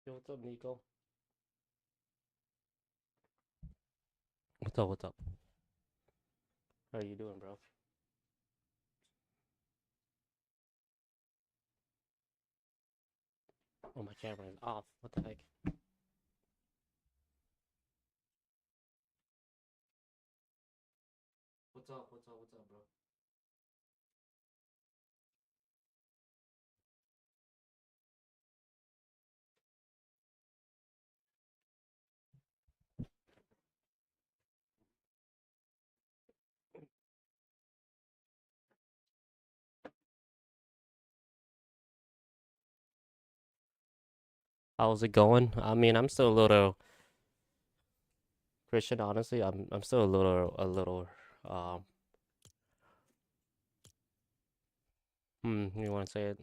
Yo, what's up, Nico? What's up? What's up? How you doing, bro? Oh, my camera is off. What the heck? What's up? What's up? What's up, bro? How's it going? I mean, I'm still a little Christian, honestly. I'm still a little um you want to say it?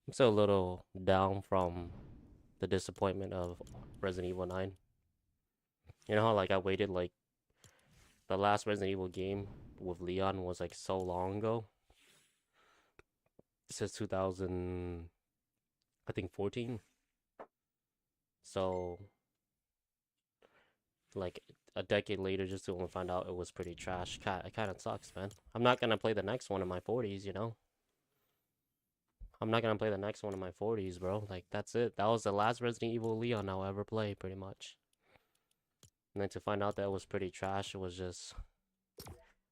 I'm still a little down from the disappointment of Resident Evil 9. You know how like I waited like the last Resident Evil game with Leon was like so long ago? It says 2000, I think 14. So like a decade later just to only find out it was pretty trash. It kind of sucks, man. I'm not gonna play the next one in my 40s, you know? I'm not gonna play the next one in my 40s, bro. Like, that's it. That was the last Resident Evil Leon I'll ever play, pretty much. And then to find out that it was pretty trash, it was just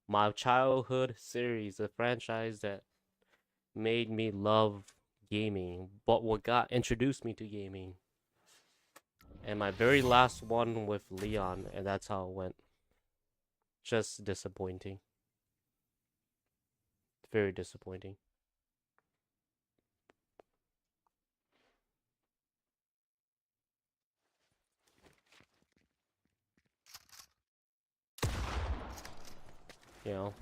my childhood series, the franchise that made me love gaming, but what got introduced me to gaming. And my very last one with Leon, and that's how it went. Just disappointing. Very disappointing. You know?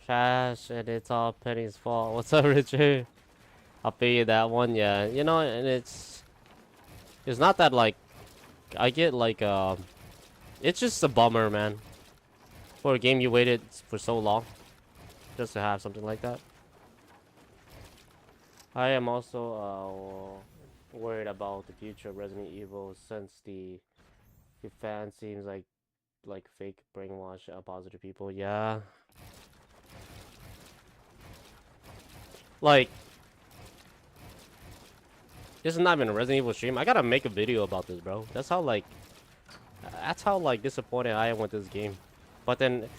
Trash, and it's all Penny's fault. What's up, Richard? I'll pay you that one, yeah. You know, and it's not that like I get like it's just a bummer, man. For a game you waited for so long just to have something like that. I am also worried about the future of Resident Evil since the fan seems like fake brainwash positive people. Yeah. Like, this is not even a Resident Evil stream. I gotta make a video about this, bro. That's how like disappointed I am with this game. But then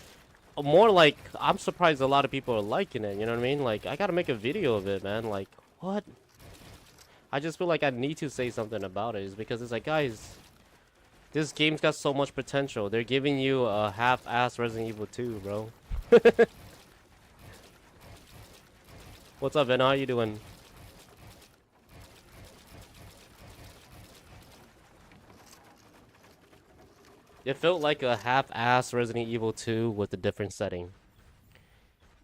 more like I'm surprised a lot of people are liking it, you know what I mean? Like, I gotta make a video of it, man. Like, what? I just feel like I need to say something about it. Is because it's like, guys, this game's got so much potential. They're giving you a half-ass Resident Evil 2, bro. What's up, Ben? How you doing? It felt like a half-ass Resident Evil 2 with a different setting.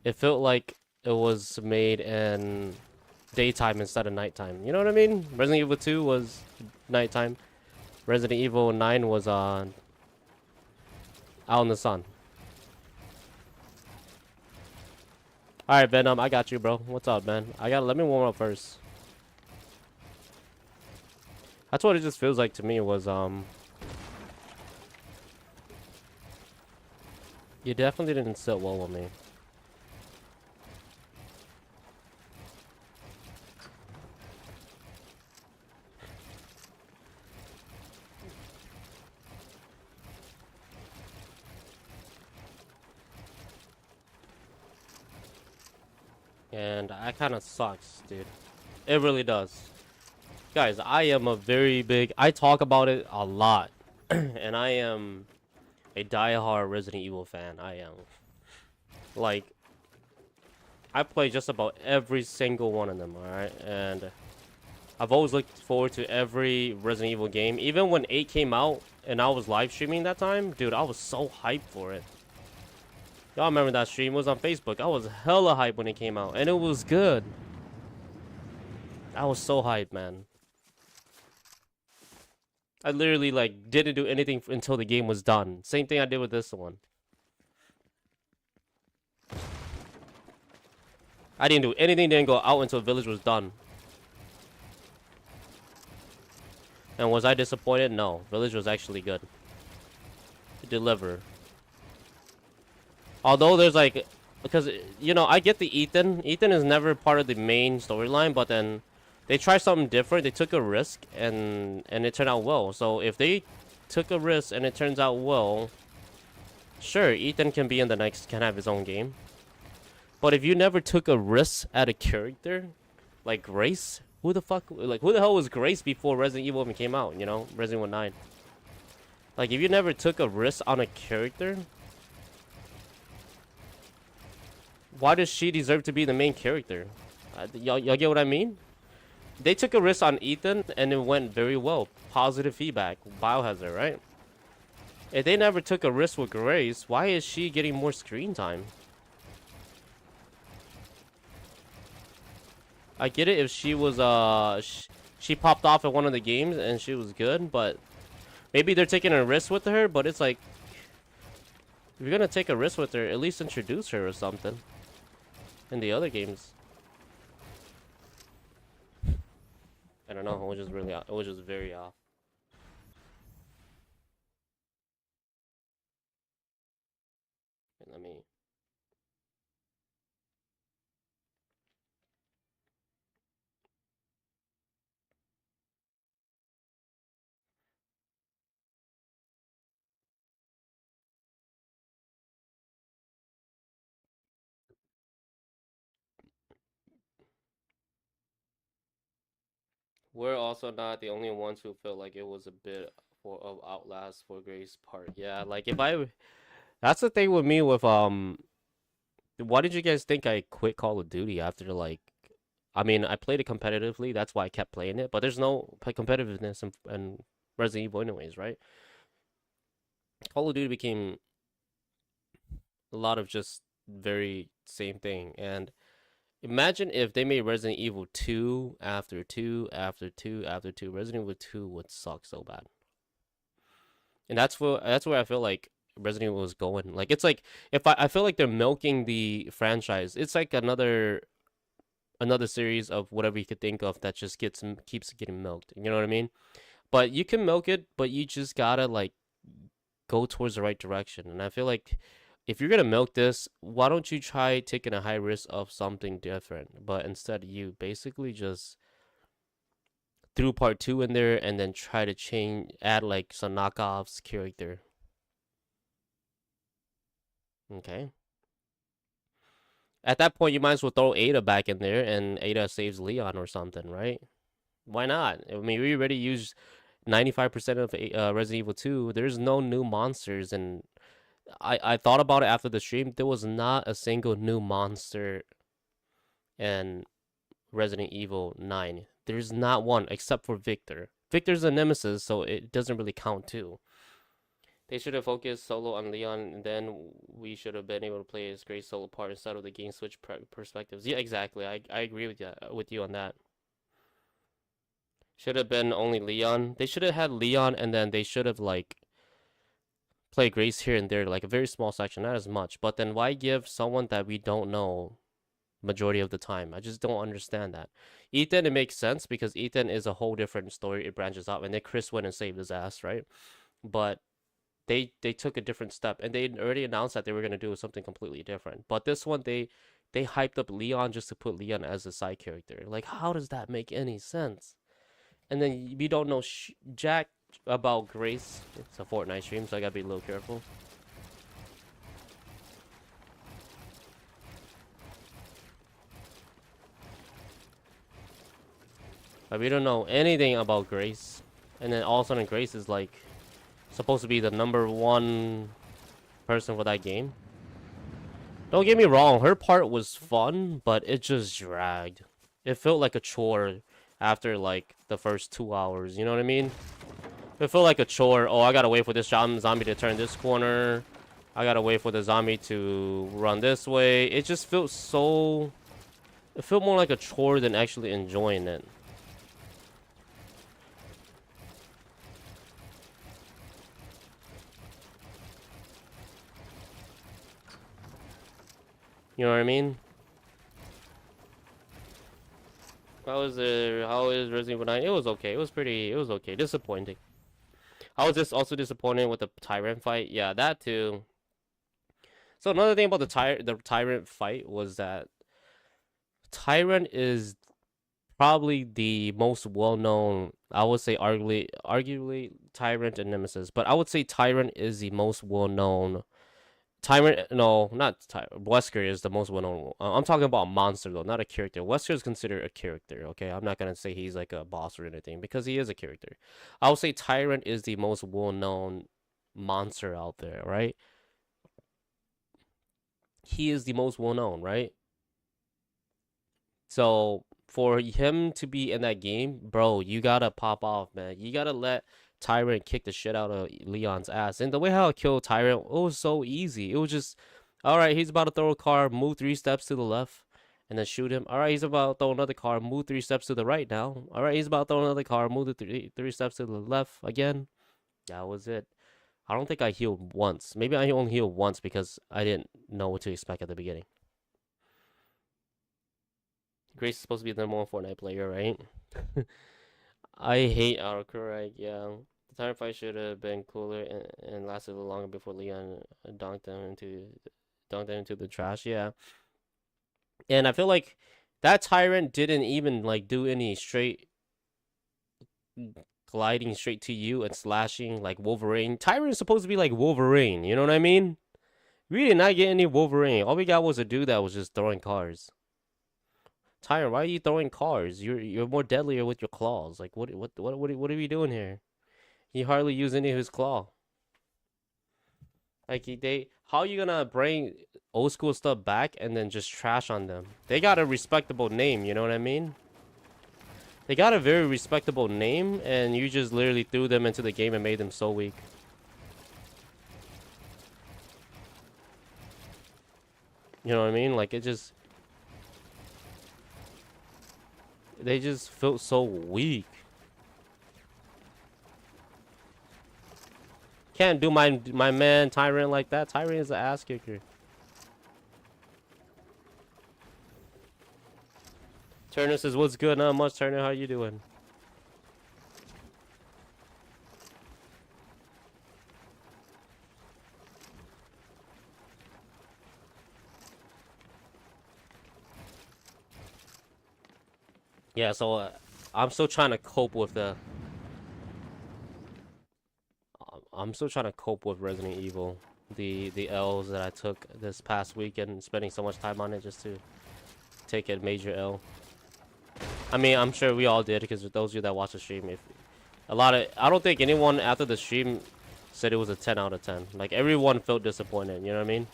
It felt like it was made in daytime instead of nighttime. You know what I mean? Resident Evil 2 was nighttime. Resident Evil 9 was out in the sun. Alright, Venom, I got you, bro. What's up, man? Let me warm up first. That's what it just feels like to me was, you definitely didn't sit well with me. And that kind of sucks, dude. It really does. Guys, I am a very big... I talk about it a lot. And I am a diehard Resident Evil fan. I am. Like, I play just about every single one of them, alright? And I've always looked forward to every Resident Evil game. Even when 8 came out and I was live streaming that time, dude, I was so hyped for it. Y'all remember that stream? It was on Facebook. I was hella hyped when it came out, and it was good. I was so hyped, man. I literally like didn't do anything until the game was done. Same thing I did with this one. I didn't do anything, didn't go out until village was done. And was I disappointed? No. Village was actually good. It delivered. Although there's like, because, you know, I get the Ethan. Ethan is never part of the main storyline, but then they tried something different. They took a risk, and it turned out well. So if they took a risk and it turns out well, sure, Ethan can be in the next, can have his own game. But if you never took a risk at a character, like Grace, who the hell was Grace before Resident Evil even came out, you know? Resident Evil 9. Like, if you never took a risk on a character, why does she deserve to be the main character? Y'all get what I mean? They took a risk on Ethan, and it went very well. Positive feedback. Biohazard, right? If they never took a risk with Grace, why is she getting more screen time? I get it if she was, she popped off at one of the games and she was good, but maybe they're taking a risk with her, but it's like, if you're gonna take a risk with her, at least introduce her or something in the other games. I don't know, it was just really, it was just very off. Let me... We're also not the only ones who felt like it was a bit for of Outlast for Grace part. Yeah, like if I, that's the thing with me with why did you guys think I quit Call of Duty after like, I mean, I played it competitively, that's why I kept playing it, but there's no competitiveness in Resident Evil anyways, right? Call of Duty became a lot of just very same thing, and imagine if they made Resident Evil 2 after 2 after 2 after 2. Resident Evil 2 would suck so bad. And that's where I feel like Resident Evil is going. Like it's like if I feel like they're milking the franchise. It's like another series of whatever you could think of that just keeps getting milked. You know what I mean? But you can milk it, but you just gotta like go towards the right direction. And I feel like if you're gonna milk this, why don't you try taking a high risk of something different? But instead, you basically just threw part 2 in there and then try to add like some knockoffs character. Okay. At that point, you might as well throw Ada back in there and Ada saves Leon or something, right? Why not? I mean, we already used 95% of Resident Evil 2. There's no new monsters, and I thought about it after the stream. There was not a single new monster in Resident Evil 9. There's not one except for Victor. Victor's a nemesis, so it doesn't really count too. They should have focused solo on Leon, and then we should have been able to play his great solo part instead of the game switch perspectives. Yeah, exactly. I agree with you on that. Should have been only Leon. They should have had Leon, and then they should have like play Grace here and there, like a very small section, not as much. But then why give someone that we don't know majority of the time? I just don't understand that. Ethan, it makes sense because Ethan is a whole different story. It branches out, and then Chris went and saved his ass, right? But they took a different step, and they already announced that they were gonna do something completely different. But this one, they hyped up Leon just to put Leon as a side character. Like, how does that make any sense? And then we don't know jack about Grace. It's a Fortnite stream, so I gotta be a little careful. But we don't know anything about Grace. And then all of a sudden Grace is like supposed to be the #1 person for that game. Don't get me wrong, her part was fun, but it just dragged. It felt like a chore after like the first 2 hours, you know what I mean? It felt like a chore. Oh, I gotta wait for this zombie to turn this corner. I gotta wait for the zombie to run this way. It just felt so... It felt more like a chore than actually enjoying it. You know what I mean? How is it? How is Resident Evil 9? It was okay. It was pretty. It was okay. Disappointing. I was just also disappointed with the Tyrant fight. Yeah, that too. So another thing about the Tyrant fight was that Tyrant is probably the most well-known. I would say arguably Tyrant and Nemesis, but I would say Tyrant is the most well-known. Tyrant, no, not Tyrant. Wesker is the most well-known. I'm talking about a monster though, not a character. Wesker is considered a character. Okay, I'm not gonna say he's like a boss or anything because he is a character. I would say Tyrant is the most well-known monster out there, right? He is the most well-known, right? So for him to be in that game, bro, you gotta pop off, man. You gotta let Tyrant kick the shit out of Leon's ass. And the way how I killed Tyrant, it was so easy. It was just, all right, he's about to throw a car, move 3 steps to the left, and then shoot him. All right, he's about to throw another car, move 3 steps to the right now. All right, he's about to throw another car, move the three steps to the left again. That was it. I don't think I healed once. Maybe I only healed once because I didn't know what to expect at the beginning. Grace is supposed to be the number 1 Fortnite player, right? I hate autocorrect, yeah. The Tyrant fight should have been cooler and lasted a little longer before Leon dunked them into the trash, yeah. And I feel like that Tyrant didn't even like do any straight gliding straight to you and slashing like Wolverine. Tyrant is supposed to be like Wolverine, you know what I mean? We did not get any Wolverine. All we got was a dude that was just throwing cars. Tyrant, why are you throwing cars? You're more deadlier with your claws. Like what are we doing here? He hardly used any of his claw. Like how are you gonna bring old school stuff back and then just trash on them? They got a respectable name, you know what I mean? They got a very respectable name, and you just literally threw them into the game and made them so weak. You know what I mean? Like they just felt so weak. Can't do my man Tyrant like that. Tyrant is an ass kicker. Turner says, "What's good? Not much, Turner. How you doing?" Yeah, so I'm still trying to cope with the. I'm still trying to cope with Resident Evil, the L's that I took this past weekend, spending so much time on it just to take a major L. I mean, I'm sure we all did because those of you that watch the stream, I don't think anyone after the stream said it was a 10 out of 10. Like everyone felt disappointed, you know what I mean?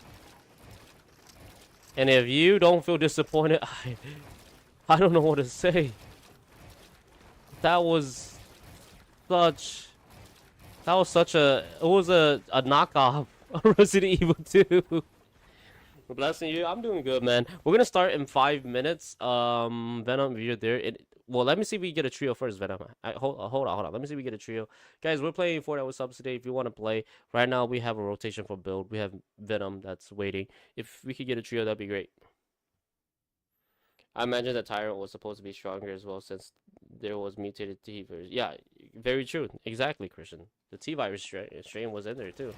And if you don't feel disappointed, I don't know what to say. That was such a knockoff of Resident Evil 2. Blessing you. I'm doing good, man. We're gonna start in 5 minutes. Venom, if you're there. Well, let me see if we get a trio first, Venom. Hold on. Let me see if we get a trio. Guys, we're playing Fortnite with subs today. If you want to play, right now we have a rotation for build. We have Venom that's waiting. If we could get a trio, that'd be great. I imagine that Tyrant was supposed to be stronger as well since there was mutated T virus. Yeah, very true. Exactly, Christian. The T virus strain was in there too.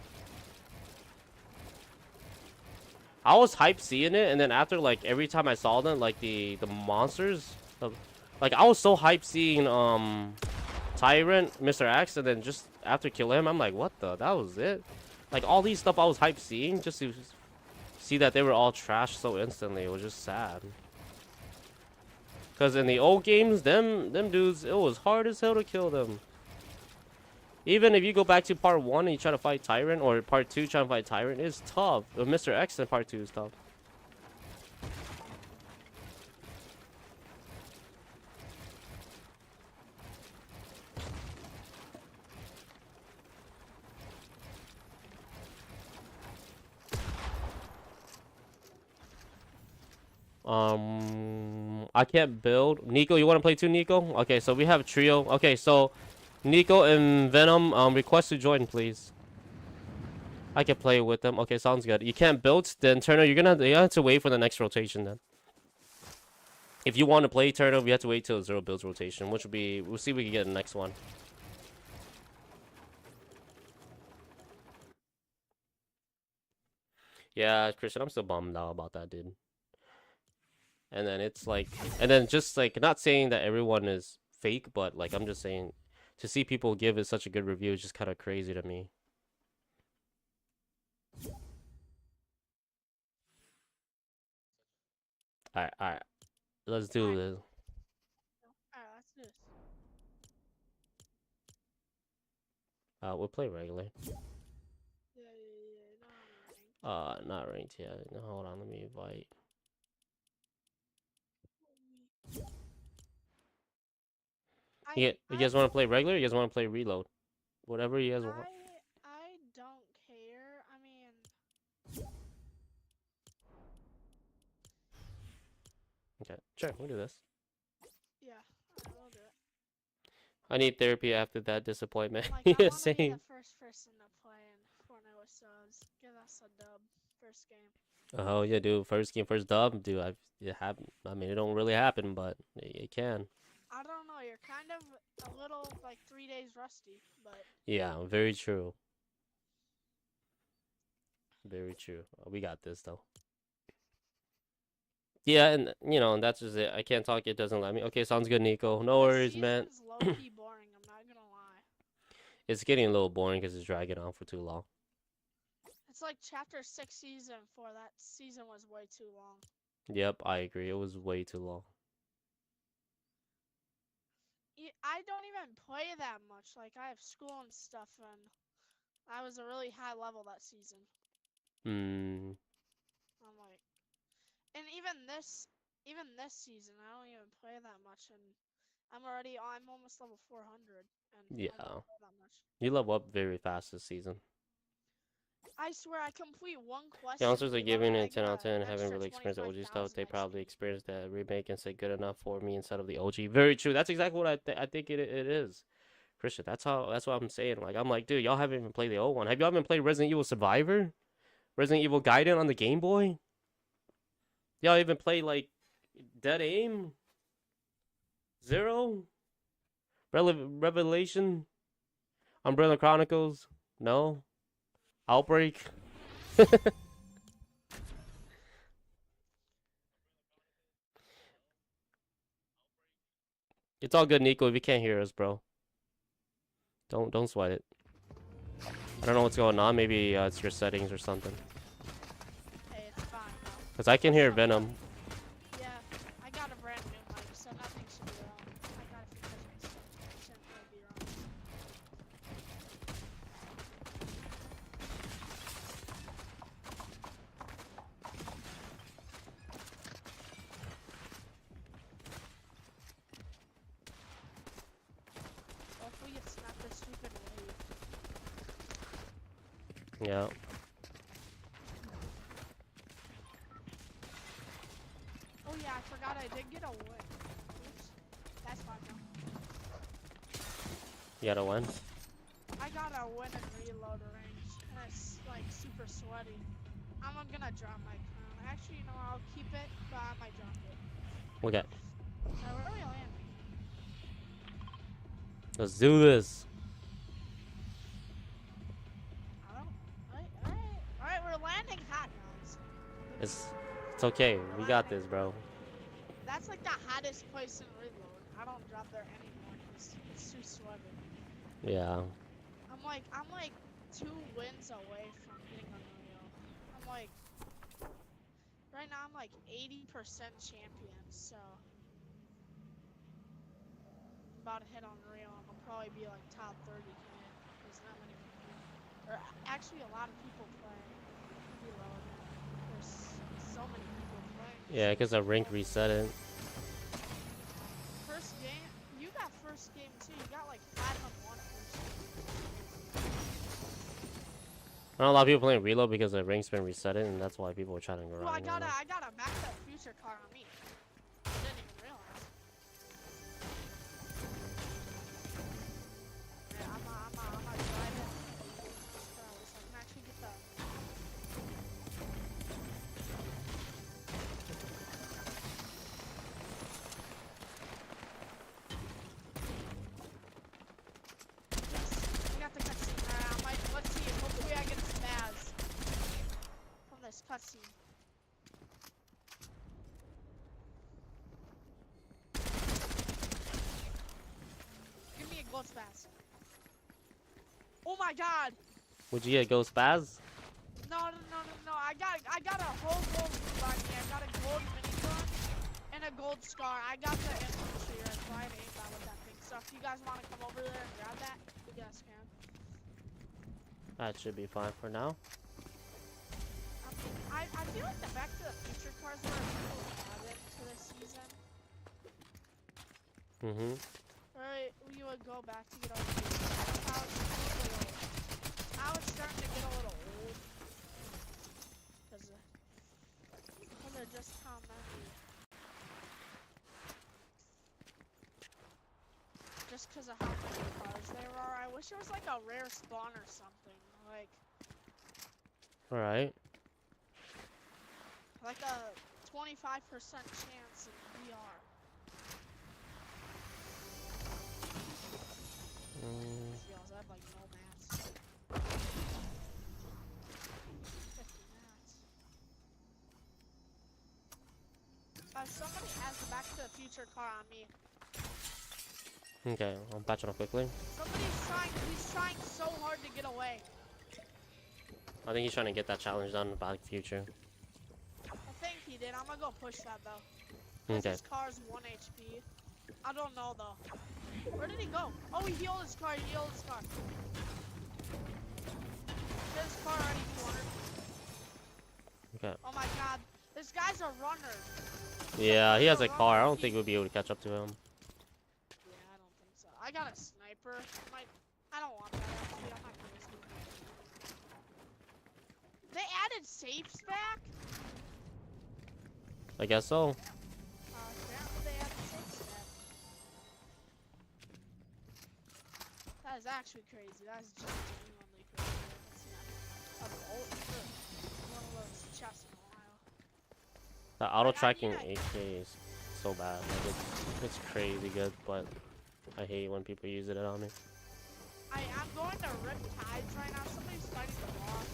I was hyped seeing it, and then after like every time I saw them, like the monsters, like I was so hyped seeing Tyrant, Mr. X, and then just after killing him, I'm like, what the? That was it. Like all these stuff I was hyped seeing just to see that they were all trashed so instantly. It was just sad. Cause in the old games, them dudes, it was hard as hell to kill them. Even if you go back to part 1 and you try to fight Tyrant, or part 2 trying to fight Tyrant, it's tough. Mr. X in part 2 is tough. I can't build. Nico, you want to play too, Nico? Okay, so we have a trio. Okay, so Nico and Venom, request to join, please. I can play with them. Okay, sounds good. You can't build, then Turner, you have to wait for the next rotation then. If you want to play Turner, we have to wait till 0 builds rotation, which will be, we'll see if we can get the next one. Yeah, Christian, I'm still bummed out about that, dude. And then it's like, and then just like, not saying that everyone is fake, but like, I'm just saying, to see people give it such a good review is just kind of crazy to me. Alright, let's do this. Alright, let's do this. We'll play regular. Yeah, not ranked. Not ranked yet. No, hold on, let me invite. You guys want to play regular? Or you guys want to play reload? Whatever you guys want. I don't care. I mean, Okay, sure, we'll do this. yeah, alright, we'll do it. I need therapy after that disappointment. Like, Yeah, I want to be same. the first person to play in Fortnite with subs. Give us a dub. First game. Oh yeah, dude. First game, first dub, dude. It happen. I mean, it don't really happen, but it can. I don't know. You're kind of a little, like, 3 days rusty, but Yeah, very true. Very true. We got this though. Yeah, and and that's just it. I can't talk. It doesn't let me. Okay, sounds good, Nico. No this worries, man. season's low-key boring. I'm not gonna lie. It's getting a little boring because it's dragging on for too long. It's like Chapter 6, Season 4. That season was way too long. Yep, I agree. It was way too long. I don't even play that much. Like, I have school and stuff, and I was a really high level that season. Hmm. I'm like, and even this season, I don't even play that much, and I'm almost level 400, and I don't Yeah. play that much. You level up very fast this season. I swear, I complete one The quest in answers are reload, giving and it I 10 get out of an 10. Haven't extra really experienced the OG stuff. 25,000 They probably XP. experienced the remake and say good enough for me instead of the OG. Very true. That's exactly what I think it is. Christian, that's what I'm saying. Like I'm like, dude, y'all haven't even played the old one. Have y'all even played Resident Evil Survivor? Resident Evil Gaiden on the Game Boy? Y'all even play like Dead Aim? Zero? Revelation? Umbrella Chronicles? No? Outbreak? It's all good, Nico, if you can't hear us, bro. Don't sweat it. I don't know what's going on. Maybe it's your settings or something. Hey, it's fine, though. Cause I can Just hear some luck. Venom. Yeah, I got a brand new mic, so nothing should be wrong. I got a few different stuff. It shouldn't really be wrong. Well, if we get snapped this stupid wave. Yeah. Oh yeah, I forgot I did get a win. Oops. That's fine now. You gotta win. I got a win in reload range, and it's like super sweaty. I'm gonna drop my crown. Actually, you know, I'll keep it, but I might drop it. Okay. Where are we landing? Let's do this. I don't. Alright, we're landing hot, guys. It's okay. We're We got landing. this, bro. That's like the hottest place in reload. I don't drop there anymore because it's too sweaty. Yeah. I'm like 2 wins away from getting Unreal. I'm like, right now I'm like 80% champion, so I'm about to hit Unreal and I'll probably be like top 30k. There's not many people, or actually a lot of people play Reload. There's so many people playing. Yeah, because the rank reset it. First game, you got first game too. You got like 5-on-1 first game. I know a lot of people playing reload because the rank's been resetted, and that's why people are trying to grind. Well, I got a Back to the Future car on me. I didn't even realize. Yeah, I'm a drive it. So I can actually get the spaz. Oh my god! Would you get go spaz? No. I got a whole gold by me. I got a gold minigun and a gold scar. I got the infantry right aimed out with that thing. So if you guys want to come over there and grab that, you guys can. That should be fine for now. I feel like the Back to the Future cars were a little added to this season. Mm-hmm. Right, we would go back to get over here. Now it's starting to get a little old. Because they're just how many. Just because of how many cars there are. I wish it was like a rare spawn or something. Alright. Like a 25% chance in VR. Yells, I have like no mats. 50 mats. Somebody has the Back to the Future car on me. Okay, I'm patching up quickly. He's trying so hard to get away. I think he's trying to get that challenge done in the Back to the Future. I think he did. I'm gonna go push that though. Okay. His car's 1 HP. I don't know though. Where did he go? Oh, he healed his car. His car already 200. Okay. Oh my god. This guy's a runner. Yeah, he has a car. I don't think we'll be able to catch up to him. Yeah, I don't think so. I got a sniper. I don't want that actually. I'm not crazy. They added safes back? I guess so. Apparently they added safes back. That is actually crazy. That is just genuinely crazy. That's not a bolt for one of those chests in a while. The auto tracking AK is so bad. Like it's crazy good, but I hate when people use it on me. I'm going to rip tides right now. Somebody's fighting the boss.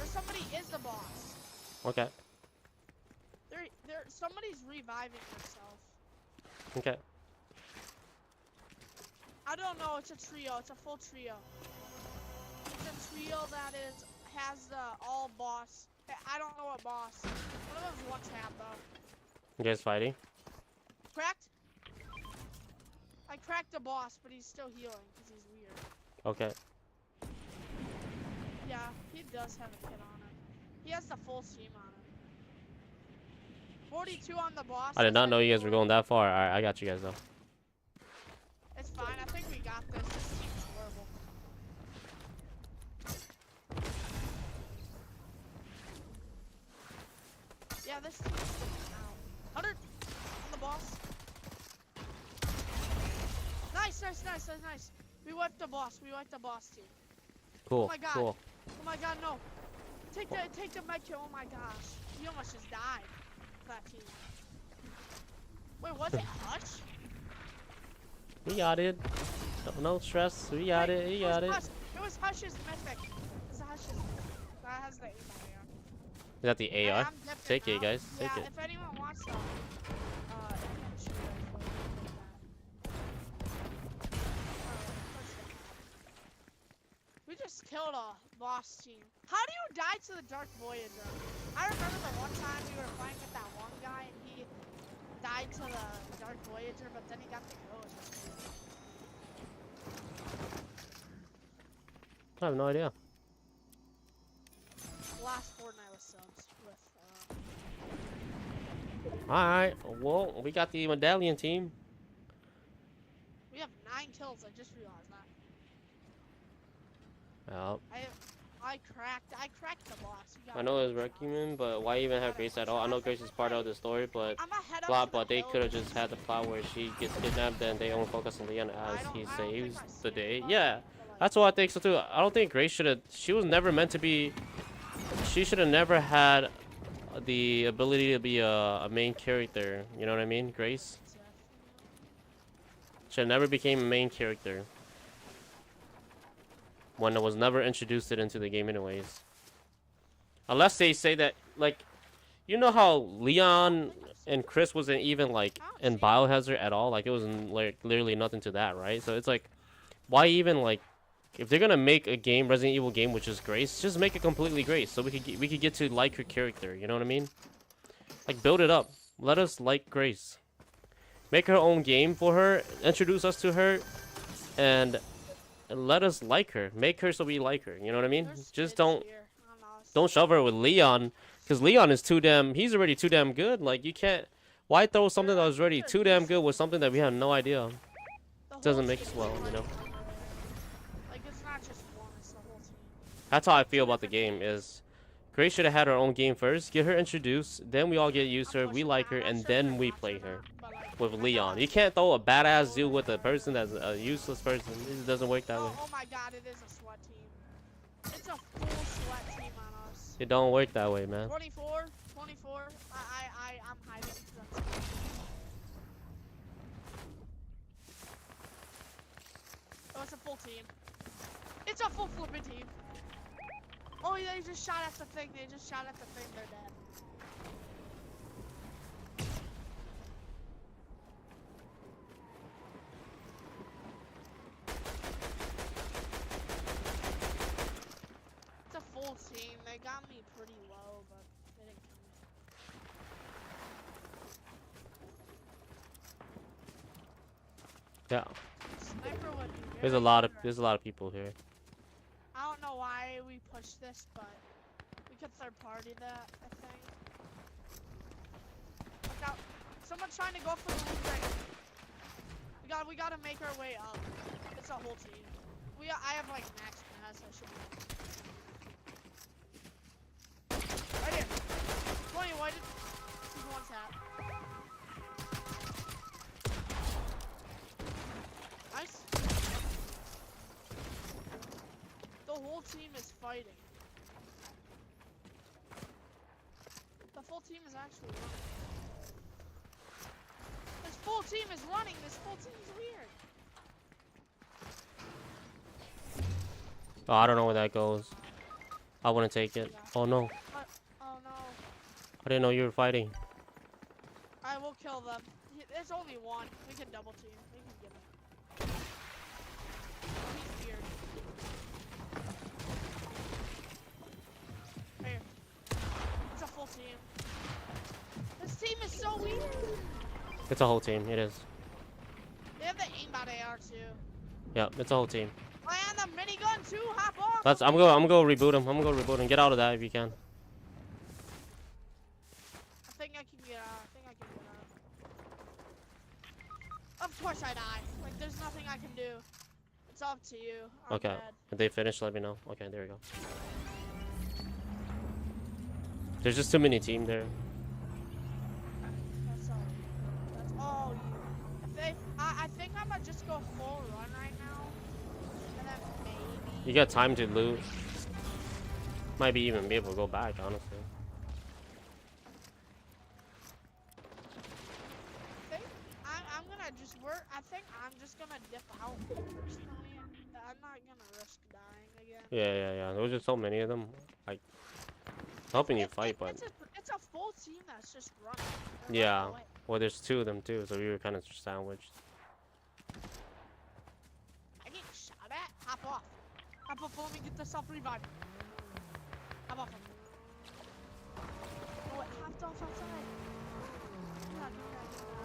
Or somebody is the boss. Okay. Somebody's reviving herself. Okay. I don't know. It's a trio. It's a full trio. It's a trio that has the all boss. I don't know what boss. One of them's one tap though. You guys fighting? Cracked? I cracked the boss, but he's still healing because he's weird. Okay. Yeah, he does have a kit on him. He has the full team on him. 42 on the boss. I did not know you guys were going that far. Alright, I got you guys though. It's fine. I think we got this. This team's horrible. Yeah, this team's now. 100 on the boss. Nice. We wiped the boss. Team. Cool. Oh my god. Cool. Oh my god, no. Take the med kit. Oh my gosh. He almost just died. That team. Wait, was it Hutch? We got it. No stress. We got it. We got it. It was Hush's mythic. It's Hush's. That has the AR. Is that the AR? Take it, guys. Take it. If anyone wants to, we just killed a boss team. How do you die to the Dark Voyager? I remember the one time we were playing with that one guy and he died to the Dark Voyager, but then he got the ghost. I have no idea. Last Fortnite with subs with Alright. Well, we got the medallion team. we have 9 kills. I just realized that. Yep. I cracked the boss. I know it was Requiem, but why even have Grace at all? I know Grace is part of the story, but they could have just had the plot where she gets kidnapped and they only focus on Leon as he saves the day. Yeah, that's what I think so too. I don't think Grace should have. She was never meant to be. She should have never had the ability to be a main character. You know what I mean, Grace? Should have never became a main character. When it was never introduced it into the game anyways. Unless they say that, like, you know how Leon and Chris wasn't even, like, in Biohazard at all? Like, it was, like, literally nothing to that, right? So it's like, why even like, if they're gonna make a game, Resident Evil game, which is Grace, just make it completely Grace, so we could get to like her character. You know what I mean? Like, build it up. Let us like Grace. Make her own game for her. Introduce us to her, and let us like her. Make her so we like her. You know what I mean? Just don't shove her with Leon, because Leon is too damn. He's already too damn good. Like, you can't. Why throw something that was already too damn good with something that we have no idea? Doesn't mix well, you know. Like, it's not just one, it's the whole team. That's how I feel about the game. Is Grace should have had her own game first, get her introduced, then we all get used to her, we like her, and then we play her with Leon. You can't throw a badass dude with a person that's a useless person. It doesn't work that way. Oh my god, it is a sweat team. It's a full sweat team on us. It don't work that way, man. 24. I'm hiding. Oh, it's a full team. It's a full flipping team. Oh, they just shot at the thing. They're dead. It's a full team. They got me pretty low, but they didn't kill me. Yeah. Sniper would be There's a lot of people here. I don't know why we pushed this, but we could third party that, I think. Look out. Someone's trying to go for the loot right. We gotta make our way up. It's a whole team. I have like max pass, I should be. Right here. 20 whited. He's one tap. Nice. The whole team is fighting. The full team is actually running. This full team is running. This full team is weird. Oh, I don't know where that goes. I wouldn't take it. Oh no. Oh no. I didn't know you were fighting. I will kill them. There's only one. We can double team. We can get him. He's weird. Here. It's a full team. This team is so weird. It's a whole team. It is. They have the aimbot AR too. Yeah, it's a whole team. And the minigun too. Hop off. I'm gonna go reboot him. I'm gonna go reboot him. Get out of that if you can. I think I can get out. Of course I die. Like, there's nothing I can do. It's up to you. I'm Okay. dead. If they finish, let me know. Okay, there we go. There's just too many team there. That's all. That's all you. If they, I think I'm gonna just go full run right now, and then maybe. You got time to loot. Might be even be able to go back, honestly. I think I'm just gonna dip out personally. I'm not gonna risk dying again. Yeah. There was just so many of them. Like, helping you fight, but it's a full team that's just running. yeah. Well, there's two of them too, so we were kind of sandwiched. I get shot at. Hop off. Hop off. Let me get the self revive. Hop off. Oh, it hopped off outside.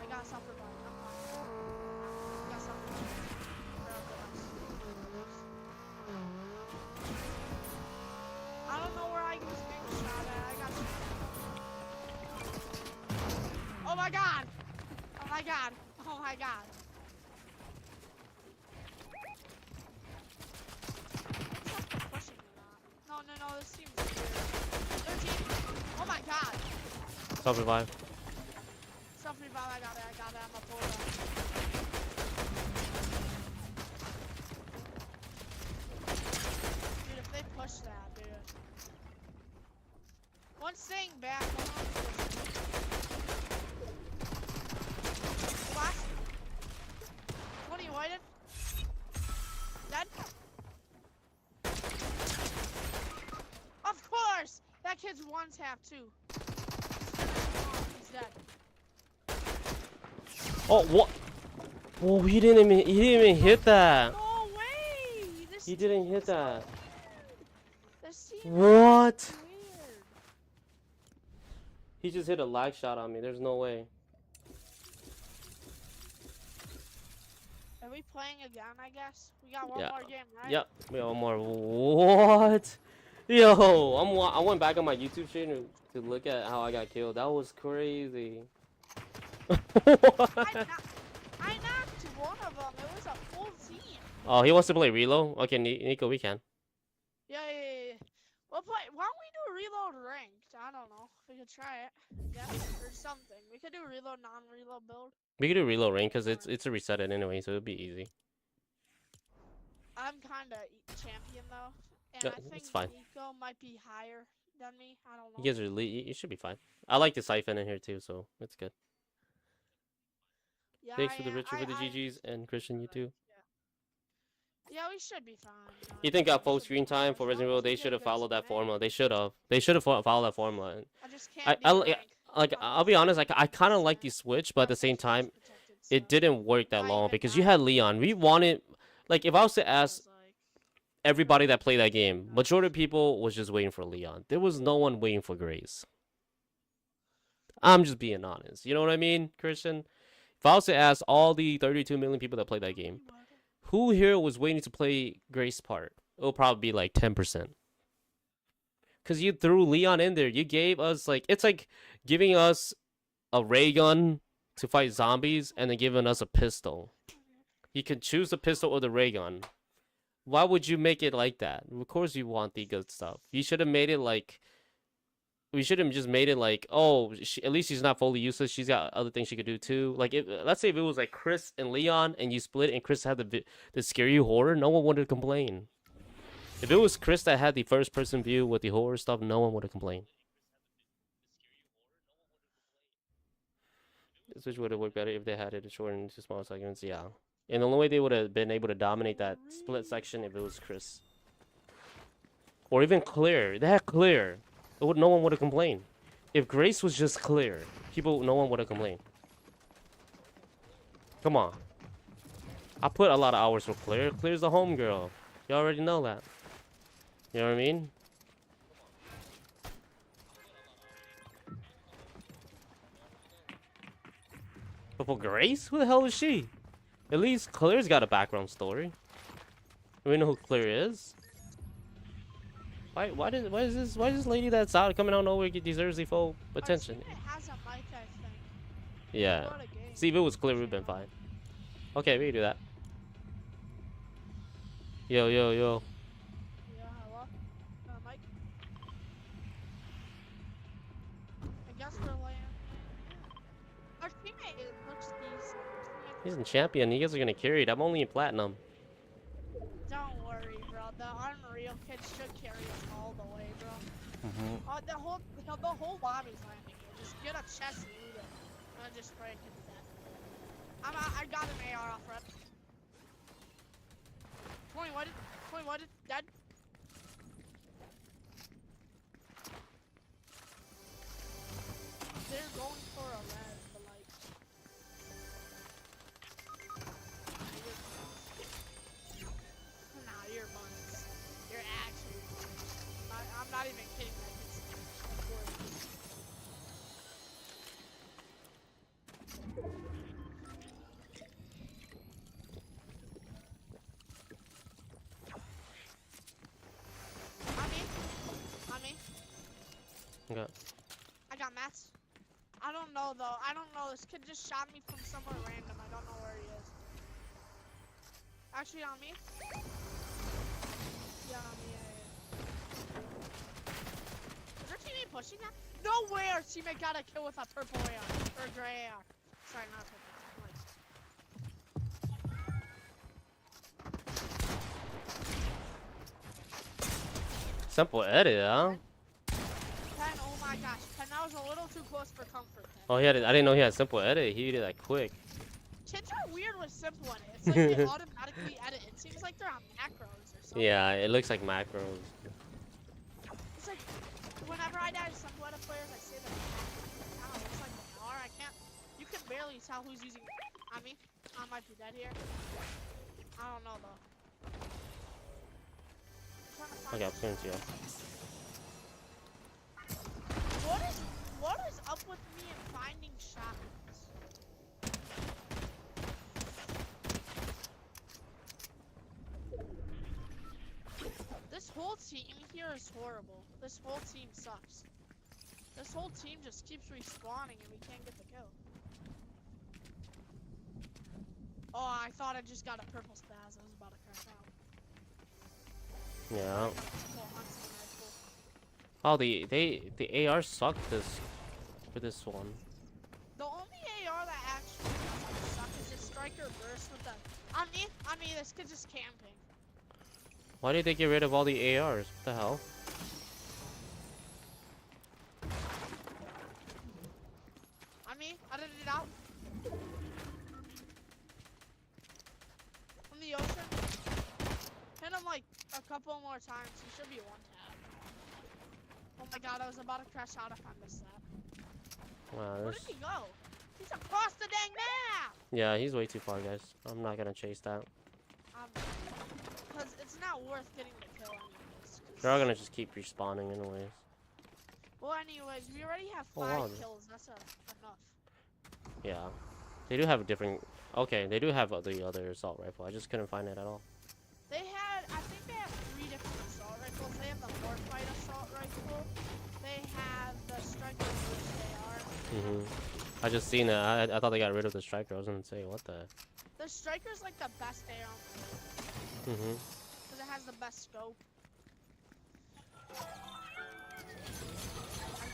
I got self revive. I don't know where I was being shot at. I got shot. Oh my god! Oh my god! Oh my god! Pushing or not? No, this seems weird. 13! Oh my god! Self-revive. Self-revive, I got it, I'm a pull up. Dude, if they push that, dude. One staying back, one pushing. Last. 20 whited. Dead. Of course! That kid's one tap too. He's dead. Oh, what? Oh, he didn't even hit that. No way! He didn't hit that. This team What? is weird. He just hit a lag shot on me. There's no way. Are we playing again, I guess? We got one Yeah. more game, right? Yep. We got one more. What? Yo, I went back on my YouTube channel to look at how I got killed. That was crazy. What? I knocked one of them. It was a full team. Oh, he wants to play reload? Okay, Nico, we can. Yeah. We'll play. Why don't we do reload ranked? I don't know. We could try it. Yeah, or something. We could do reload non-reload build. We could do reload rank because it's a reset it anyway, so it'll be easy. I'm kind of champion though, and Yeah, I think it's fine. Nico might be higher than me. I don't know. You guys are you should be fine. I like the siphon in here too, so it's good. Yeah, Thanks for the Richard for the GGs and Christian, you too. Yeah, we should be fine. Ethan got full screen time for Resident Evil. They should have followed that formula. They should have. They should have followed that formula. I just can't I'll be honest. I kind of like the switch, but at the same time, it didn't work that long because you had Leon. We wanted, like, if I was to ask everybody that played that game, majority of people was just waiting for Leon. There was no one waiting for Grace. I'm just being honest. You know what I mean, Christian? If I was to ask all the 32 million people that played that game, who here was waiting to play Grace part? It'll probably be like 10%. Because you threw Leon in there. You gave us, like, it's like giving us a ray gun to fight zombies and then giving us a pistol. You can choose the pistol or the ray gun. Why would you make it like that? Of course you want the good stuff. You should have made it like... We should have just made it like, oh, at least she's not fully useless. She's got other things she could do too. Like, let's say if it was like Chris and Leon and you split and Chris had the scary horror, no one would have complained. If it was Chris that had the first person view with the horror stuff, no one would have complained. This switch would have worked better if they had it shortened to small segments, yeah. And the only way they would have been able to dominate that split section if it was Chris. Or even Claire. They had Claire. No one would have complained. If Grace was just Claire, no one would have complained. Come on. I put a lot of hours for Claire. Claire's the homegirl. You already know that. You know what I mean? But for Grace? Who the hell is she? At least Claire's got a background story. Do we know who Claire is? Why is this lady that's out coming out of nowhere deserves the full attention? It has a mic, I think. Yeah. See, if it was clear, we'd been fine. Okay, we can do that. Yo. Yeah, hello? Mike? I guess we're laying. Our teammate looks decent. He's in champion. You guys are gonna carry it. I'm only in platinum. Don't worry, bro. The Unreal kids should carry us all the way, bro. The whole lobby's landing here. Just get a chest and loot it. And just spray it to death. I got an AR off rep. 20 dead. They're going for a res, but like... Nah, you're buns. You're actually buns. I'm not even kidding. Okay. I got mats. I don't know though. I don't know. This kid just shot me from somewhere random. I don't know where he is. Actually, on me. Yeah, on me. Yeah. Is our teammate pushing that? No way. Our teammate got a kill with a purple AR or gray AR. Sorry, not purple. Simple edit, huh? Pen, oh my gosh. Pen, that was a little too close for comfort. Pen. Oh, I didn't know he had simple edit. He did that quick. Kids are weird with simple edit. It's like they automatically edit. It seems like they're on macros or something. Yeah, it looks like macros. It's like, whenever I die to simple edit players, I say that I don't know, it's like an R. I can't, you can barely tell who's using, I might be dead here. I don't know though. Okay, I'm going to you. What is up with me and finding shotguns? This whole team here is horrible. This whole team sucks. This whole team just keeps respawning and we can't get the kill. Oh, I thought I just got a purple spaz. I was about to crash out. Yeah. Full hunting rifle. Oh, the AR sucked for this one. The only AR that actually doesn't suck is the striker burst with the. On me, this kid's just camping. Why did they get rid of all the ARs? What the hell? On me, I did it out. From the ocean. Hit him like a couple more times. He should be one tap. Oh my god, I was about to crash out if I missed that. Wow, Where this... did he go? He's across the dang map! Yeah, he's way too far, guys. I'm not gonna chase that. Because it's not worth getting the kill anyways. They're all gonna just keep respawning anyways. Well, anyways, we already have Oh, 5 wow. kills. That's enough. Yeah. They do have a different... Okay, they do have the other assault rifle. I just couldn't find it at all. I think they have 3 different assault rifles. They have the Fortnite assault rifle. They have the striker burst AR. I just seen that. I thought they got rid of the striker. I was gonna say, what the... The striker's like the best AR on the game. Because it has the best scope. I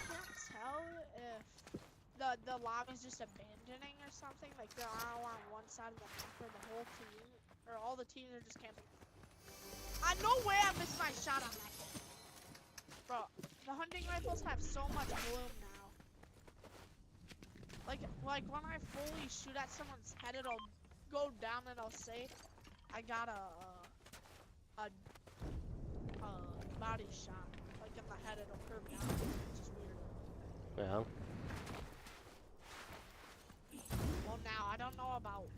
can't tell if the lobby's just abandoning or something. Like they're all on one side of the map for the whole team. Or all the teams are just camping. No way I missed my shot on that kid. Bro, the hunting rifles have so much bloom now. Like when I fully shoot at someone's head, it'll go down and it'll say, I got a body shot. Like in the head, it'll curve down. It's just weird. Yeah. Well, now I don't know about.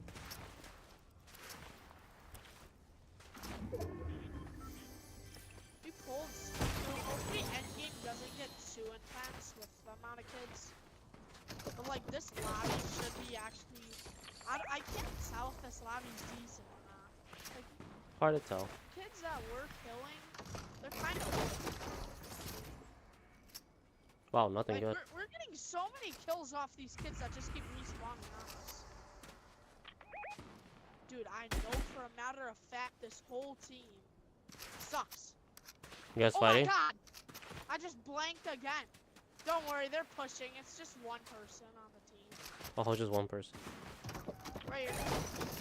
We pulled. Hopefully, endgame doesn't get too intense with the amount of kids. But like this lobby should be actually. I can't tell if this lobby's decent or not. Like, Hard to tell. kids that we're killing, they're kind of. Wow, nothing Like, good. we're getting so many kills off these kids that just keep respawning on us. Dude, I know for a matter of fact this whole team sucks. You guys Oh fighting? my god! I just blanked again. Don't worry, they're pushing. It's just one person on the team. Oh, just one person. Right here.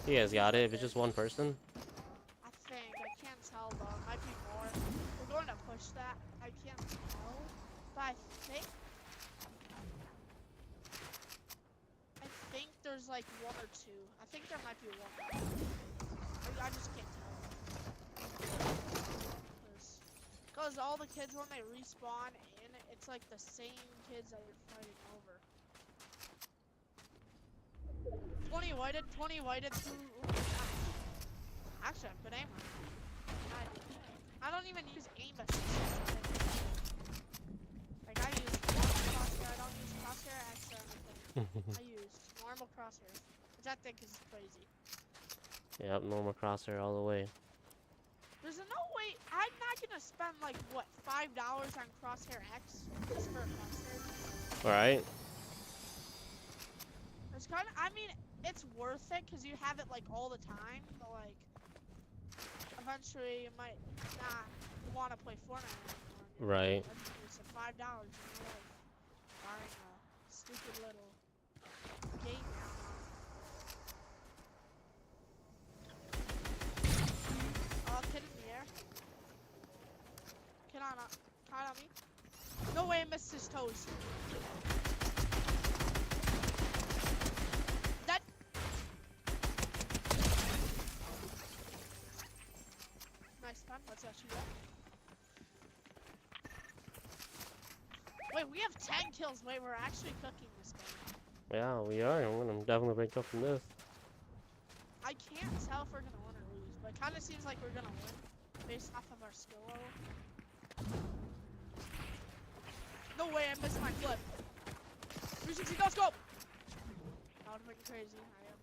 You guys got it. If it's just one person. I think. I can't tell though. It might be more. We're going to push that. I can't tell. But I think there's like 1 or 2. I think there might be 1. I just can't tell. Because all the kids, when they respawn in, it's like the same kids that you're fighting over. 20 whited through. Actually, I'm good aimer. I don't even use aim assist. Like I use normal crosshair. I don't use crosshair X or anything. I use normal crosshair, which I think is crazy. Yep, normal crosshair all the way. There's no way. I'm not gonna spend like what $5 on crosshair X just for a crosshair. All right. It's kind of. I mean, it's worth it because you have it like all the time, but like eventually you might not want to play Fortnite anymore. Right. It's $5. You know, like buying a stupid little game. Kid in the air. Kid on me. No way I missed his toes. That. Nice time. Let's actually go. Wait, we have 10 kills. Wait, we're actually cooking this game. Yeah, we are. I'm gonna definitely break up from this. I can't tell if we're gonna win or lose, but it kind of seems like we're gonna win based off of our skill level. No way, I missed my flip. 360, no scope! That would've been crazy. I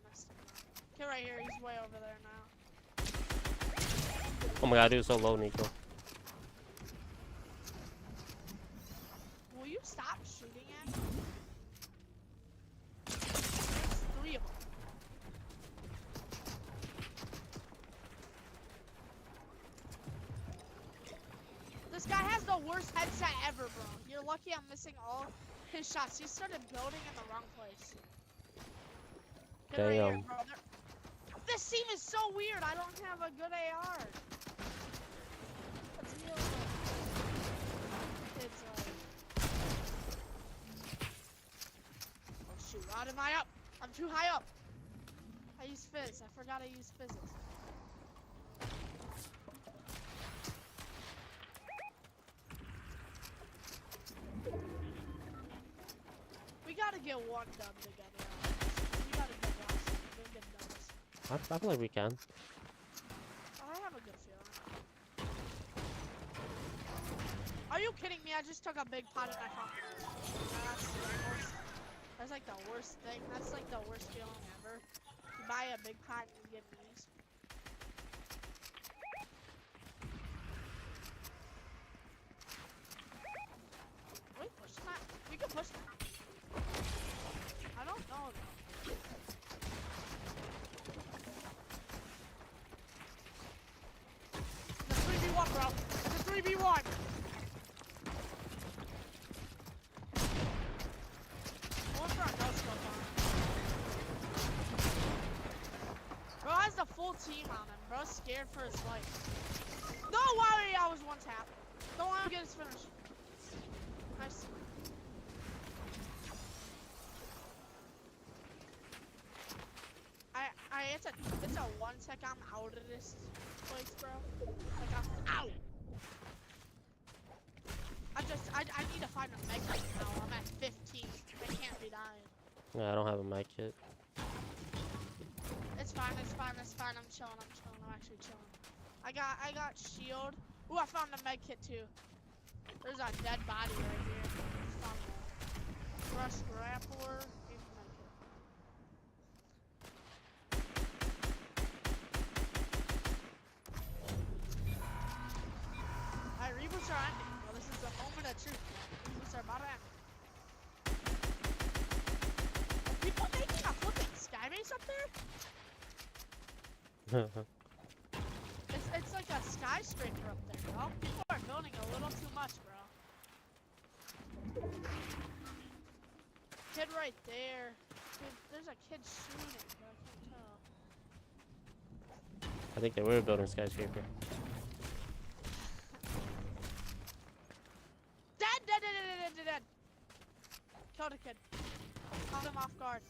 messed him up. Kid right here, he's way over there now. Oh my god, dude, so low, Nico. Will you stop shooting at me? There's 3 of them. This guy has the worst headset ever, bro. You're lucky I'm missing all his shots. He started building in the wrong place. Get right here, bro. This team is so weird. I don't have a good AR. Let's heal him. It's oh shoot, how am I up? I'm too high up. I use fizz. I forgot I use fizzes. We gotta get one dub together. We gotta get one. We'll get dubs. I feel like we can. I have a good feeling. Are you kidding me? I just took a big pot and I found that's like the worst thing. That's like the worst feeling ever. You buy a big pot and you get minis. Wait, push that. We can push that. I don't know though. It's a 3v1, bro. It's a 3v1. One for a no scope on. Bro has the full team on him. Bro's scared for his life. No, why I was one tap. Don't want to get his finish. Nice. It's a 1 sec. I'm out of this place, bro. Like I'm out. I need to find a med kit now. I'm at 15. I can't be dying. Yeah, I don't have a mic kit. It's fine. I'm chilling. I'm actually chilling. I got shield. Ooh, I found a med kit too. There's a dead body right here. Found a rush grappler. Alright, reboots are ending. Well, this is the moment of truth. Reboots are about to end. Are people making a flipping skybase up there? It's like a skyscraper up there, bro. People are building a little too much, bro. Kid right there. Dude, there's a kid shooting, but I can't tell. I think they were building skyscraper. Dead. Killed a kid. Caught him off guard.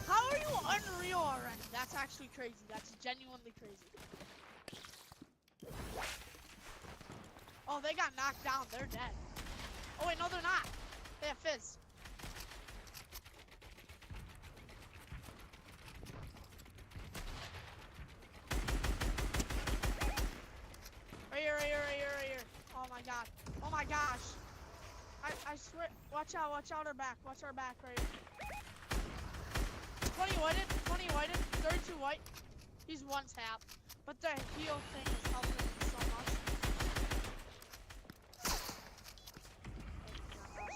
How are you unreal already? That's actually crazy. That's genuinely crazy. Oh, they got knocked down. They're dead. Oh wait, no, they're not. They have fizz. Right here. Oh my gosh. I swear. Watch out her back. Watch her back right here. 20 whited, 32 white. He's one tap. But the heal thing is helping him so much.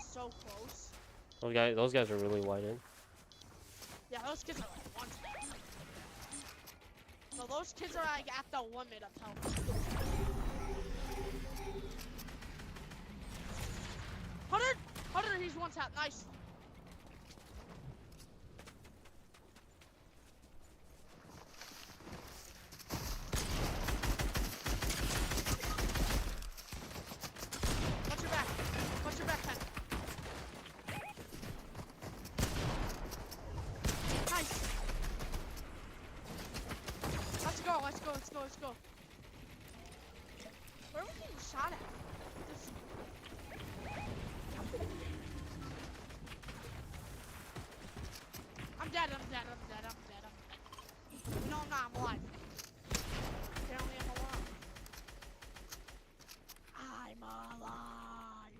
So close. Those guys are really wide in. Yeah, those kids are like one tap. So those kids are like at the limit of health. 100, he's one tap, nice. Watch your back, Pen. Nice. Let's go. Where are we getting shot at? I'm dead. No, I'm not. I'm alive. Apparently I'm alive. I'm alive.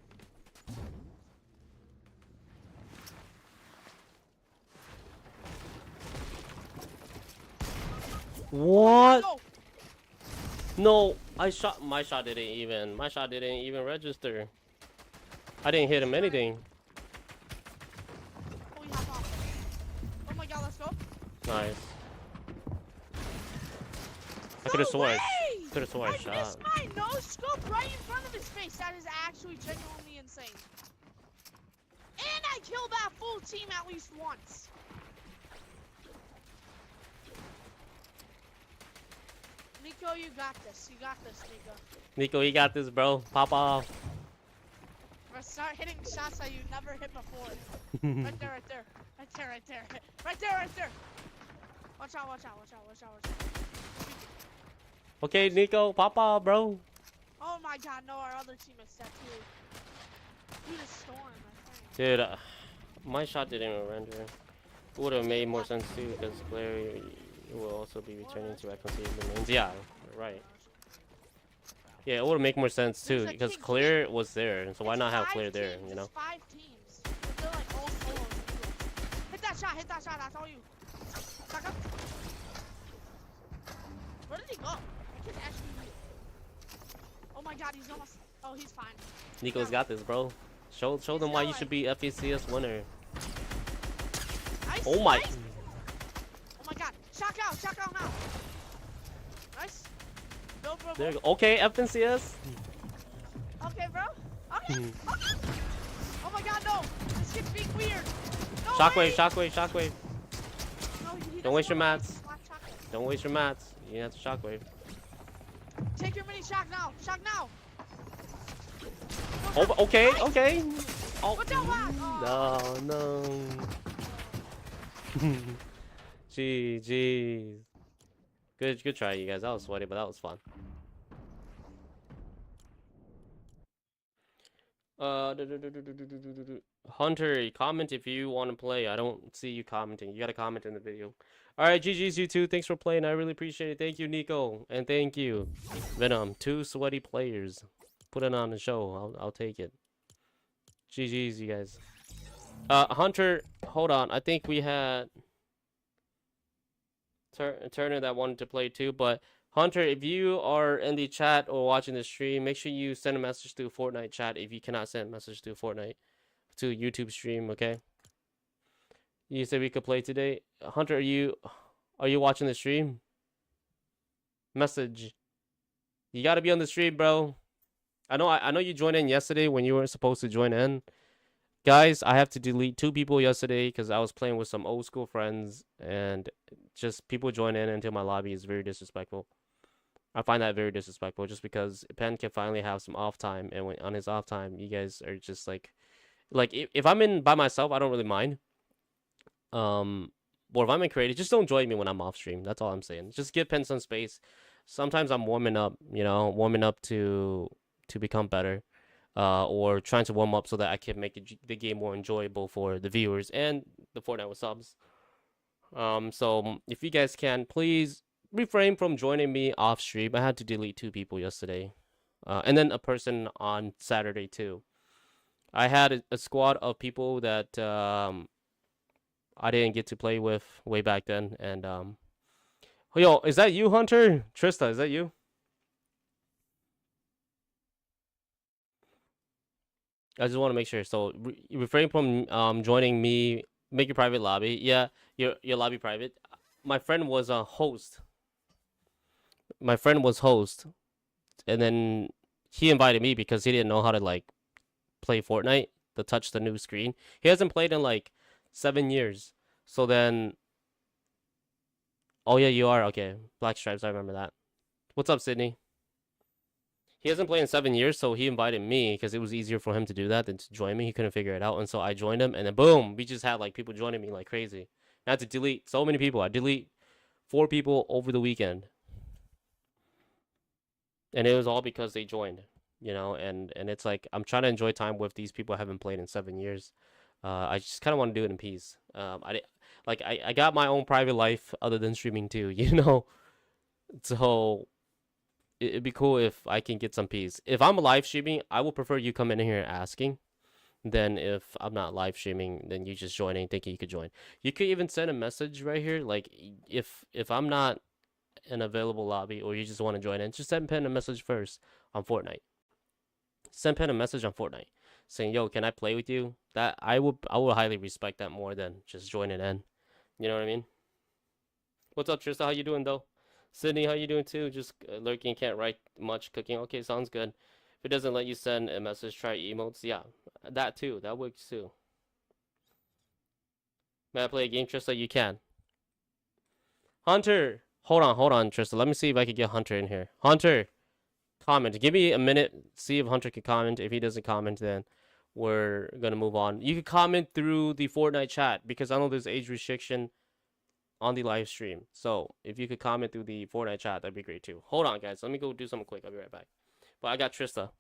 What? Oh No, my shot didn't even register. I didn't hit him anything. Oh, we hop off. Oh my god, let's go. Nice. I No could have swore. way! Could have swore I I shot. missed my no scope right in front of his face. That is actually genuinely insane. And I killed that full team at least once. Nico, you got this. You got this, Nico. Nico, you got this, bro. Pop off. Or start hitting shots that you never hit before. Right there, right there. Right there, right there. Right there, right there. Watch out, watch out, watch out, watch out, watch out. Okay, Nico, pop off, bro. Oh my god, no, our other team is set too. Dude, a storm, I think. Dude, my shot didn't even render. It would have made more sense too, because Claire will also be returning to reconciliation domains. Yeah, right. Yeah, it would make more sense too, because Claire was there, so why not have Claire there, you know? 5 teams. They're like all solos. Hit that shot, that's all you. Back up. Where did he go? I can actually oh my god, he's almost, oh, he's fine. Nico's got this, bro. Show them why you should be FECS winner. Oh my. Oh my god, shock out now. Nice. Go, bro. There you go. Okay, FNCS. Okay, bro. Okay. Oh my god, no. This kid's being weird. No Shockwave, way. shockwave. No, Don't waste your mats. Don't waste your mats. You have to shockwave. Take your mini shock now. Shock now. Oh, okay. Oh, What's that one? Oh. no. GG's. Good try, you guys. That was sweaty, but that was fun. Hunter, comment if you want to play. I don't see you commenting. You got to comment in the video. All right, GG's you two. Thanks for playing. I really appreciate it. Thank you, Nico, and thank you, Venom. 2 sweaty players. Put it on the show. I'll take it. GG's, you guys. Hunter, hold on. I think we had Turner that wanted to play too, but Hunter, if you are in the chat or watching the stream, make sure you send a message through Fortnite chat if you cannot send a message through Fortnite to YouTube stream, okay? You said we could play today. Hunter, are you watching the stream? Message. You got to be on the stream, bro. I know you joined in yesterday when you weren't supposed to join in. Guys, I have to delete 2 people yesterday because I was playing with some old school friends and just people join in into my lobby is very disrespectful. I find that very disrespectful just because Pen can finally have some off time, and when on his off time, you guys are just like if I'm in by myself, I don't really mind. Or if I'm in creative, just don't join me when I'm off stream. That's all I'm saying. Just give Pen some space. Sometimes I'm warming up, warming up to become better. Or trying to warm up so that I can make the game more enjoyable for the viewers and the Fortnite with subs. So if you guys can, please refrain from joining me off stream. I had to delete 2 people yesterday, and then a person on Saturday too. I had a squad of people that I didn't get to play with way back then, and yo, is that you, Hunter? Trista, is that you? I just want to make sure. So refrain from joining me. Make your private lobby. Yeah, your lobby private. My friend was a host. My friend was host, and then he invited me because he didn't know how to like play Fortnite to touch the new screen. He hasn't played in like 7 years. So then, oh yeah, you are okay. Black Stripes, I remember that. What's up, Sydney? He hasn't played in 7 years, so he invited me because it was easier for him to do that than to join me. He couldn't figure it out, and so I joined him, and then boom, we just had like people joining me like crazy. I had to delete so many people. I delete 4 people over the weekend, and it was all because they joined, and it's like I'm trying to enjoy time with these people I haven't played in 7 years. I just kind of want to do it in peace. I got my own private life other than streaming too, so it'd be cool if I can get some peace. If I'm live streaming, I will prefer you come in here asking than if I'm not live streaming, then you just joining thinking you could join. You could even send a message right here, like if I'm not an available lobby or you just want to join in, just send Pen a message first on Fortnite. Send Pen a message on Fortnite saying, "Yo, can I play with you?" That I would highly respect that more than just joining in. You know what I mean? What's up, Trista? How you doing though? Sydney, how you doing too? Just lurking, can't write much, cooking. Okay, sounds good. If it doesn't let you send a message, try emotes. Yeah, that too. That works too. May I play a game, Trista? You can. Hunter, hold on, Trista. Let me see if I can get Hunter in here. Hunter, comment. Give me a minute. See if Hunter can comment. If he doesn't comment, then we're gonna move on. You can comment through the Fortnite chat because I know there's age restriction on the live stream. So if you could comment through the Fortnite chat, that'd be great too. Hold on, guys. Let me go do something quick. I'll be right back. But I got Trista.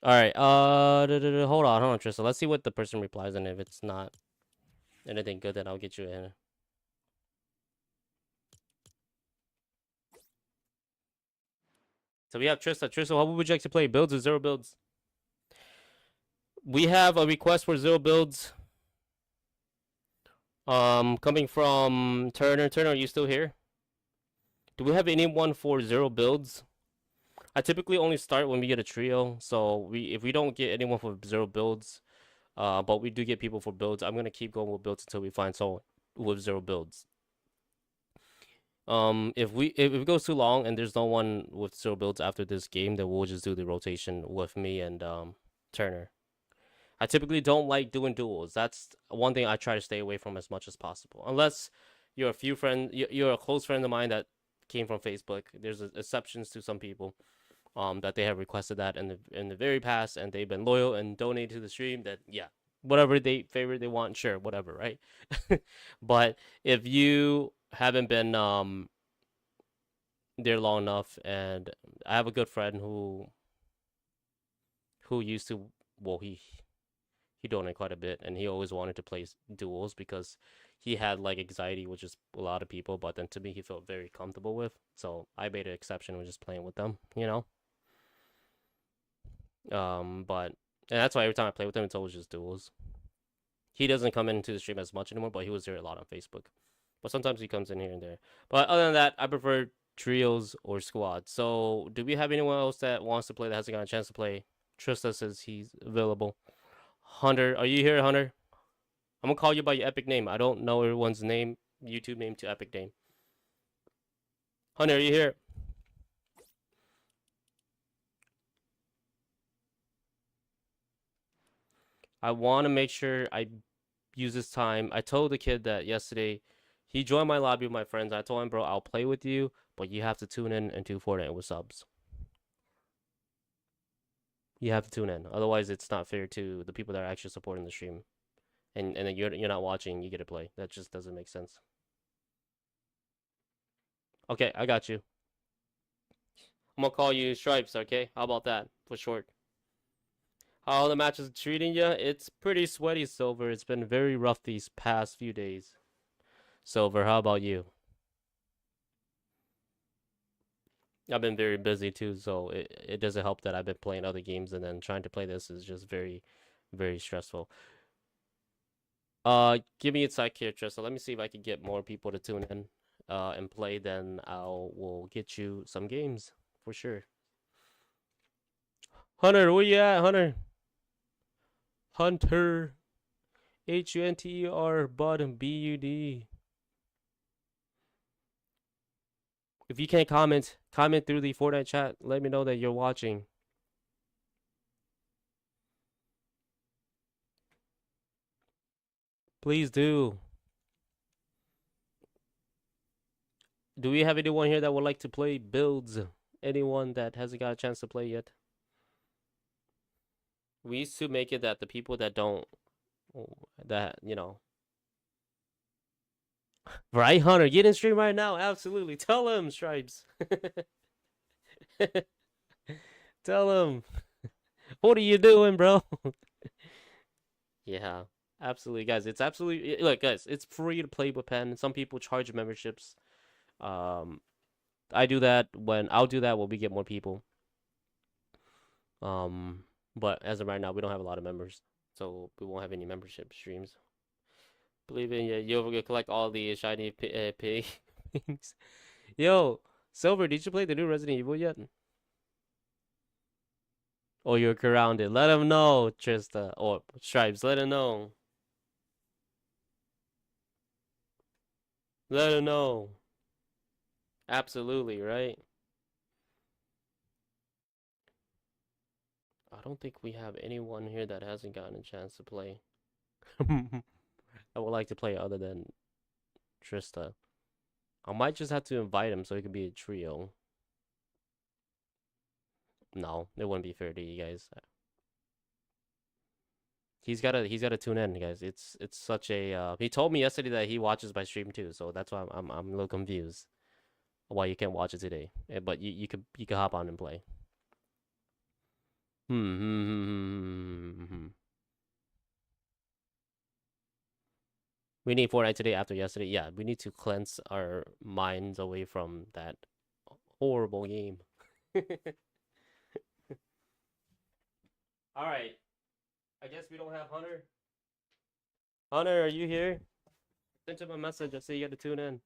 All right. Hold on, Trista. Let's see what the person replies, and if it's not anything good, then I'll get you in. So we have Trista. Trista, what would you like to play? Builds or zero builds? We have a request for zero builds. Coming from Turner. Turner, are you still here? Do we have anyone for zero builds? I typically only start when we get a trio. So if we don't get anyone for zero builds, but we do get people for builds, I'm gonna keep going with builds until we find someone with zero builds. If it goes too long and there's no one with zero builds after this game, then we'll just do the rotation with me and Turner. I typically don't like doing duels. That's one thing I try to stay away from as much as possible. Unless you're you're a close friend of mine that came from Facebook. There's exceptions to some people, that they have requested that in the very past, and they've been loyal and donated to the stream. That yeah, whatever they want, sure, whatever, right? But if you haven't been there long enough, and I have a good friend who used to, well, he donated quite a bit, and he always wanted to play duels because he had like anxiety, which is a lot of people. But then to me, he felt very comfortable with. So I made an exception with just playing with them, you know. But and that's why every time I play with him, it's always just duels. He doesn't come into the stream as much anymore, but he was there a lot on Facebook. But sometimes he comes in here and there. But other than that, I prefer trios or squads. So do we have anyone else that wants to play that hasn't got a chance to play? Trista says he's available. Hunter, are you here, Hunter? I'm gonna call you by your epic name. I don't know everyone's name, YouTube name to epic name. Hunter, are you here? I want to make sure I use this time. I told the kid that yesterday. He joined my lobby with my friends. I told him, bro, I'll play with you, but you have to tune in and do Fortnite with subs. You have to tune in. Otherwise, it's not fair to the people that are actually supporting the stream. And then you're not watching, you get to play. That just doesn't make sense. Okay, I got you. I'm gonna call you Stripes, okay? How about that? For short. How the match is treating you? It's pretty sweaty, Silver. It's been very rough these past few days. Silver, how about you? I've been very busy too, so it doesn't help that I've been playing other games and then trying to play this is just very, very stressful. Give me a sec here, Trista. Let me see if I can get more people to tune in, and play. Then will get you some games for sure. Hunter, where you at, Hunter? Hunter, Hunter, bud, Bud. If you can't comment through the Fortnite chat. Let me know that you're watching. Please do. Do we have anyone here that would like to play builds? Anyone that hasn't got a chance to play yet? We used to make it that the people that don't, that, right, Hunter, get in stream right now. Absolutely. Tell him, Stripes. Tell him. What are you doing, bro? Yeah, absolutely, guys. It's absolutely, look, guys, it's free to play with Pen. Some people charge memberships. Um, I'll do that when we get more people. Um, but as of right now, we don't have a lot of members, so we won't have any membership streams. Believe in you, you'll collect all the shiny pigs. Yo, Silver, did you play the new Resident Evil yet? Or you're grounded? Let him know, Trista. Or Stripes, let him know. Let him know. Absolutely, right? I don't think we have anyone here that hasn't gotten a chance to play. I would like to play other than Trista. I might just have to invite him so it could be a trio. No, it wouldn't be fair to you guys. He's gotta tune in, guys. It's such a he told me yesterday that he watches my stream too, so that's why I'm a little confused why you can't watch it today. But you could hop on and play. We need Fortnite today after yesterday. Yeah, we need to cleanse our minds away from that horrible game. All right. I guess we don't have Hunter. Hunter, are you here? Send him a message. I say you got to tune in.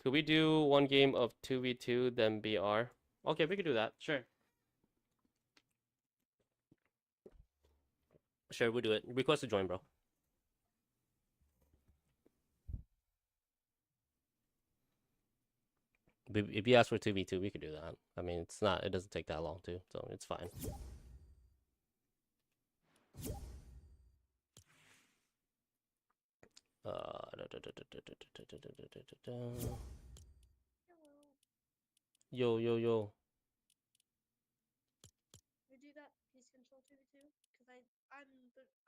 Could we do one game of 2v2 then BR? Okay, we could do that. Sure. Sure, we'll do it. Request to join, bro. If you ask for 2v2, we could do that. I mean, it doesn't take that long too, so it's fine. Yo, yo, yo. We do that piece control 2v2 because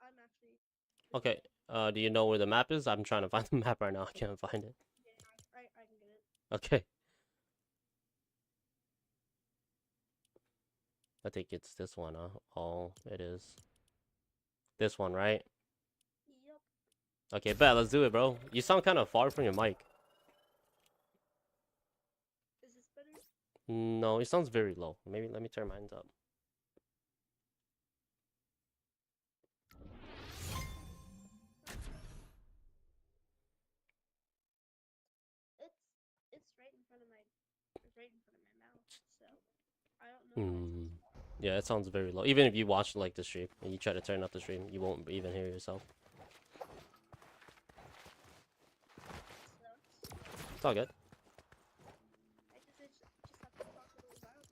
I'm actually. Okay. Do you know where the map is? I'm trying to find the map right now. I can't find it. Yeah, I can get it. Okay. I think it's this one, huh? Oh, it is. This one, right? Yep. Okay, bet. Let's do it, bro. You sound kind of far from your mic. Is this better? No, it sounds very low. Maybe let me turn mine up. It's right in front of my mouth, so I don't know why it's so small. Yeah, it sounds very low. Even if you watch like the stream and you try to turn up the stream, you won't even hear yourself. It's all good. I just have to talk a little louder.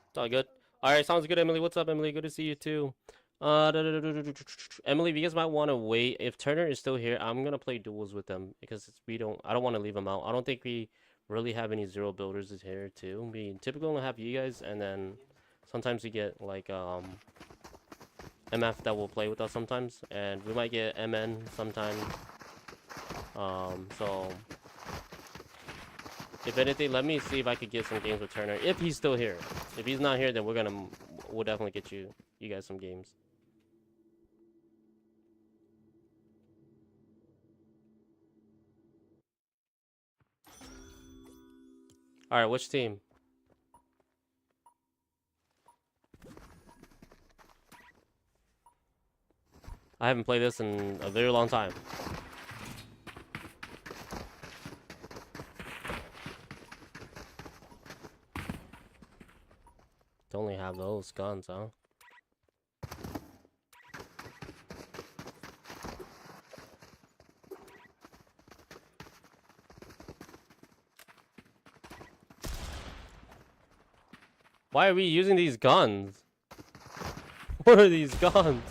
It's all good. All right, sounds good, Emily. What's up, Emily? Good to see you too. Emily, you guys might want to wait. If Turner is still here, I'm gonna play duels with them because we don't. I don't want to leave them out. I don't think we really have any zero builders here too. We typically only have you guys, and then sometimes we get like MF that will play with us sometimes, and we might get MN sometime. So if anything, let me see if I could get some games with Turner if he's still here. If he's not here, then we'll definitely get you guys some games. All right, which team? I haven't played this in a very long time. To only have those guns, huh? Why are we using these guns? What are these guns?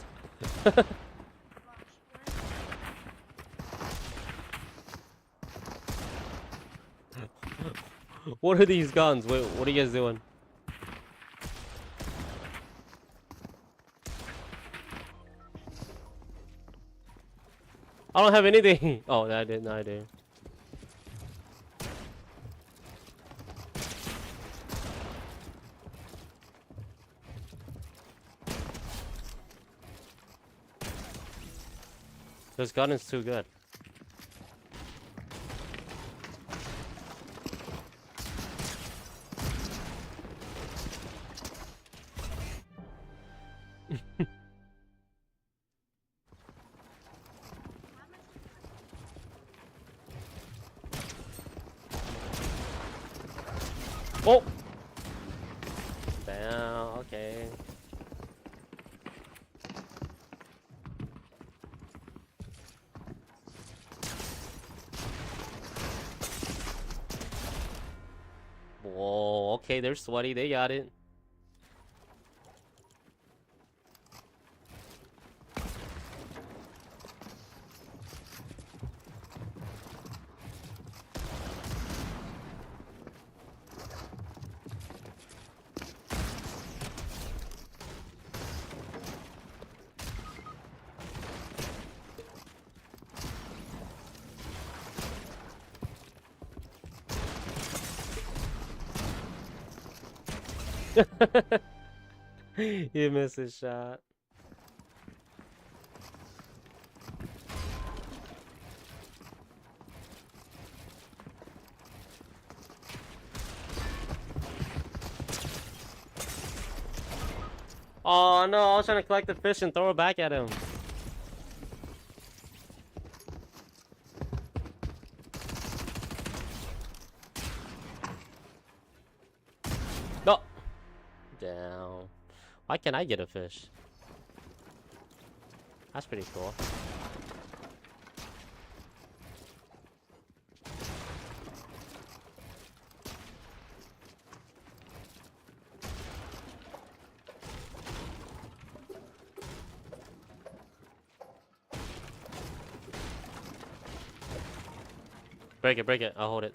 What are these guns? Wait, what are you guys doing? I don't have anything. Oh, I did. No, I did. This gun is too good. Oh! Damn, okay. Whoa, okay, they're sweaty, they got it. You missed his shot. Oh no, I was trying to collect the fish and throw it back at him. No! Down. Why can't I get a fish? That's pretty cool. Break it. I'll hold it.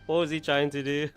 What was he trying to do?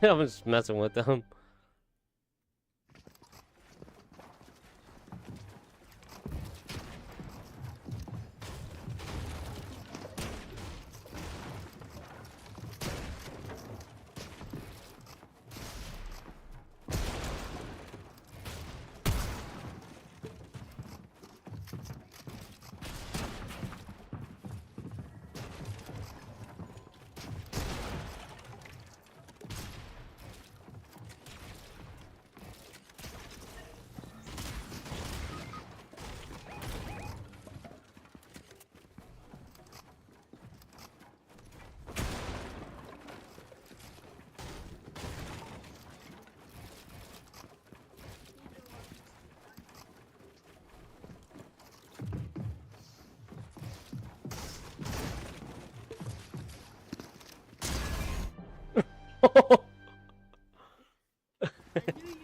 I was just messing with them. I knew you.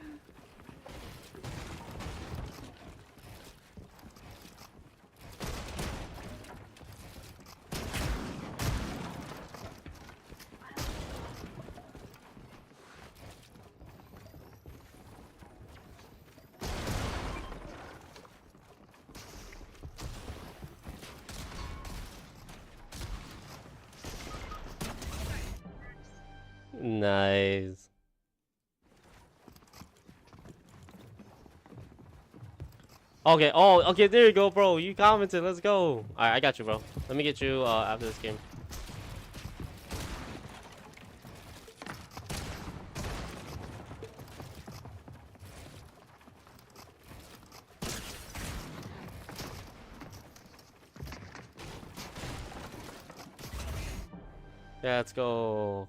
Nice. Okay, oh, okay, there you go, bro. You commented, let's go. Alright, I got you, bro. Let me get you after this game. Yeah, let's go.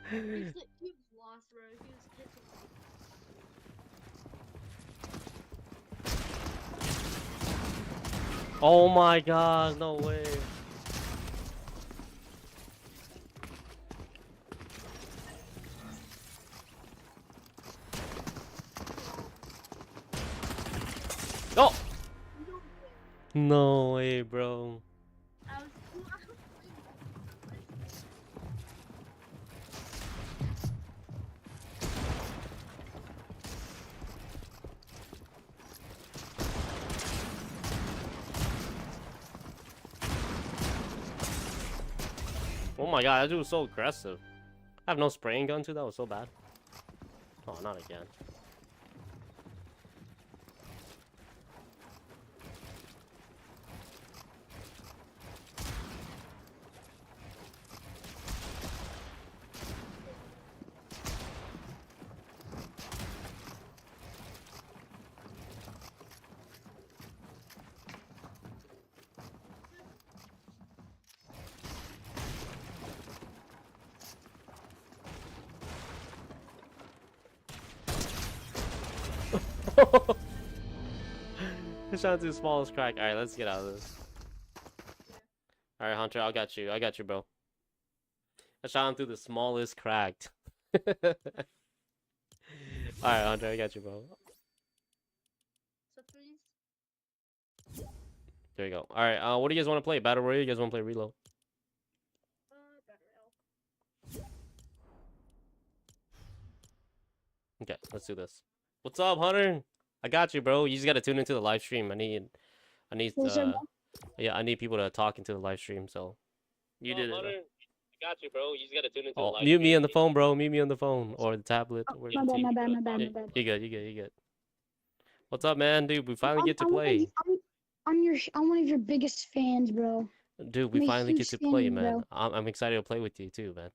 He was lost, bro. He was catching. Oh my god, no way. Oh! No way. No way, bro. I was. Oh my god, that dude was so aggressive. I have no spraying gun too, that was so bad. Oh, not again. Shot to the smallest crack. Alright, let's get out of this. Alright, Hunter, I got you. I got you, bro. I shot him through the smallest cracked. Alright, Hunter, I got you, bro. So please. There you go. Alright, what do you guys want to play? Battle Royale? You guys want to play Reload? Okay, let's do this. What's up, Hunter? I got you, bro. You just gotta tune into the live stream. I need, Who's your yeah, I need people to talk into the live stream. So you did it. Hunter, I got you, bro. You just gotta tune into the live mute me on the phone, bro. Mute me on the phone or the tablet or my the bad, TV. my bad, my bad, Yeah, my bad. you good, you good, you good. What's up, man? Dude, we finally get to play. I'm one of your biggest fans, bro. Dude, I'm we a finally get huge to fan, play, man. bro. I'm excited to play with you too, man.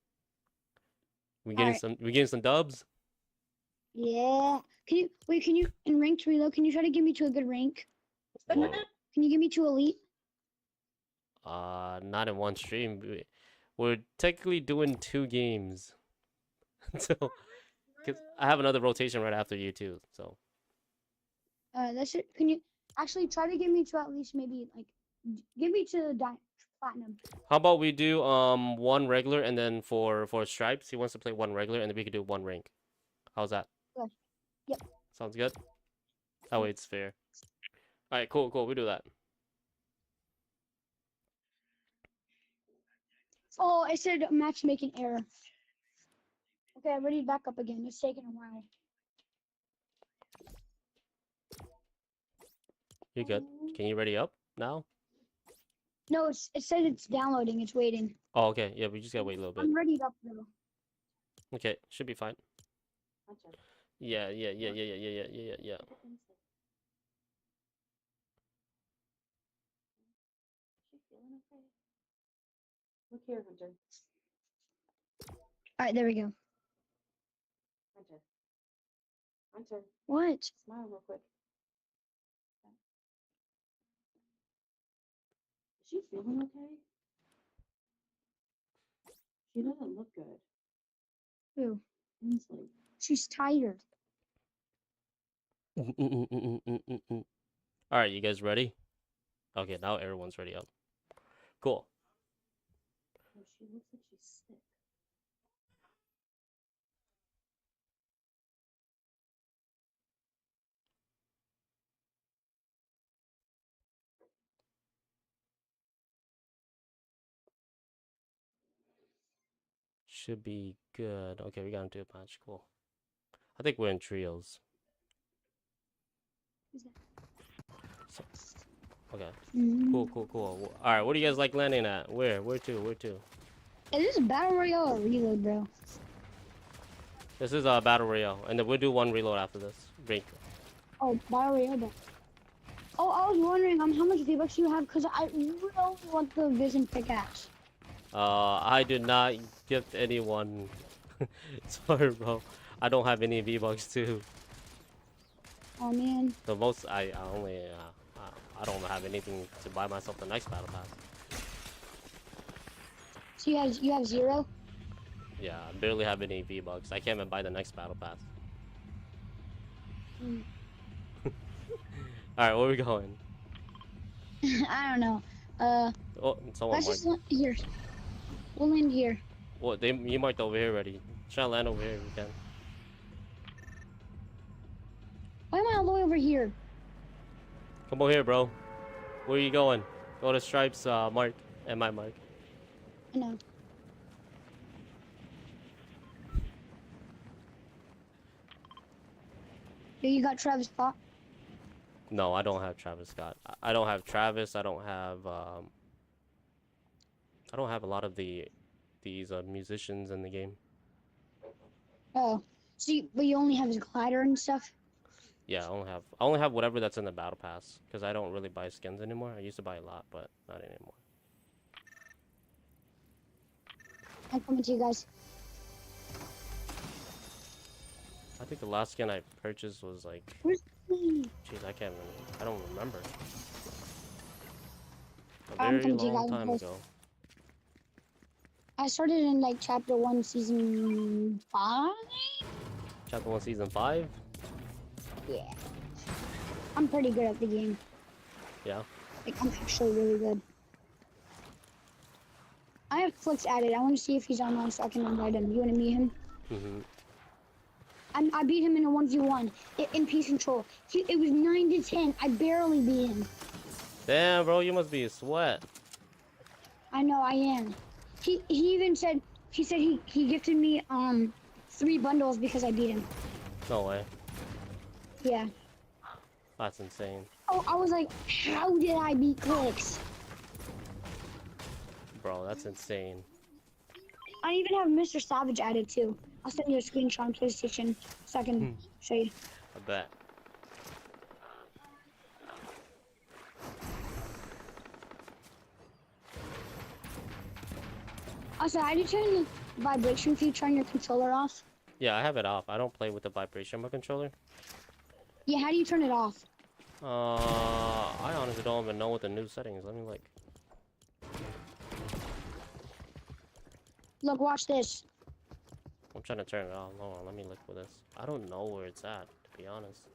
Alright. We getting some dubs? Yeah. Can you wait? Can you in ranked reload? Can you try to get me to a good rank? Whoa. Can you get me to elite? Not in one stream. We're technically doing 2 games. So, cause I have another rotation right after you too. So, That's it. Can you actually try to get me to at least maybe like get me to platinum. How about we do one regular and then for stripes, he wants to play one regular and then we could do one rank. How's that? Good. Yep. Sounds good. That way it's fair. All right, cool, cool. We do that. Oh, it said matchmaking error. Okay, I ready back up again. It's taking a while. You good? Can you ready up now? No, it says it's downloading. It's waiting. Oh, okay. Yeah, we just gotta wait a little bit. I'm ready up though. Okay, should be fine. Yeah, yeah, yeah, yeah, yeah, yeah, yeah, yeah, yeah. Look here, Hunter. All right, there we go. Hunter. Hunter. What? Smile real quick. Is she feeling okay? She doesn't look good. Who? Hensley. She's tired. All right, you guys ready? Okay, now everyone's ready up. Cool. Oh, she looks like she's sick. Should be good. Okay, we gotta do a match. Cool. I think we're in trios. Who's that? So, okay. Mm. Cool, cool, cool. All right, what do you guys like landing at? Where? Where to? Where to? Is this a battle royale or reload, bro? This is a battle royale, and then we'll do one reload after this. Rank. Oh, battle royale. But... Oh, I was wondering how much V-Bucks you have because I really want the Vision pickaxe. I did not gift anyone. Sorry, bro. I don't have any V-Bucks too. Oh man. The most I only I don't have anything to buy myself the next battle pass. So you have 0? Yeah, I barely have any V-Bucks. I can't even buy the next battle pass. Mm. All right, where are we going? I don't know. Oh, someone Let's marked. just land here. We'll land here. What you marked over here already. Try to land over here if you can. Why am I all the way over here? Come over here, bro. Where are you going? Go to Stripes, mark, and my mark. I know. Yo, you got Travis Scott? No, I don't have Travis Scott. I don't have Travis. I don't have a lot of these musicians in the game. Oh. But you only have his glider and stuff? Yeah, I only have whatever that's in the battle pass because I don't really buy skins anymore. I used to buy a lot, but not anymore. I'm coming to you guys. I think the last skin I purchased was like, Where's me? jeez, I don't remember. A I'm very coming to you long guys. time ago. I started in like chapter 1, season 5? Chapter 1, season 5. Yeah. I'm pretty good at the game. Yeah. Like, I'm actually really good. I have Flicks added. I want to see if he's online so I can invite him. You want to meet him? Mhm. I beat him in a 1v1 in Peace Control. It was 9 to 10. I barely beat him. Damn, bro, you must be a sweat. I know I am. He even said he gifted me 3 bundles because I beat him. No way. Yeah. That's insane. Oh, I was like, how did I beat Clicks? Bro, that's insane. I even have Mr. Savage added too. I'll send you a screenshot on PlayStation so I can show you. I bet. Also, how do you turn the vibration feature on your controller off? Yeah, I have it off. I don't play with the vibration remote controller. Yeah, how do you turn it off? I honestly don't even know what the new setting is. Let me like. Look, watch this. I'm trying to turn it off. Hold on, let me look for this. I don't know where it's at, to be honest.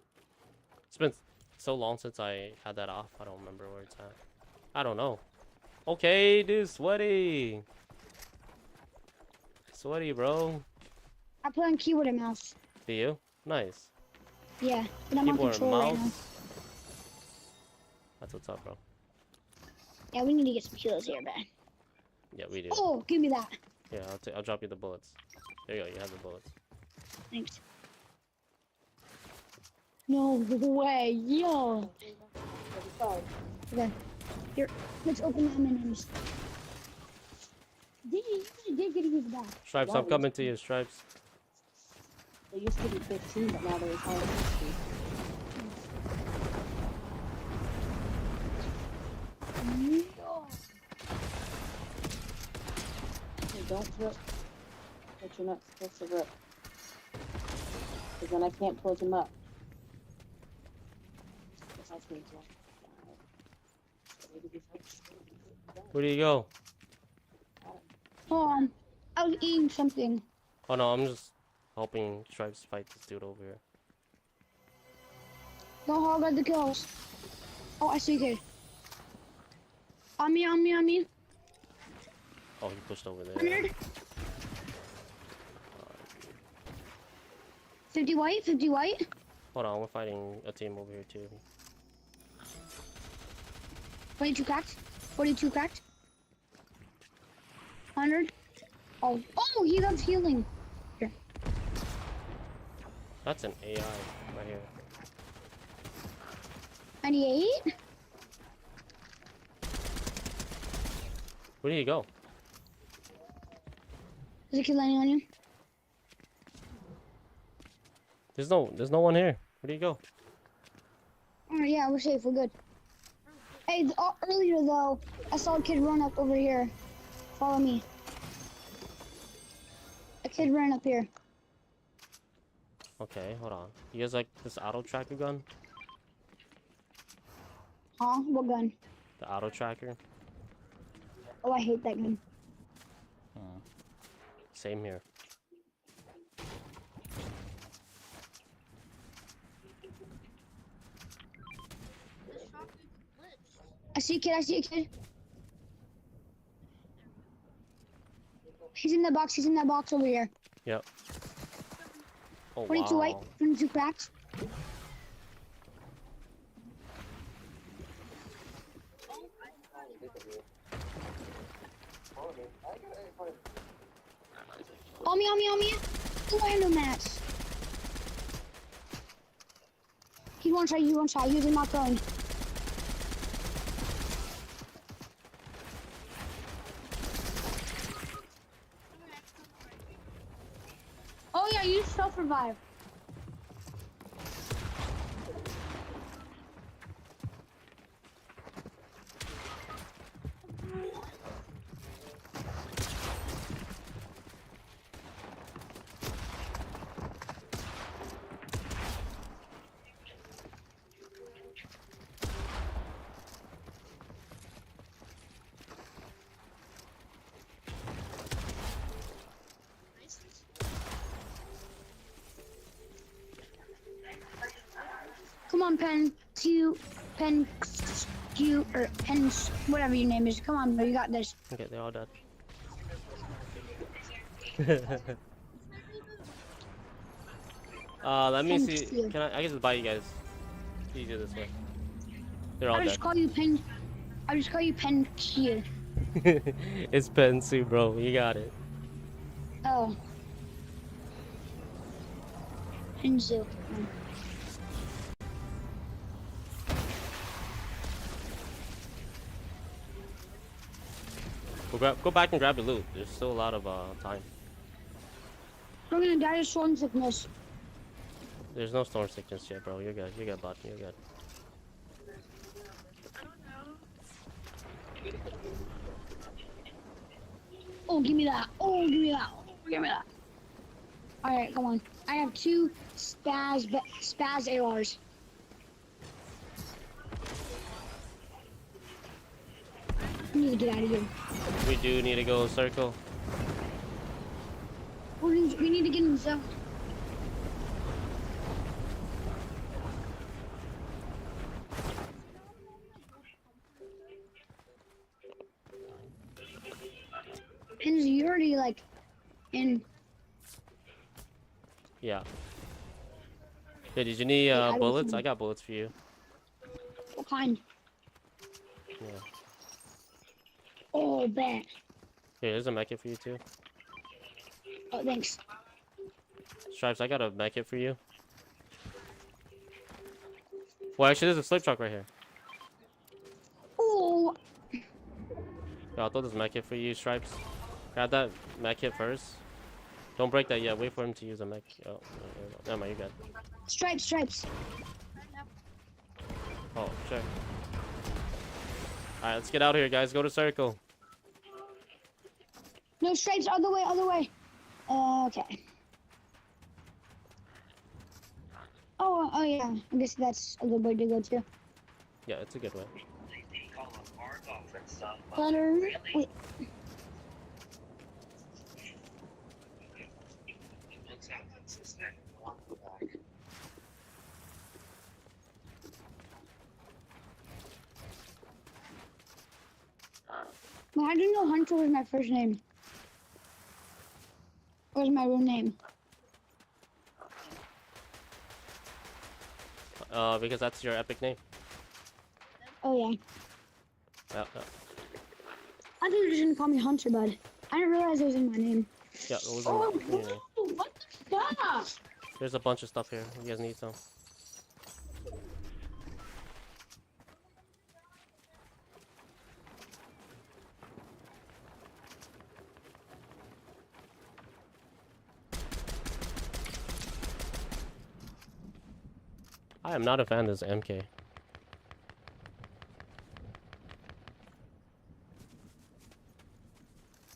It's been so long since I had that off. I don't remember where it's at. I don't know. Okay, dude, sweaty. Sweaty, bro. I play on keyboard and mouse. Do you? Nice. Yeah, but I'm on Keyboard and controller right now. mouse. That's what's up, bro. Yeah, we need to get some kills here, man. Yeah, we do. Oh, give me that. Yeah, I'll drop you the bullets. There you go. You have the bullets. Thanks. No way, yo. Okay, here, let's open the M&Ms. You did get to use that. Stripes, I'm coming to you, Stripes. They used to be 15, but now they're as high as 60. No. Hey, don't rip what you're not supposed to rip. Because then I can't close them up. The house needs one. Where do you go? I was eating something. Oh no, I'm just helping Stripes fight this dude over here. Don't hog at the kills. Oh, I see it. On me, on me, on me. Oh, he pushed over there. 100. 50 white, 50 white. Hold on, we're fighting a team over here too. 22 cracked. 42 cracked. 100. Oh, he loves healing. Here. That's an AI right here. 98. Where do you go? Is a kid landing on you? There's no one here. Where do you go? Oh, yeah, we're safe. We're good. Hey, earlier though, I saw a kid run up over here. Follow me. A kid ran up here. Okay, hold on. You guys like this auto tracker gun? Huh? What gun? The auto tracker? Oh, I hate that gun. Same here. I see a kid. I see a kid. He's in the box. He's in that box over here. Yep. Oh 22 white. wow. 22 cracks. On me, on me, on me. Random match. He one shot, you one shot. You're not going. Oh yeah, you self-revive. Come on, Penxue, or whatever your name is. Come on, bro, you got this. Okay, they're all dead. Let me see. Penxue. Can I can just buy you guys. Easier this way. They're all I dead. just call you Penxue. It's Penxue, bro. You got it. Oh. Penxue. Go back and grab the loot. There's still a lot of time. We're gonna die of storm sickness. There's no storm sickness yet, bro. You're good. You're good, bud. You're good. Oh, give me that. Oh, give me that. Oh, give me that. All right, come on. I have 2 spaz ARs. I need to get out of here. We do need to go circle. We need to get in the zone. And Yeah. Hey, did you need I don't bullets? see- I got bullets for you. what kind? Yeah. Oh, bet. Here, there's a mech kit for you too. Oh, thanks. Stripes, I got a mech kit for you. Well, actually, there's a slip truck right here. Oh, Yeah, I'll throw this mech kit for you, Stripes. Grab that mech kit first. Don't break that yet. Wait for him to use a mech. Oh, never mind, you're good. stripes, stripes. Oh, sure. Alright, let's get out of here, guys. Go to circle. No, stripes, other way, other way. Okay. Oh, yeah. I guess that's a good way to go too. Yeah, it's a good way. Butter. Wait. Well, how do you know Hunter was my first name? Or was my real name? Because that's your epic name. Oh, yeah. Yeah, I thought you were just gonna call me Hunter, bud. I didn't realize it was in my name. yeah. It was Oh, in, yeah. what the fuck? There's a bunch of stuff here. You guys need some. I am not a fan of this MK.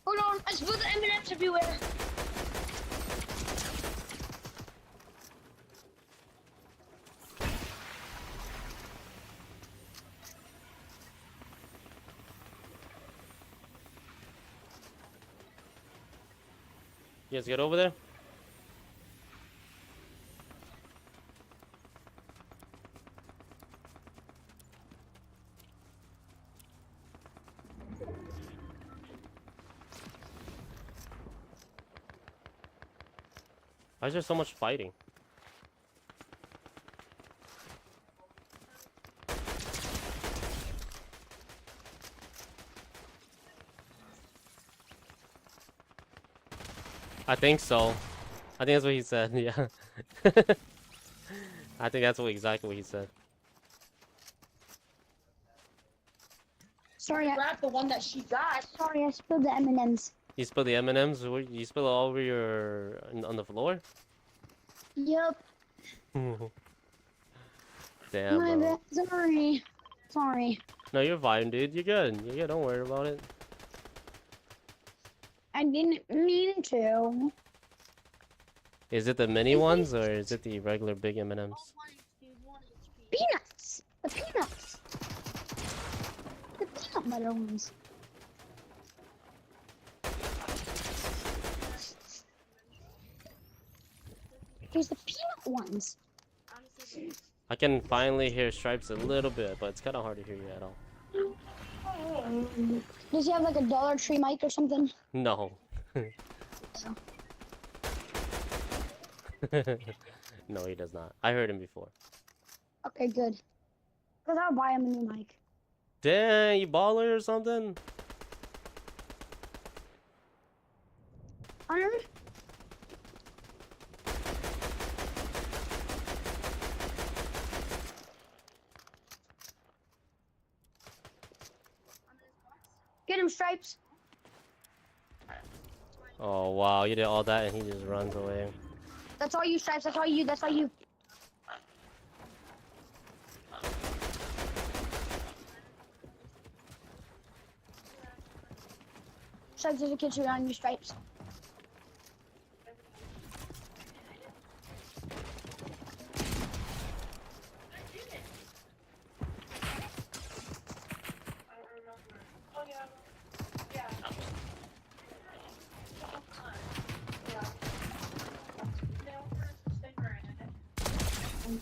Hold on, I spilled the M&Ms everywhere. You guys get over there? Why is there so much fighting? I think so. I think that's what he said, yeah. I think that's exactly what he said. Sorry, Grab the one that she got. sorry, I spilled the M&Ms. You spilled the M&Ms? You spill it all over on the floor? Yep. Damn, My bro. bad. Sorry. Sorry. No, you're fine, dude. You're good. You're good. Don't worry about it. I didn't mean to. Is it the mini ones or is it the regular big M&Ms? Peanuts. The peanuts. The peanut butter ones. There's the peanut ones. I can finally hear Stripes a little bit, but it's kind of hard to hear you at all. Does he have like a Dollar Tree mic or something? No. No, he does not. I heard him before. Okay, good. Because I'll buy him a new mic. Dang, you baller or something? Hunter? Get him, Stripes. Oh, wow. You did all that and he just runs away. That's all you, Stripes. That's all you. That's all you. Stripes, there's a kid shooting on you, Stripes.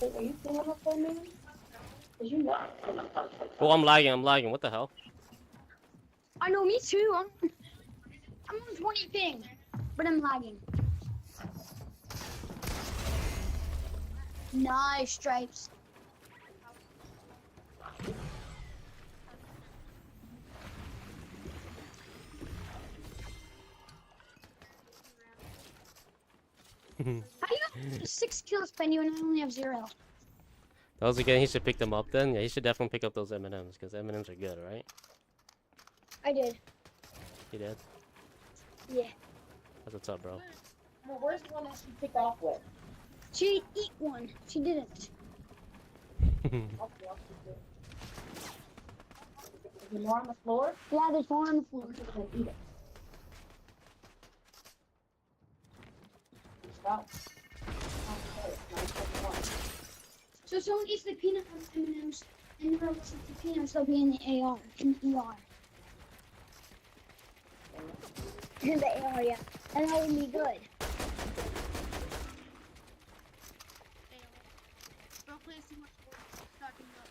Are you pulling up for me? Cause you know. Oh, I'm lagging. What the hell? I know, me too. I'm on 20 ping. but I'm lagging. Nice stripes. How do you have 6 kills, Penny, and I only have 0? That was again. He should pick them up then. Yeah, he should definitely pick up those M&Ms because M&Ms are good, right? I did. He did. Yeah. That's what's up, bro. Well, where's the one that she picked off with? She didn't eat one. She didn't. Okay, I'll keep it. Is there more on the floor? Yeah, there's more on the floor. I'm gonna eat it. Stop. So if someone eats the peanut M&Ms and whoever eats the peanuts, they'll be in the AR, in the ER. In the AR, yeah. And that would be good. Don't play too much Fortnite. Talking about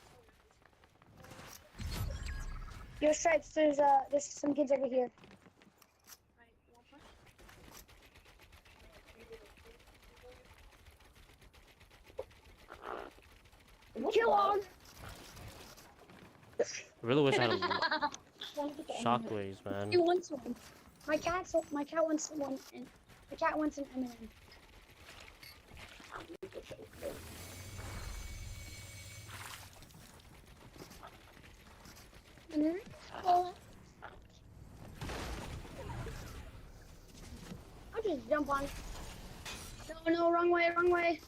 Your stripes, there's some kids over here. right, one point. Kill all. I really wish I had a shockwaves, man. He wants one. My cat wants one, and the cat wants an M&M. I'll just jump on it. No, wrong way, wrong way.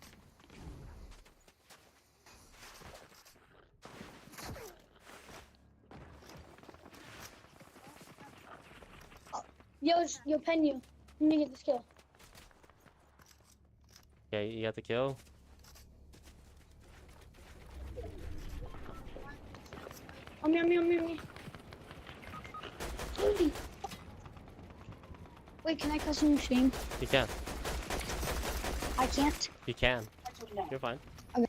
Yo, Pen you. Let me get this kill. Yeah, you got the kill. Me. Wait, can I cuss in your stream? You can. I can't. You can. You're fine. Okay.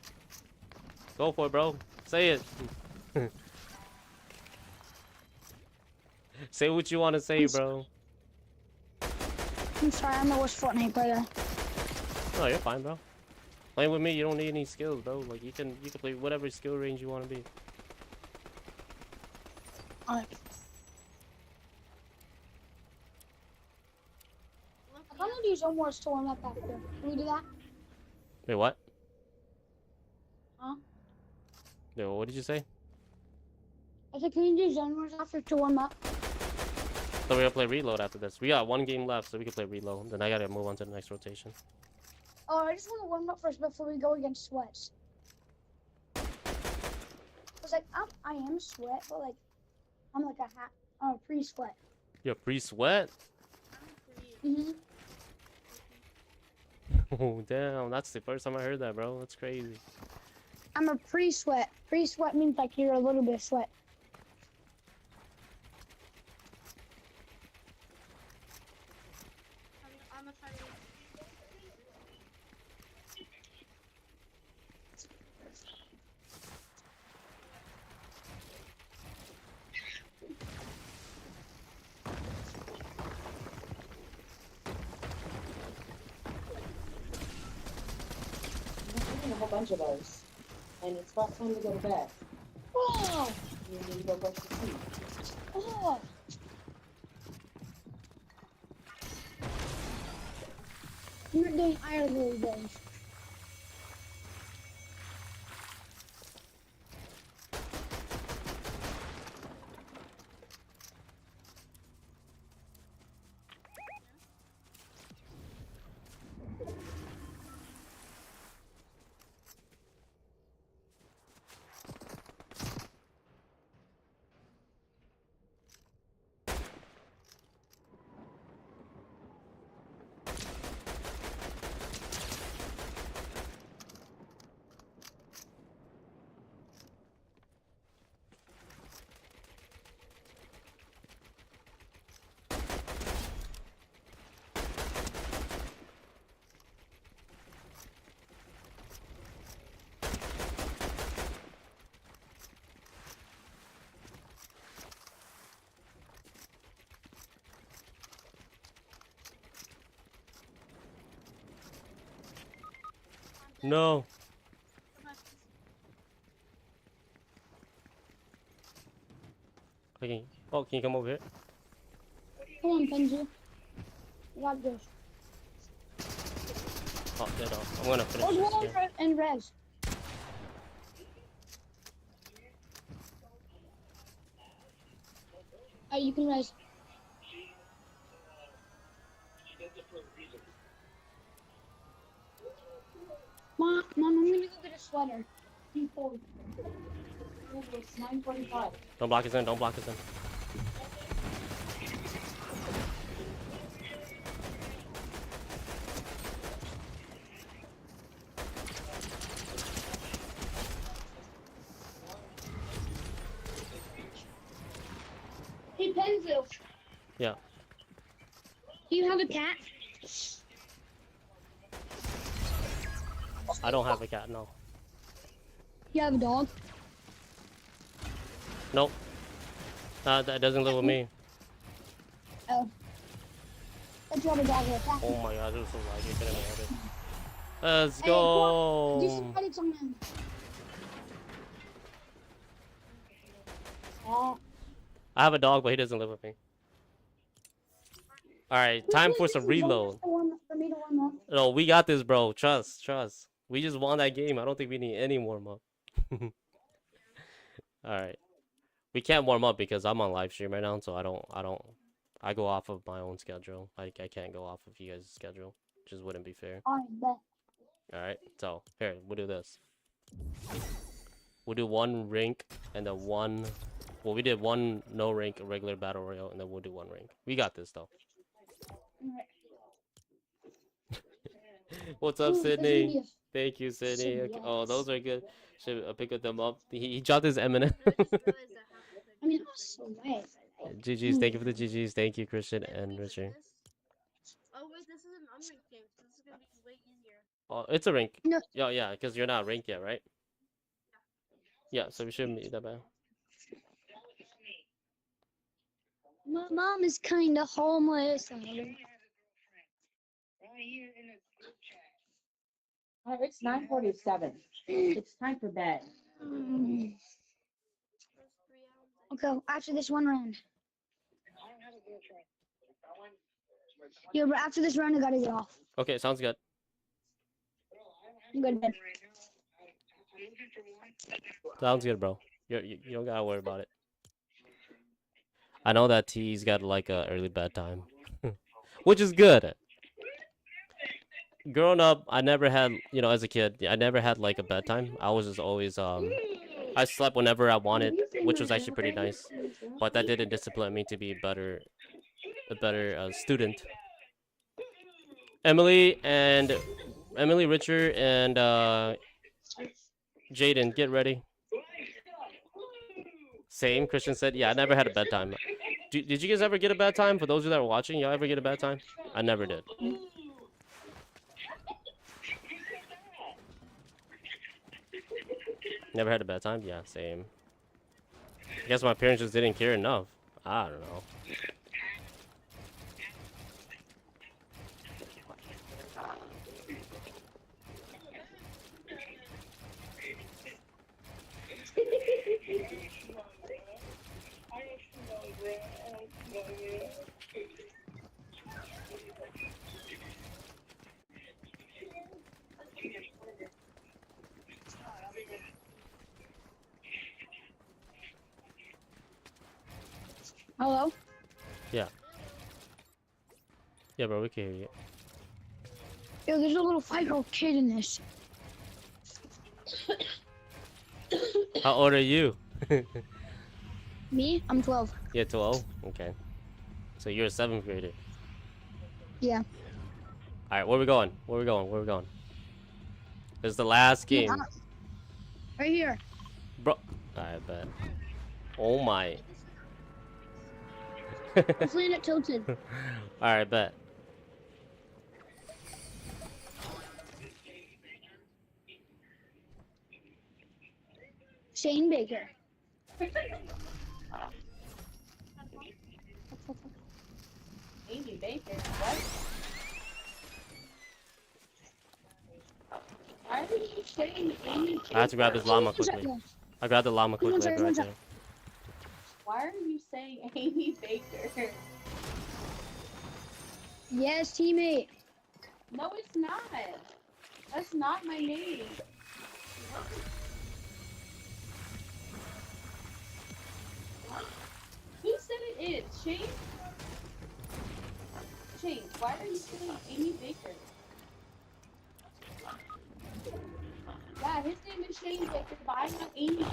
Go for it, bro. Say it. Say what you want to say, bro. I'm sorry, I'm the worst Fortnite player. No, you're fine, bro. Playing with me, you don't need any skills, bro. Like you can play whatever skill range you want to be. Alright. I kind of use Omor's to warm up after. Can we do that? Wait, what? Huh? Yo, what did you say? I said, can you do Zone Wars after to warm up? So we're gonna play reload after this. We got one game left, so we can play reload. Then I gotta move on to the next rotation. Oh, I just want to warm up first before we go against Sweats. I was like, I am Sweat, but like, I'm like a pre-Sweat. You're pre-sweat? Mm-hmm. Oh damn, that's the first time I heard that, bro. That's crazy. I'm a pre-Sweat. Pre-Sweat means like you're a little bit of sweat. I'm gonna try to. I'm eating a whole bunch of those. And it's about time to go to bed. Oh! You need to go brush your teeth. Oh! You're doing iron little days. No. Okay. Oh, can you come over here? Come on, Penxue. You got this. Oh, no, no. I'm gonna finish There's this one game. in res. You can res. Mom, I'm gonna go get a sweater. Be cold. It's 9:45. Don't block us in. Don't block us in. Hey, Penxue. Yeah. Do you have a cat? I don't have a cat. No. You have a dog? Nope. That doesn't live with me. Oh. Let's have a dog or a cat. Oh my god, this is so laggy. Get in there. Let's Hey, come on. Do go. some edits on them. I have a dog, but he doesn't live with me. All right, time for some reload. For me to warm up. No, we got this, bro. Trust, trust. We just won that game. I don't think we need any warm up. All right, we can't warm up because I'm on live stream right now, so I go off of my own schedule. Like I can't go off of you guys' schedule. Just wouldn't be fair. Alright, bet. All right, so here we'll do this. We'll do one rank and then one. Well, we did one no rank regular battle royale, and then we'll do one rank. We got this though. What's up, Ooh, there's Sydney? India. Thank you, Sydney. Sydney, Okay. Oh, those yes. are good. Should pick them up. He dropped his M&M. I mean, I was so wet. GG's. Thank you for the GG's. Thank you, Christian and Richard. Oh wait, this is an unranked game. So this is gonna be way easier. Oh, it's a rank. No. Yeah, because you're not ranked yet, right? Yeah, so we shouldn't be that bad. My mom is kind of homeless. Oh, it's 9:47. It's time for bed. Okay, after this one round. Yeah, but after this round, I gotta get off. Okay, sounds good. I'm good, bed. Sounds good, bro. You don't gotta worry about it. I know that T's got like a early bedtime, which is good. Growing up, I never had, as a kid, I never had like a bedtime. I was just always I slept whenever I wanted, which was actually pretty nice. But that didn't discipline me to be a better student. Emily, Richard, and Jaden, get ready. Same. Christian said, yeah, I never had a bedtime. Did you guys ever get a bedtime? For those of you that were watching, y'all ever get a bedtime? I never did. Never had a bedtime? Yeah, same. I guess my parents just didn't care enough. I don't know. Hello? Yeah. Yeah, bro, we can hear you. Yo, there's a little 5-year-old kid in this. How old are you? Me? I'm 12. Yeah, 12? Okay. So you're a 7th grader. Yeah. Alright, where we going? Where we going? This is the last game. Right here. Bro. I bet. Oh my. Let's land it tilted. Alright, bet. Shane Baker. Amy Baker, what? Why are we saying Amy I have to grab this llama quickly. I grabbed the llama quickly second, right one there. Why are you saying Amy Baker? Yes, teammate. No, it's not. That's not my name. Who said it is? Shane? Shane, why are you saying Amy Baker? Yeah, his name is Shane Baker, but I'm not Amy Baker.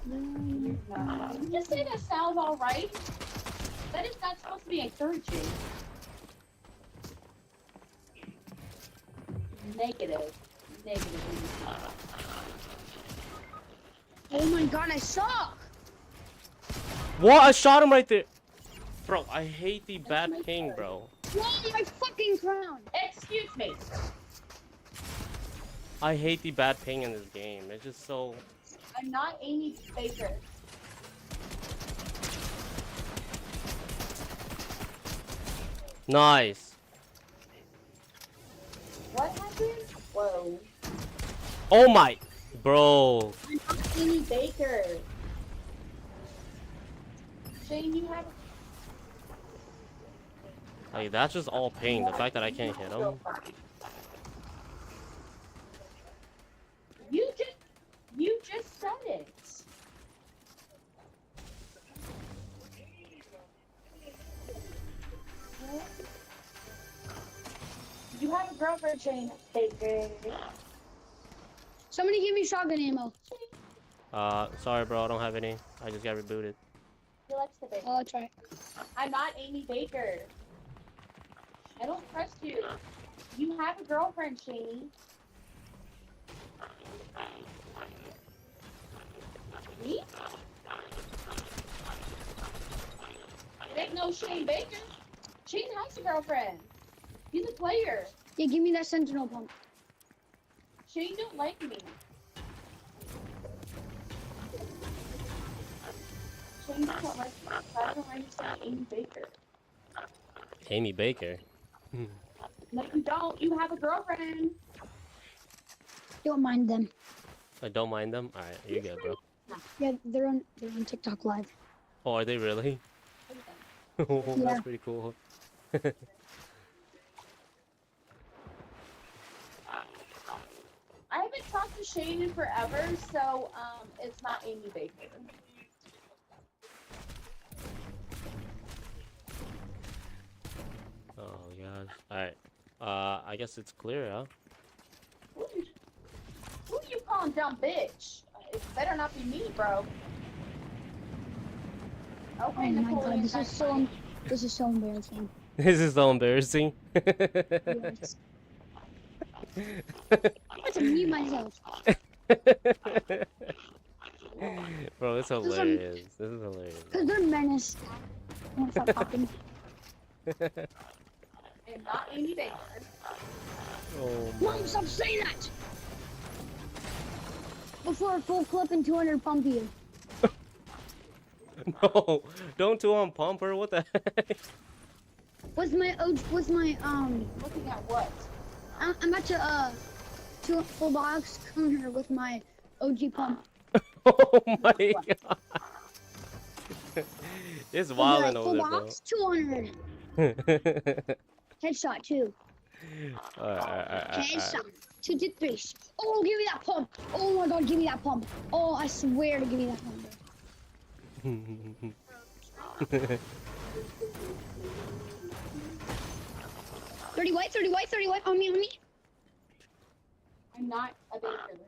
You just say that sounds alright. That is not supposed to be encouraging. Negative. Oh my god, I suck. What? I shot him right there. Bro, I hate the bad ping, bro. Whoa, my fucking crown. Excuse me. I hate the bad ping in this game. It's just so... I'm not Amy Baker. Nice. What happened? Whoa. Oh my... Bro. I'm not Amy Baker. Shane, you have... Like, that's just all ping. The fact that I can't hit him. You just said it. You have a girlfriend, Shane Baker. Somebody give me shotgun ammo. Sorry, bro. I don't have any. I just got rebooted. He likes the Baker. Oh, that's right. I'm not Amy Baker. I don't trust you. You have a girlfriend, Shane. Me? It ain't no Shane Baker. Shane has a girlfriend. He's a player. Yeah, give me that sentinel pump. Shane don't like me. Shane doesn't like me. I don't understand Amy Baker. Amy Baker. No, you don't. You have a girlfriend. Don't mind them. I don't mind them. Alright, you're good, bro. Yeah, they're on TikTok live. Oh, are they really? Oh, Yeah. that's pretty cool. I haven't talked to Shane in forever, so it's not Amy Baker. Oh gosh. Alright. I guess it's clear, huh? Who you calling dumb bitch? It better not be me, bro. Oh Okay, my Napoleon, god, this is so embarrassing. This is so embarrassing. Yes. I'm about to mute myself. Bro, it's hilarious. This is hilarious. Cause they're menace. I won't stop talking. and not Amy Baker. Oh my. Mom, stop saying that! Before a full clip and 200 pump you. No, don't do on pumper. What the heck? Looking at what? I'm about to to a full box corner with my OG pump. Oh my god. It's I'll be wild like, over full there, bro. box 200. Headshot too. Headshot. 2 to 3. Oh, give me that pump. Oh my god, give me that pump. Oh, I swear to give me that pump. 30 white, 30 white, 30 white. On me. I'm not a baker.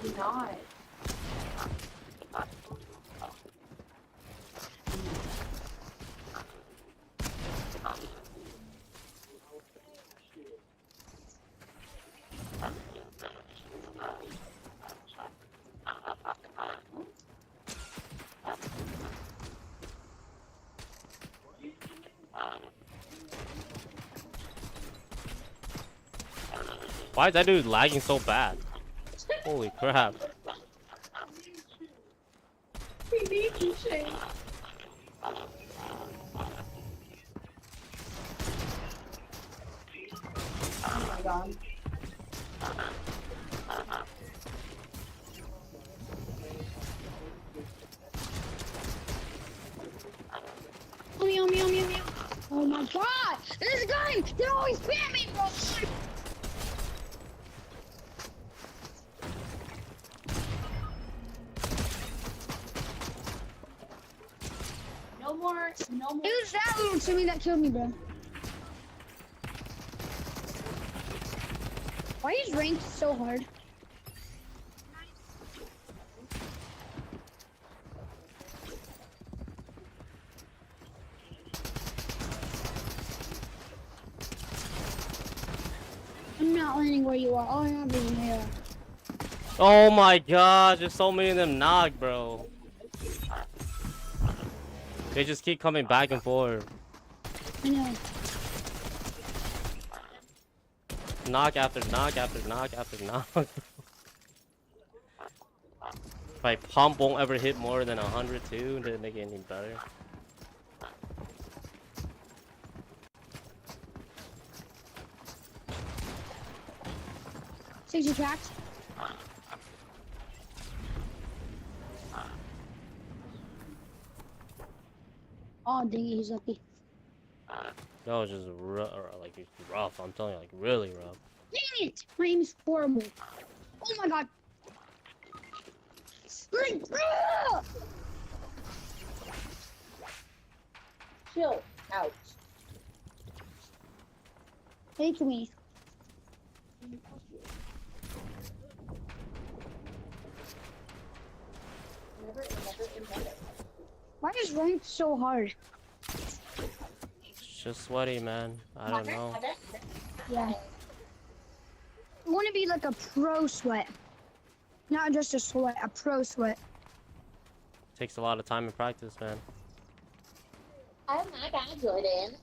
I'm not. Why is that dude lagging so bad? Holy crap. We need you, Shane. Oh my god. Oh my god! This guy! They're always spamming, bro! No more. It was that little Timmy that killed me, bro. Why is ranked so hard? I'm not landing where you are. All I have is an AR. Oh my gosh, there's so many of them knock, bro. They just keep coming back and forth. I know. Knock after knock after knock after knock. My pump won't ever hit more than 102, didn't make it any better. 60 tracks. Oh, dang it, he's lucky. That was just like rough. I'm telling you, like really rough. Dang it! My aim is horrible. Oh my god. Chill out. Take me. Why is ranked so hard? It's just sweaty, man. I don't know. Yeah. I want to be like a pro sweat. Not just a sweat, a pro sweat. Takes a lot of time and practice, man. Oh my god, Jordan.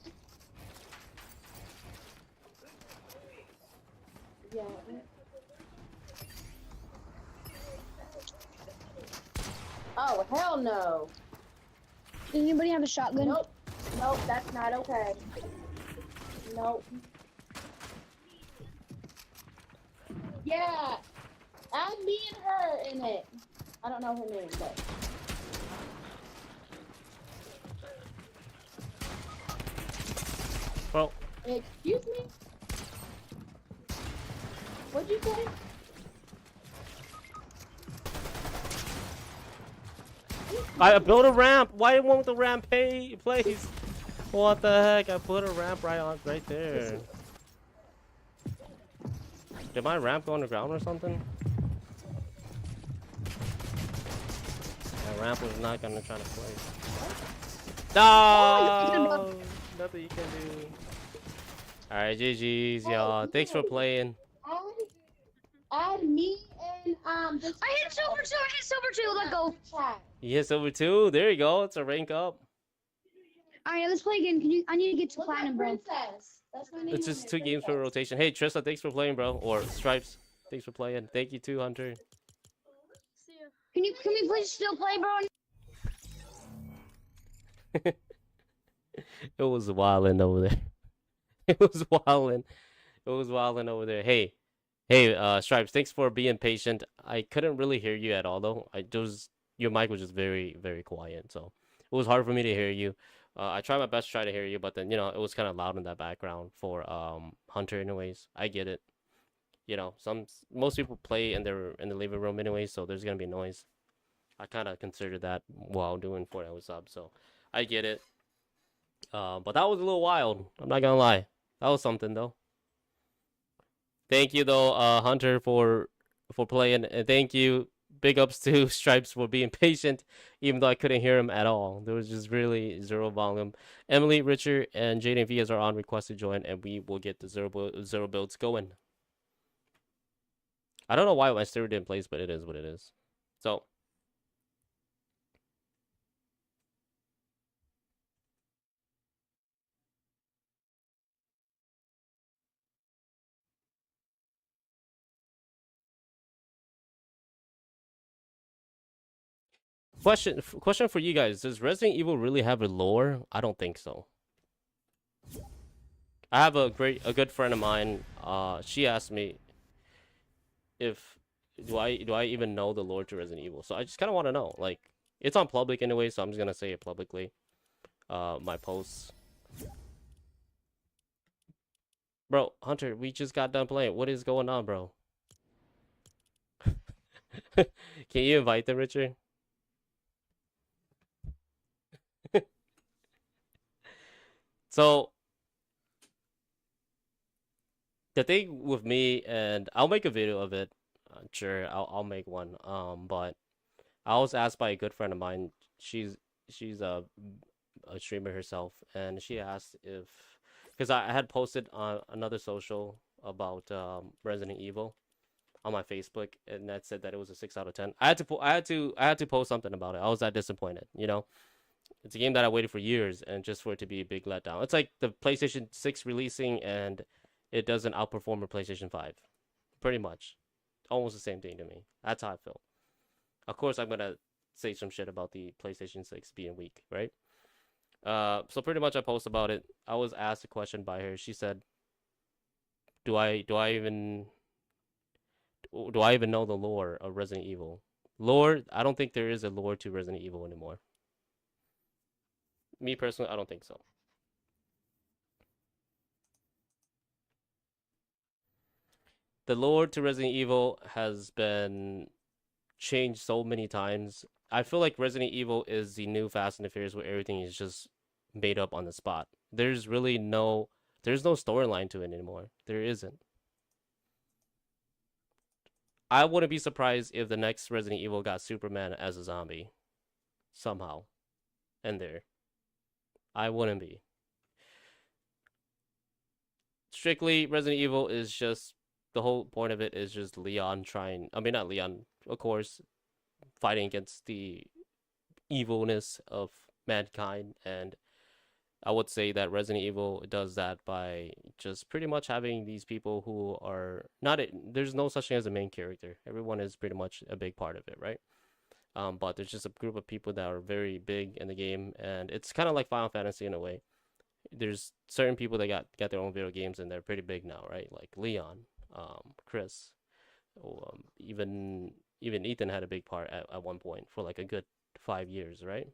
Yeah. Oh, hell no. Does anybody have a shotgun? Nope. Nope, that's not okay. Nope. Yeah. Add me and her in it. I don't know her name, but. Well, Excuse me? What'd you say? I built a ramp. Why won't the ramp place? What the heck? I put a ramp right there. Did my ramp go underground or something? My ramp was not gonna try to play. No! Nothing you can do. Alright, GG's, y'all. Thanks for playing. Add me and this I hit silver 2, I hit silver 2, let go. chat. Yes, over 2. There you go. It's a rank up. Alright, let's play again. I need to get to Look at platinum, bro. Princess. That's my name. It's on just here, 2 games per Princess. rotation. Hey, Trista, thanks for playing, bro. Or Stripes, thanks for playing. Thank you too, Hunter. See ya. Can we please still play, bro? It was wildin' over there. It was wildin'. It was wildin' over there. Hey, Stripes, thanks for being patient. I couldn't really hear you at all, though. Your mic was just very, very quiet, so it was hard for me to hear you. I tried my best to try to hear you, but then it was kind of loud in that background for Hunter. Anyways, I get it. Most people play in the living room anyways, so there's gonna be noise. I kind of considered that while doing Fortnite with sub, so I get it. But that was a little wild. I'm not gonna lie. That was something though. Thank you though, Hunter, for playing, and thank you. Big ups to Stripes for being patient, even though I couldn't hear him at all. There was just really zero volume. Emily, Richard, and Jaden Vias are on request to join, and we will get the zero builds going. I don't know why my stereo didn't place, but it is what it is. So. Question for you guys: does Resident Evil really have a lore? I don't think so. I have a good friend of mine. She asked me if do I even know the lore to Resident Evil. So I just kind of want to know. Like, it's on public anyway, so I'm just gonna say it publicly. My posts. Bro, Hunter, we just got done playing. What is going on, bro? Can you invite them, Richard? So the thing with me, and I'll make a video of it. Sure, I'll make one. But I was asked by a good friend of mine. She's a streamer herself, and she asked if, because I had posted on another social about Resident Evil on my Facebook, and that said that it was a 6 out of 10. I had to post something about it. I was that disappointed. It's a game that I waited for years, and just for it to be a big letdown. It's like the PlayStation 6 releasing, and it doesn't outperform a PlayStation 5. Pretty much, almost the same thing to me. That's how I feel. Of course, I'm gonna say some shit about the PlayStation 6 being weak, right? So pretty much I post about it. I was asked a question by her. She said, "Do I even know the lore of Resident Evil? Lore? I don't think there is a lore to Resident Evil anymore. Me personally, I don't think so. The lore to Resident Evil has been changed so many times. I feel like Resident Evil is the new Fast and the Furious, where everything is just made up on the spot. There's no storyline to it anymore. There isn't. I wouldn't be surprised if the next Resident Evil got Superman as a zombie somehow in there. I wouldn't be. Strictly, Resident Evil is just, the whole point of it is just Leon trying, I mean, not Leon, of course, fighting against the evilness of mankind. And I would say that Resident Evil does that by just pretty much having these people who are not, there's no such thing as a main character. Everyone is pretty much a big part of it, right? But there's just a group of people that are very big in the game, and it's kind of like Final Fantasy in a way. There's certain people that got their own video games, and they're pretty big now, right? Like Leon, Chris, even Ethan had a big part at one point for like a good 5 years, right?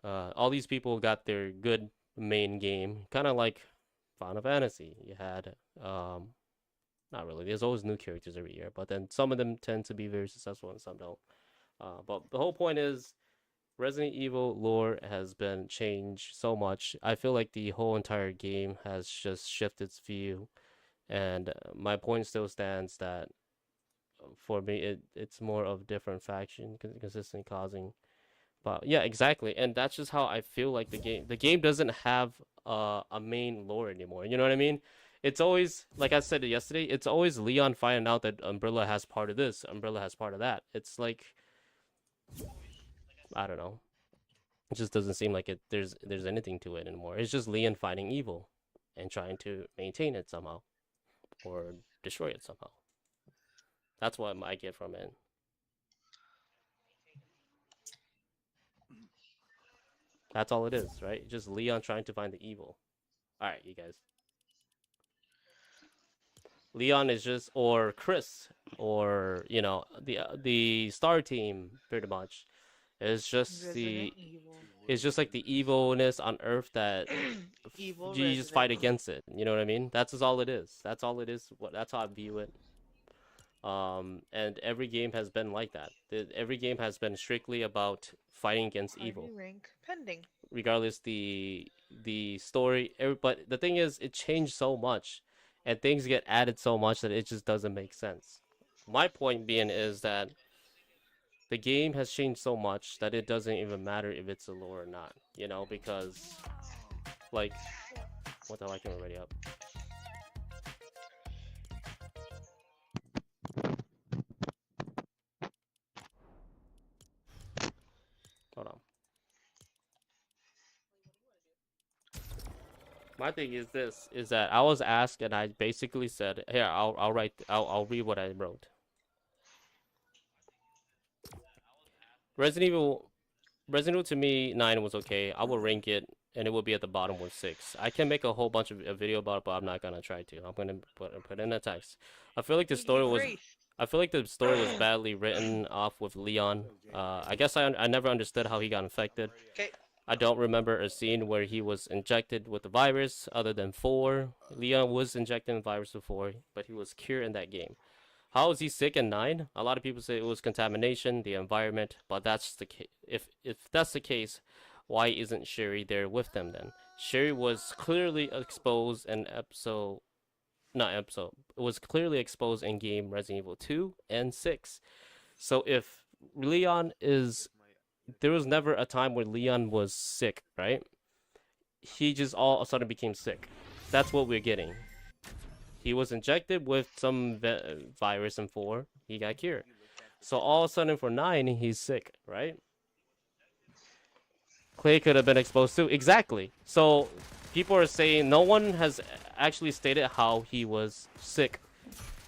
All these people got their good main game, kind of like Final Fantasy. You had, not really. There's always new characters every year, but then some of them tend to be very successful and some don't. But the whole point is, Resident Evil lore has been changed so much. I feel like the whole entire game has just shifted its view, and my point still stands that for me, it's more of different faction consistently causing. But yeah, exactly, and that's just how I feel like the game doesn't have a main lore anymore. You know what I mean? It's always, like I said yesterday, it's always Leon finding out that Umbrella has part of this, Umbrella has part of that. It's like, I don't know. It just doesn't seem like there's anything to it anymore. It's just Leon fighting evil and trying to maintain it somehow or destroy it somehow. That's what I get from it. That's all it is, right? Just Leon trying to find the evil. All right, you guys. Leon is just, or Chris, or the Star Team, pretty much. It's just Resident Evil. it's just like the evilness on Earth that Evil you just fight Resident. against it. You know what I mean? That's just all it is. That's all it is. That's how I view it. And every game has been like that. Every game has been strictly about fighting against evil, Party rank pending. regardless the story. But the thing is, it changed so much, and things get added so much that it just doesn't make sense. My point being is that the game has changed so much that it doesn't even matter if it's a lore or not. Because like, what the hell? I came already up. Hold on. My thing is this: is that I was asked, and I basically said, "Here, I'll read what I wrote." Resident Evil to me 9 was okay. I will rank it and it will be at the bottom with 6. I can make a whole bunch of a video about it, but I'm not gonna try to. I'm gonna put in a text. I feel like the story was badly written off with Leon. I guess I never understood how he got infected. Okay. I don't remember a scene where he was injected with the virus other than 4. Leon was injected with the virus before, but he was cured in that game. How is he sick in 9? A lot of people say it was contamination, the environment, but that's the case. If that's the case, why isn't Sherry there with them then? Sherry was clearly exposed in it was clearly exposed in game Resident Evil 2 and 6. So if Leon is, there was never a time where Leon was sick, right? He just all of a sudden became sick. That's what we're getting. He was injected with some virus in 4. He got cured. So all of a sudden for 9, he's sick, right? Clay could have been exposed too. Exactly. So people are saying no one has actually stated how he was sick.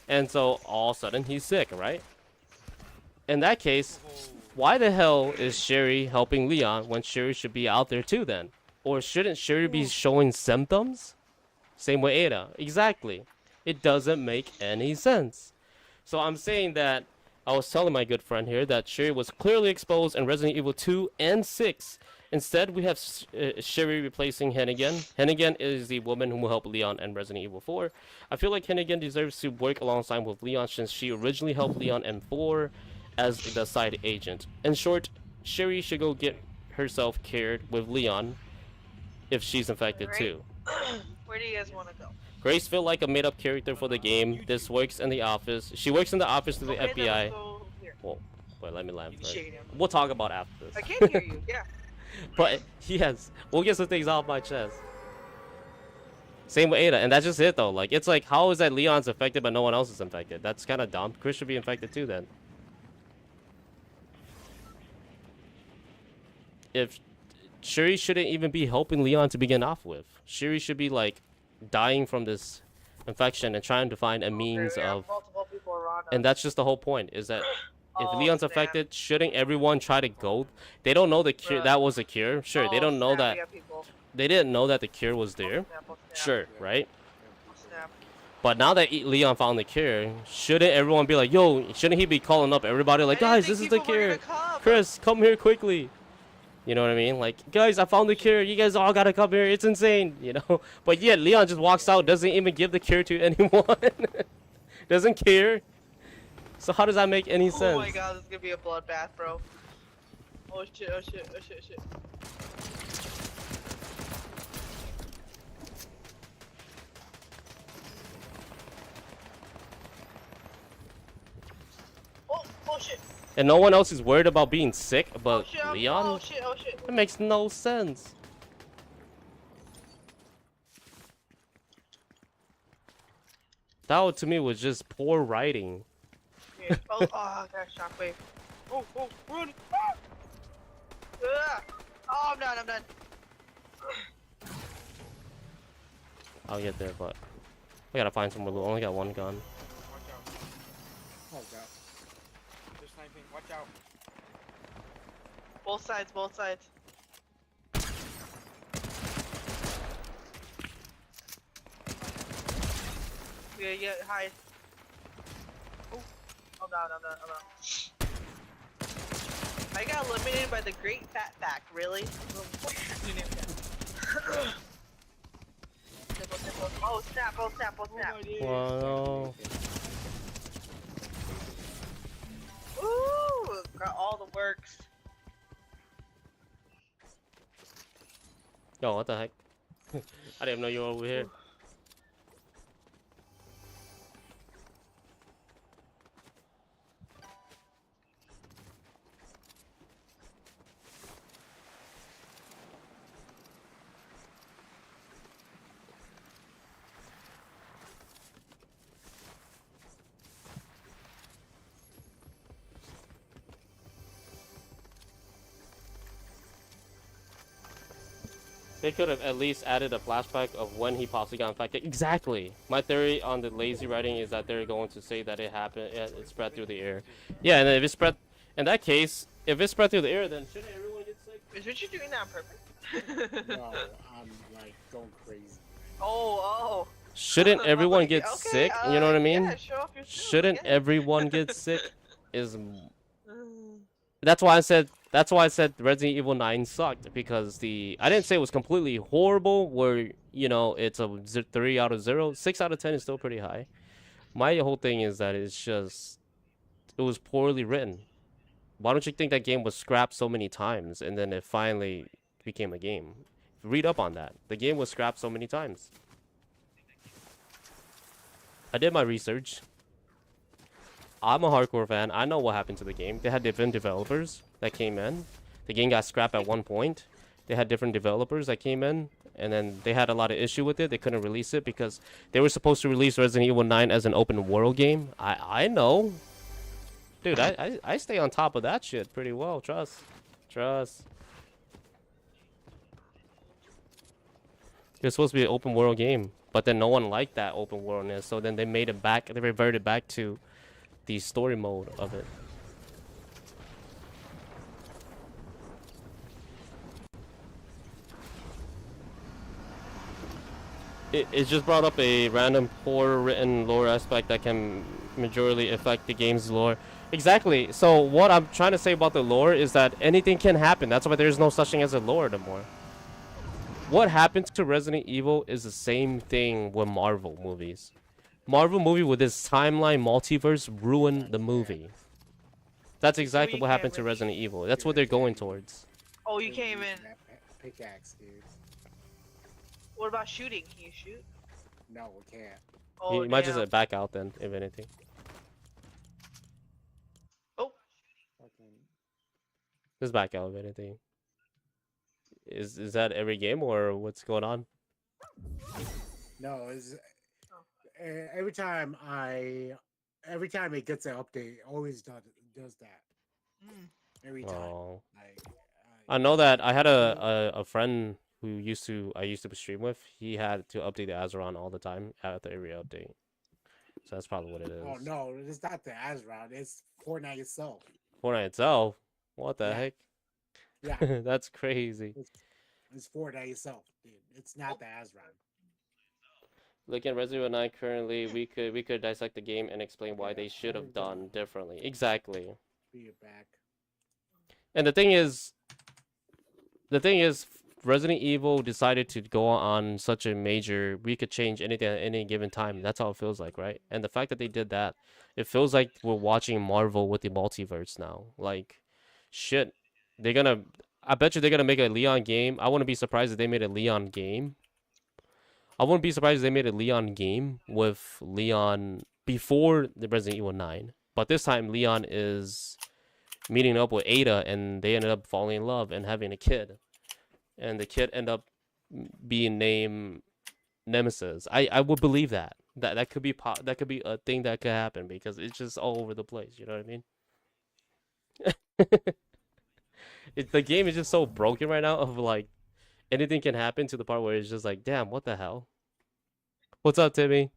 And so all of a sudden he's sick, right? In that case, why the hell is Sherry helping Leon when Sherry should be out there too then? Or shouldn't Sherry be showing symptoms? Same with Ada. Exactly. It doesn't make any sense. So I'm saying that I was telling my good friend here that Sherry was clearly exposed in Resident Evil 2 and 6. Instead, we have Sherry replacing Hennigan. Hennigan is the woman who will help Leon in Resident Evil 4. I feel like Hennigan deserves to work alongside with Leon since she originally helped Leon in 4 as the side agent. In short, Sherry should go get herself cared with Leon if she's infected too. Where do you guys want to go? Grace felt like a made-up character for the game. This works in the office. She works in the office to the Okay, then FBI. let's go here. Whoa, wait, let me laugh. You First. shade him. We'll talk about after this. I can't hear you. Yeah. But yes, we'll get some things off my chest. Same with Ada, and that's just it though. Like, it's like, how is that Leon's infected but no one else is infected? That's kind of dumb. Chris should be infected too then. If Sherry shouldn't even be helping Leon to begin off with. Sherry should be like dying from this infection and trying to find a means of. Multiple people around us. And that's just the whole point. Is that if Oh, Leon's snap. affected, shouldn't everyone try to go? They don't know the cure. Bruh. That was a cure. Sure, they Oh, don't know snap, that. we got people. They didn't know that the cure was there. Snap, oh, snap, Sure, right? oh, snap. But now that Leon found the cure, shouldn't everyone be like, yo, shouldn't he be calling up everybody like, I guys, didn't this think is the people were cure. gonna come. Chris, come here quickly. You know what I mean? Like, guys, I found the cure. You guys all gotta come here. It's insane, you know? But yet, Leon just walks out, doesn't even give the cure to anyone. Doesn't care. So how does that make any sense? Oh my god, this is gonna be a bloodbath, bro. Oh shit, oh shit, oh shit, shit. Oh shit. And no one else is worried about being sick but Oh shit, Leon? oh shit, oh shit. That makes no sense. That to me was just poor writing. Yeah. Oh, I got a shockwave. Oh, run! Ah! Oh, I'm done, I'm done. I'll get there, but I gotta find some loot. I only got one gun. Watch out. Oh god. They're sniping. Watch out. Both sides, both sides. Yeah, hide. Oh, I'm down. I got eliminated by the Great Fat Pack, really? Oh snap, oh snap, oh snap. Wow. Ooh, got all the works. Yo, what the heck? I didn't even know you were over here. They could have at least added a flashback of when he possibly got infected. Exactly. My theory on the lazy writing is that they're going to say that it happened, it spread through the air. Yeah, and if it spread, in that case, If it's spread through the air, then shouldn't everyone get sick? Is Richard doing that on purpose? No, I'm like going crazy. Oh. Shouldn't I was everyone like, get okay, sick? You know what I mean? Yeah, show off your skills, Shouldn't yeah. everyone get sick? That's why I said Resident Evil 9 sucked, because I didn't say it was completely horrible where, you know, it's a 3 out of 0. 6 out of 10 is still pretty high. My whole thing is that it was poorly written. Why don't you think that game was scrapped so many times and then it finally became a game? Read up on that. The game was scrapped so many times. I did my research. I'm a hardcore fan. I know what happened to the game. They had different developers that came in. The game got scrapped at one point. They had different developers that came in, and then they had a lot of issue with it. They couldn't release it because they were supposed to release Resident Evil 9 as an open world game. I know. Dude, I stay on top of that shit pretty well. Trust. It's supposed to be an open world game, but then no one liked that open worldness, so then they made it back. They reverted back to the story mode of it. It just brought up a random poor written lore aspect that can majorly affect the game's lore. Exactly. So what I'm trying to say about the lore is that anything can happen. That's why there's no such thing as a lore anymore. What happened to Resident Evil is the same thing with Marvel movies. Marvel movie with this timeline multiverse ruined the movie. That's exactly what happened to Resident Evil. That's what they're going towards. Oh, you can't even. Pickaxe, dude. What about shooting? Can you shoot? No, we can't. Oh, You might damn. just back out then, if anything. Oh. Just back out, if anything. Is that every game or what's going on? No, it's every time it gets an update, it always does that. Every time. Oh. Like, I know that I had a friend who I used to stream with. He had to update the Azeron all the time after every update. So that's probably what it is. Oh no, it's not the Azeroth. It's Fortnite itself. Fortnite itself? What the heck? Yeah. That's crazy. It's Fortnite itself, dude. It's not the Azeroth. Looking at Resident Evil 9 currently, we could dissect the game and explain why they should have done differently. Exactly. Be it back. And the thing is, Resident Evil decided to go on such a major, we could change anything at any given time. That's how it feels like, right? And the fact that they did that, it feels like we're watching Marvel with the multiverse now. Like, shit. I bet you they're gonna make a Leon game. I wouldn't be surprised if they made a Leon game. I wouldn't be surprised if they made a Leon game with Leon before the Resident Evil 9. But this time, Leon is meeting up with Ada, and they ended up falling in love and having a kid. And the kid ended up being named Nemesis. I would believe that. That could be a thing that could happen, because it's just all over the place. You know what I mean? The game is just so broken right now, of like anything can happen, to the part where it's just like, damn, what the hell? What's up, Timmy?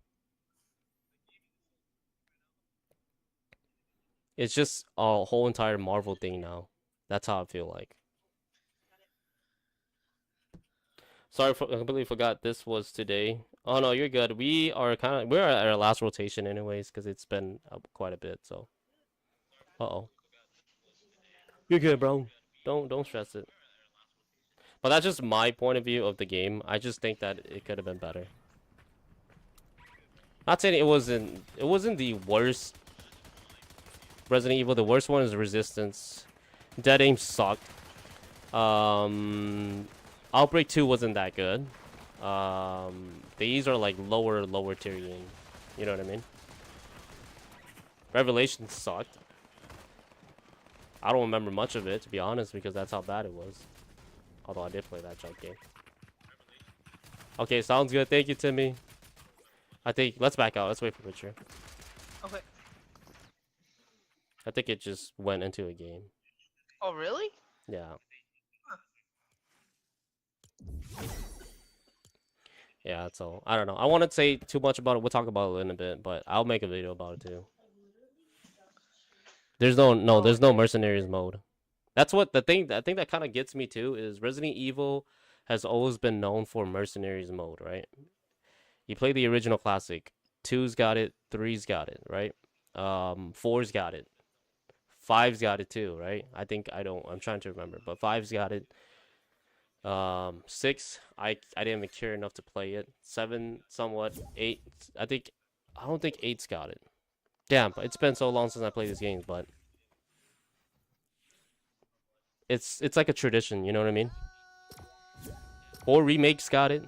It's just a whole entire Marvel thing now. That's how I feel like. Sorry, I completely forgot this was today. Oh no, you're good. We're at our last rotation anyways, because it's been quite a bit. So, you're good, bro. Don't stress it. But that's just my point of view of the game. I just think that it could have been better. Not saying it wasn't the worst Resident Evil. The worst one is Resistance. Dead Aim sucked. Outbreak 2 wasn't that good. These are like lower tier game. You know what I mean? Revelation sucked. I don't remember much of it, to be honest, because that's how bad it was. Although I did play that junk game. Okay, sounds good. Thank you, Timmy. I think let's back out. Let's wait for Richard. Okay. I think it just went into a game. Oh, really? Yeah. Yeah, that's all. I don't know. I want to say too much about it. We'll talk about it in a bit, but I'll make a video about it too. There's no mercenaries mode. That's what the thing. I think that kind of gets me too is Resident Evil has always been known for mercenaries mode, right? You play the original classic. Two's got it. Three's got it, right? Four's got it. Five's got it too, right? I think I don't. I'm trying to remember, but five's got it. Six, I didn't even care enough to play it. Seven, somewhat. Eight, I don't think eight's got it. Damn, it's been so long since I played these games, but it's like a tradition, you know what I mean? Or remakes got it.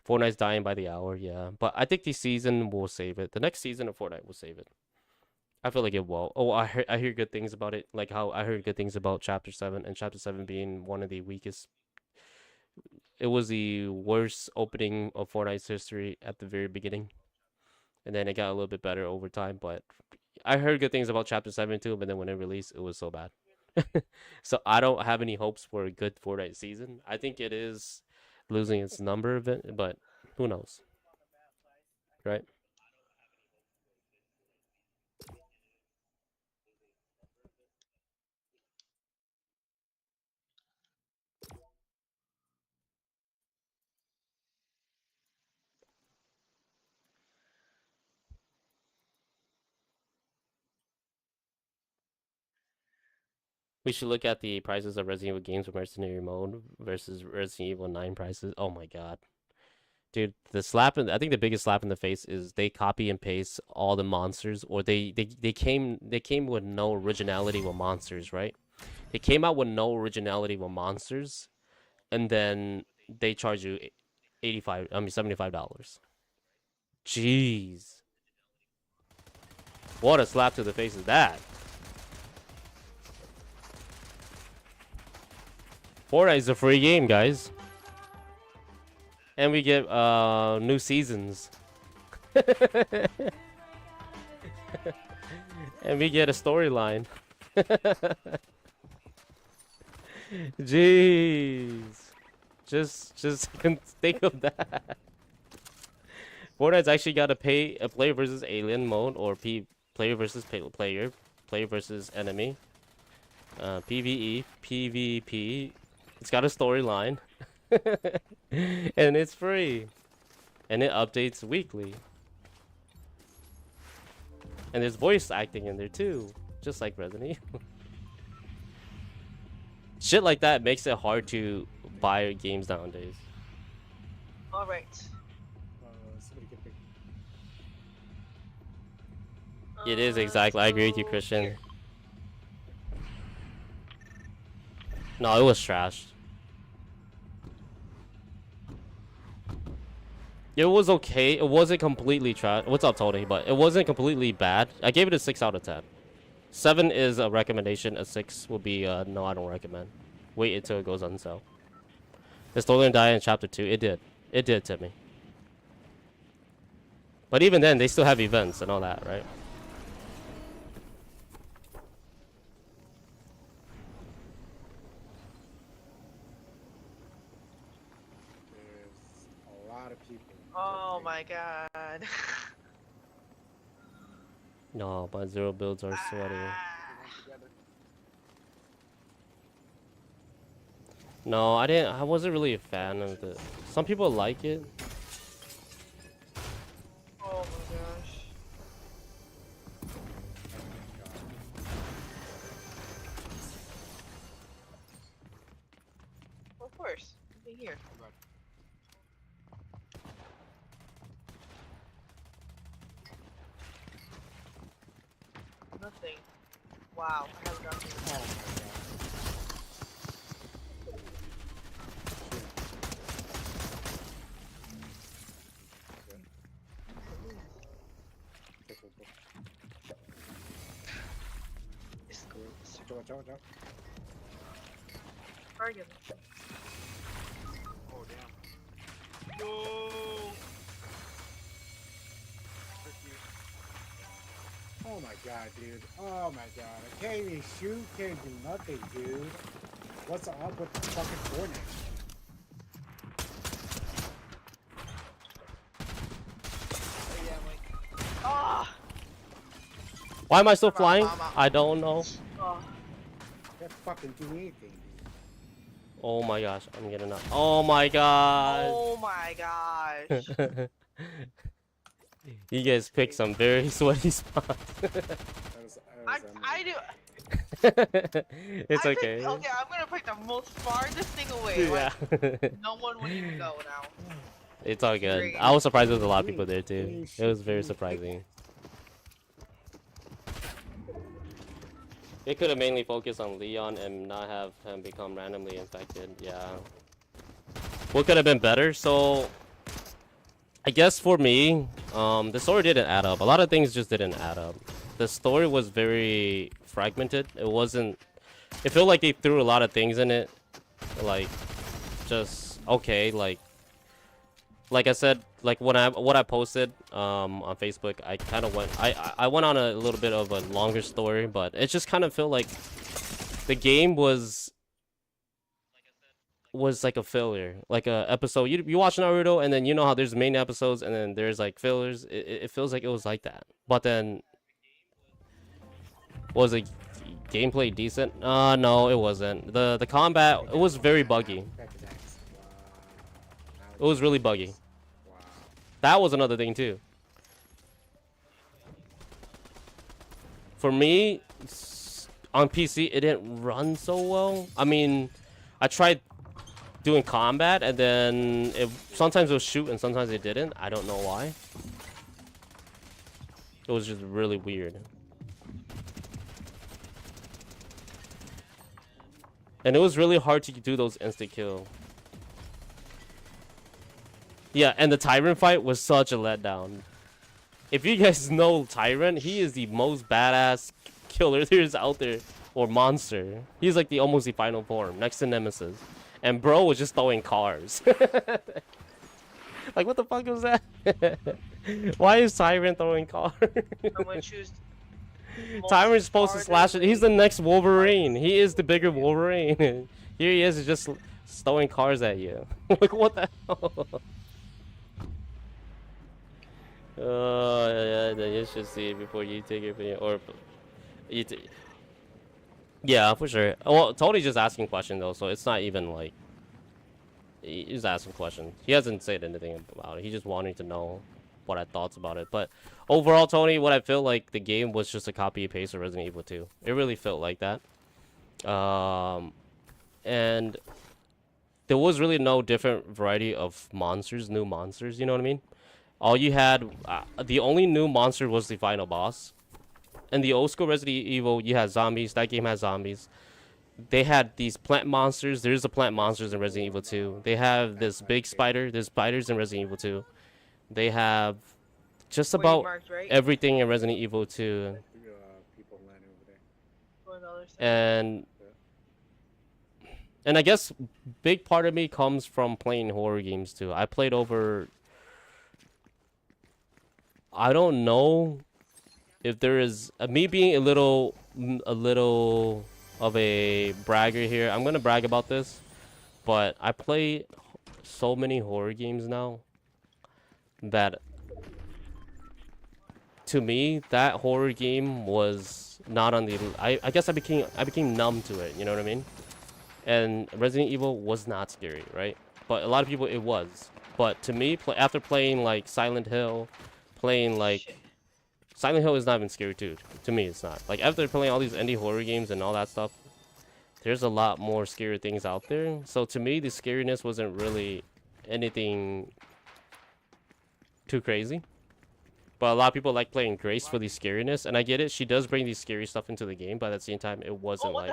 Fortnite's dying by the hour, yeah. But I think the season will save it. The next season of Fortnite will save it. I feel like it will. Oh, I hear good things about it. Like how I heard good things about Chapter 7, and Chapter 7 being one of the weakest. It was the worst opening of Fortnite's history at the very beginning. And then it got a little bit better over time, but I heard good things about Chapter 7 too, but then when it released, it was so bad. So I don't have any hopes for a good Fortnite season. I think it is losing its number of it, but who knows? Right? We should look at the prices of Resident Evil games with Mercenary Mode versus Resident Evil 9 prices. Oh my god. Dude, I think the biggest slap in the face is they copy and paste all the monsters, or they came with no originality with monsters, right? They came out with no originality with monsters, and then they charge you $75. Jeez. What a slap to the face is that? Fortnite is a free game, guys. And we get new seasons. And we get a storyline. Jeez. Just think of that. Fortnite's actually got a player versus alien mode, or player versus player versus enemy. PvE, PvP. It's got a storyline. And it's free. And it updates weekly. And there's voice acting in there too. Just like Resident Evil. Shit like that makes it hard to buy games nowadays. Alright. Somebody get big. It is exactly. I agree with you, Christian. No, it was trash. It was okay. It wasn't completely trash. What's up, Tony? But it wasn't completely bad. I gave it a 6 out of 10. 7 is a recommendation. A 6 will be no, I don't recommend. Wait until it goes on sale. The storyline died in Chapter 2. It did. It did to me. But even then, they still have events and all that, right? There's a lot of people. Oh my god. No, but zero builds are sweaty. No, I wasn't really a fan of it. Some people like it. Oh my gosh. Well, of course. Be here. Nothing. Wow, I have nothing. Oh my god. Watch out. Target. Oh damn. No. Oh my god, dude. Oh my god. I can't even shoot, can't do nothing, dude. What's up with the fucking Fortnite? Why am I still I'm out, flying? I'm out. I don't know. Oh, Can't fucking do anything, dude. Oh my gosh, I'm getting up. Oh my god. oh my gosh. You guys picked some very sweaty spots. I do. It's I okay. Picked, okay, I'm gonna pick the most farthest thing away. Yeah. Like, no one would even go now. It's all good. Great. I was surprised there was a lot of people there too. It was very surprising. It could have mainly focused on Leon and not have him become randomly infected. Yeah. What could have been better? So, I guess for me, the story didn't add up. A lot of things just didn't add up. The story was very fragmented. It wasn't. It felt like they threw a lot of things in it. Like, just okay. Like I said, like what I posted on Facebook, I kind of went I went on a little bit of a longer story, but it just kind of felt like the game was like a failure, like a episode. You watch Naruto, and then you know how there's main episodes, and then there's like fillers. It feels like it was like that. But then was the gameplay decent? No, it wasn't. The combat, it was very buggy. It was really buggy. That was another thing too. For me, on PC, it didn't run so well. I mean, I tried doing combat, and then sometimes it would shoot, and sometimes it didn't. I don't know why. It was just really weird. And it was really hard to do those instant kill. Yeah, and the Tyrant fight was such a letdown. If you guys know Tyrant, he is the most badass killer there's out there, or monster. He's like almost the final form, next to Nemesis. And bro was just throwing cars. Like, what the fuck was that? Why is Tyrant throwing cars? I'm gonna choose. Tyrant's supposed to slash it. He's the next Wolverine. He is the bigger Wolverine. Here he is just throwing cars at you. Like, what the hell? Yeah, you should see it before you take your opinion. Or yeah, for sure. Well, Tony's just asking questions though, so it's not even like he's asking questions. He hasn't said anything about it. He just wanted to know what I thoughts about it. But overall, Tony, what I feel like the game was just a copy and paste of Resident Evil 2. It really felt like that. And there was really no different variety of monsters, new monsters. You know what I mean? All you had, the only new monster was the final boss. In the old school Resident Evil, you had zombies. That game has zombies. They had these plant monsters. There's the plant monsters in Resident Evil 2. They have this big spider. There's spiders in Resident Evil 2. They have just about everything in Resident Evil 2. And I guess big part of me comes from playing horror games too. I played over, I don't know if there is me being a little of a bragger here. I'm gonna brag about this, but I play so many horror games now that to me that horror game was not on the I guess I became numb to it, you know what I mean? And Resident Evil was not scary, right? But a lot of people it was. But to me, after playing like Silent Hill, playing like Silent Hill is not even scary too. To me, it's not. Like after playing all these indie horror games and all that stuff, there's a lot more scary things out there. So to me, the scariness wasn't really anything too crazy. But a lot of people like playing Grace for the scariness, and I get it. She does bring these scary stuff into the game, but at the same time, it wasn't like,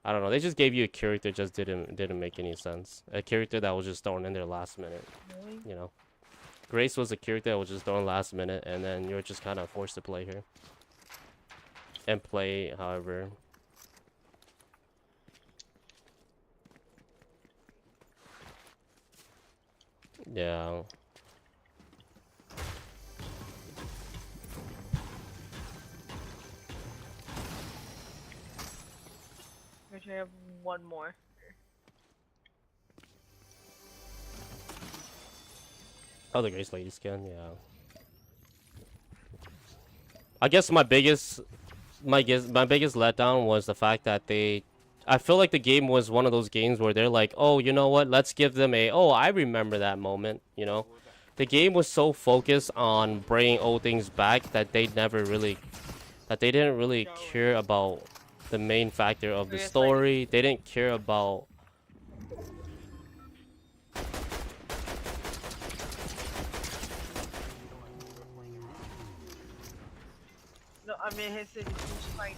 I don't know. They just gave you a character that just didn't make any sense. A character that was just thrown in there last minute. You know, Grace was a character that was just thrown last minute, and then you're just kind of forced to play her and play however. Yeah. I have one more. Oh, the Grace Lady skin, yeah. I guess my biggest letdown was the fact that I feel like the game was one of those games where they're like, oh, you know what, let's give them oh, I remember that moment, you know. The game was so focused on bringing old things back that they didn't really care about the main factor of the story. They didn't care about No, I mean his city. He's fighting.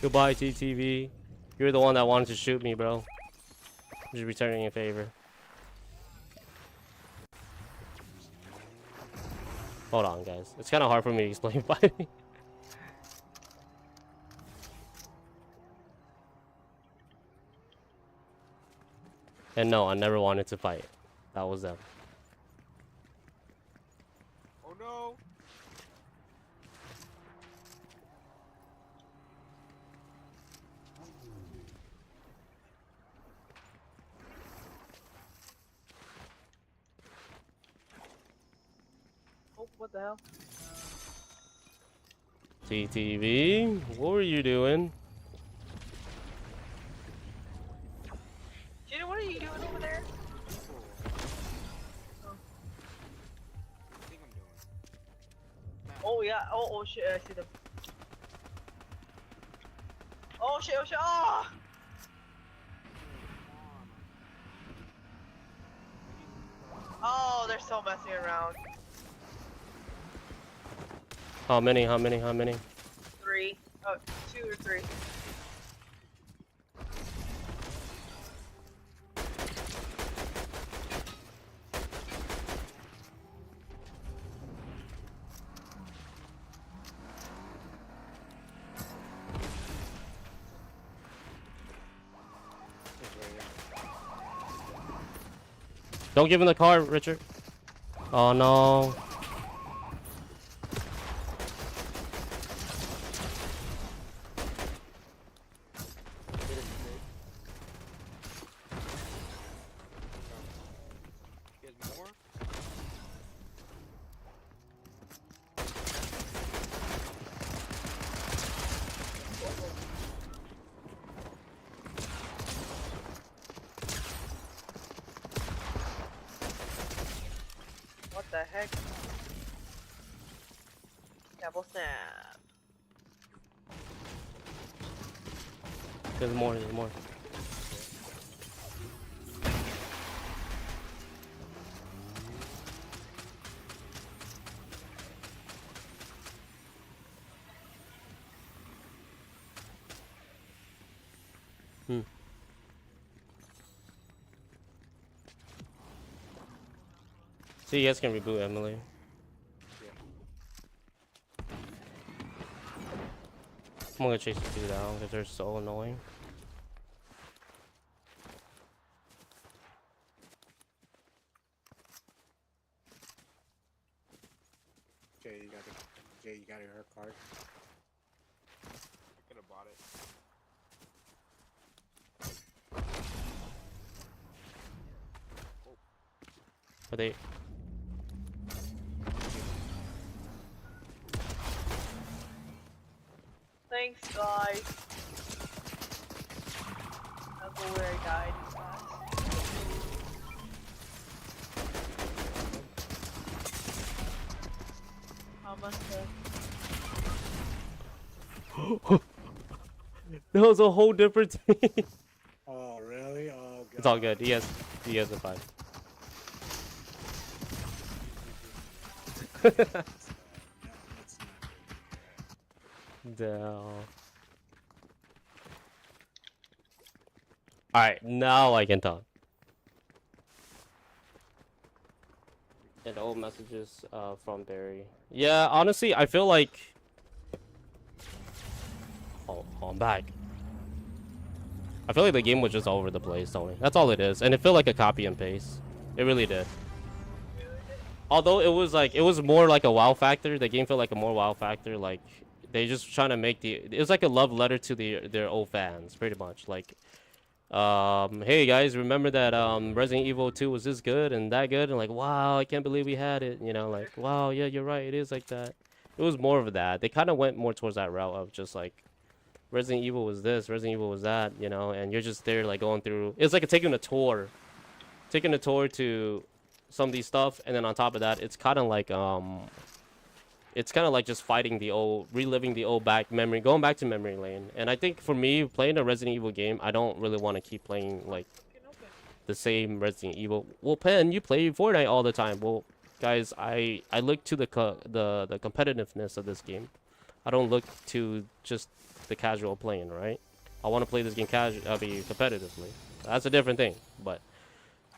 goodbye TTV. You're the one that wanted to shoot me, bro. Just returning a favor. Hold on, guys. It's kind of hard for me to explain fighting. And no, I never wanted to fight. That was them. Oh no! Oh, what the hell? TTV, what were you doing? Jenny, what are you doing over there? I think I'm doing. Oh yeah. Oh shit. I see them. Oh shit. Oh shit. Ah! Oh, they're so messing around. How many? How many? How many? 3. Oh, 2 or 3. Don't give him the car, Richard. Oh no. There's more? What the heck? Double snap. There's more. There's more. See, you guys can reboot Emily. I'm gonna chase the two down because they're so annoying. Jay, you got her card. I could have bought it. Are they? Thanks, guys. I'll go where I died. How much? That was a whole different thing. Oh really? Oh god. It's all good. He has a 5. Down. Alright, now I can talk. And old messages from Barry. Yeah, honestly, I feel like Oh, I'm back. I feel like the game was just all over the place, Tony. That's all it is, and it felt like a copy and paste. It really did. Although it was like, it was more like a wow factor. The game felt like a more wow factor. Like they just trying to make the. It was like a love letter to their old fans, pretty much. Like, hey guys, remember that Resident Evil 2 was this good and that good, and like, wow, I can't believe we had it. You know, like, wow, yeah, you're right, it is like that. It was more of that. They kind of went more towards that route of just like, Resident Evil was this, Resident Evil was that, you know, and you're just there like going through. It's like taking a tour to some of these stuff, and then on top of that, it's kind of like just fighting the old, reliving the old going back to memory lane. And I think for me, playing a Resident Evil game, I don't really want to keep playing like the same Resident Evil. Well, Pen, you play Fortnite all the time. Well, guys, I look to the competitiveness of this game. I don't look to just the casual playing, right? I want to play this game competitively. That's a different thing. But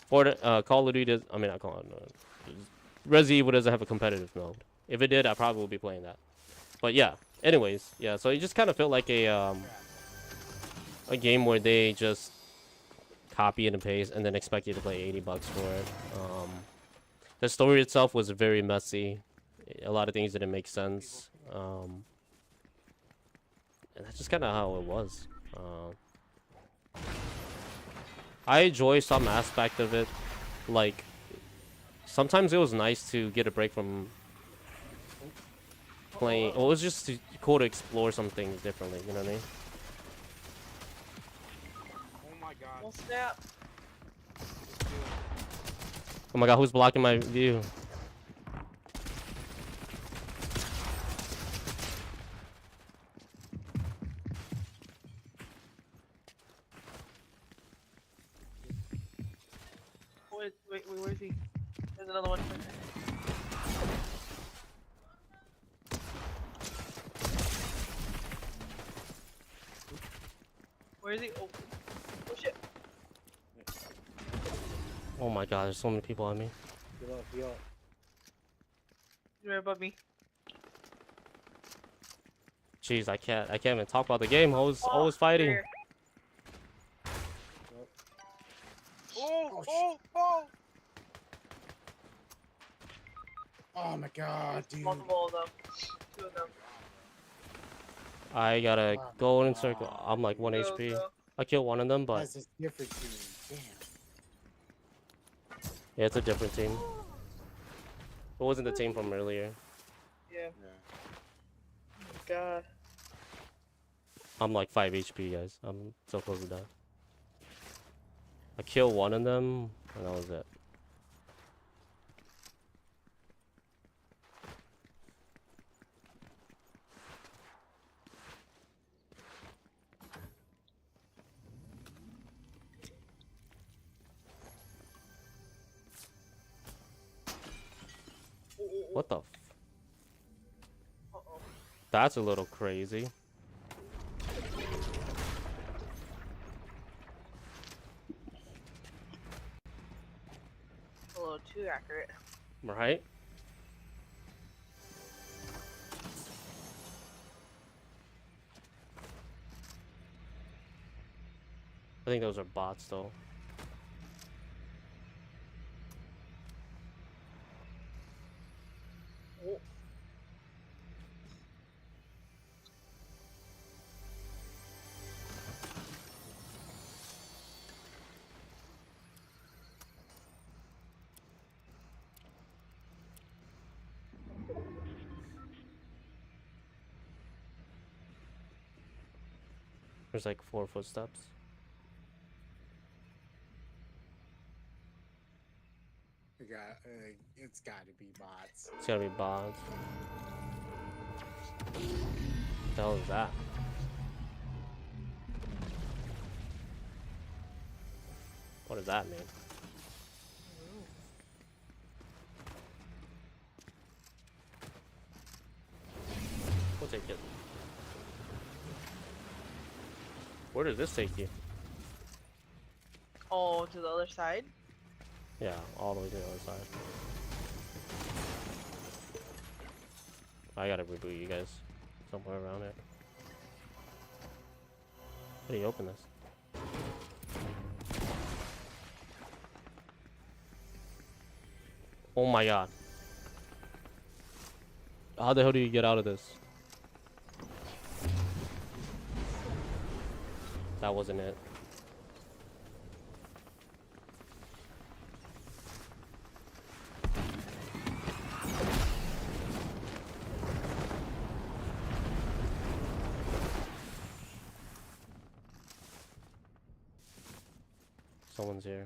Call of Duty does. I mean, not Call. Resident Evil doesn't have a competitive mode. If it did, I probably would be playing that. But yeah. Anyways, yeah. So it just kind of felt like a game where they just copy and paste and then expect you to pay $80 for it. The story itself was very messy. A lot of things didn't make sense. And that's just kind of how it was. I enjoy some aspect of it. Like, sometimes it was nice to get a break from playing. Well, it was just cool to explore some things differently, you know what I mean? Oh my god. Oh snap. Oh my god, who's blocking my view? Wait, where is he? There's another one. Where is he? Oh shit. Oh my god, there's so many people on me. Heal up, heal up. He's right above me. Jeez, I can't even talk about the game. Always fighting. Where? Oh! Oh my god, dude. Multiple of them. Two of them. I gotta go in circle. I'm like 1 HP. Go. I killed one of them, but That's a different team. Damn. yeah, it's a different team. It wasn't the team from earlier. Yeah. Yeah. Oh my god. I'm like 5 HP, guys. I'm so close to die. I killed one of them, and that was it. What the f- Uh-oh. That's a little crazy. A little too accurate. Right? I think those are bots, though. Oh. There's like 4 footsteps. It's gotta be bots. It's gotta be bots. What the hell is that? What does that mean? We'll take it. Where does this take you? Oh, to the other side? Yeah, all the way to the other side. I gotta reboot you guys somewhere around here. How do you open this? Oh my god. How the hell do you get out of this? That wasn't it. Someone's here.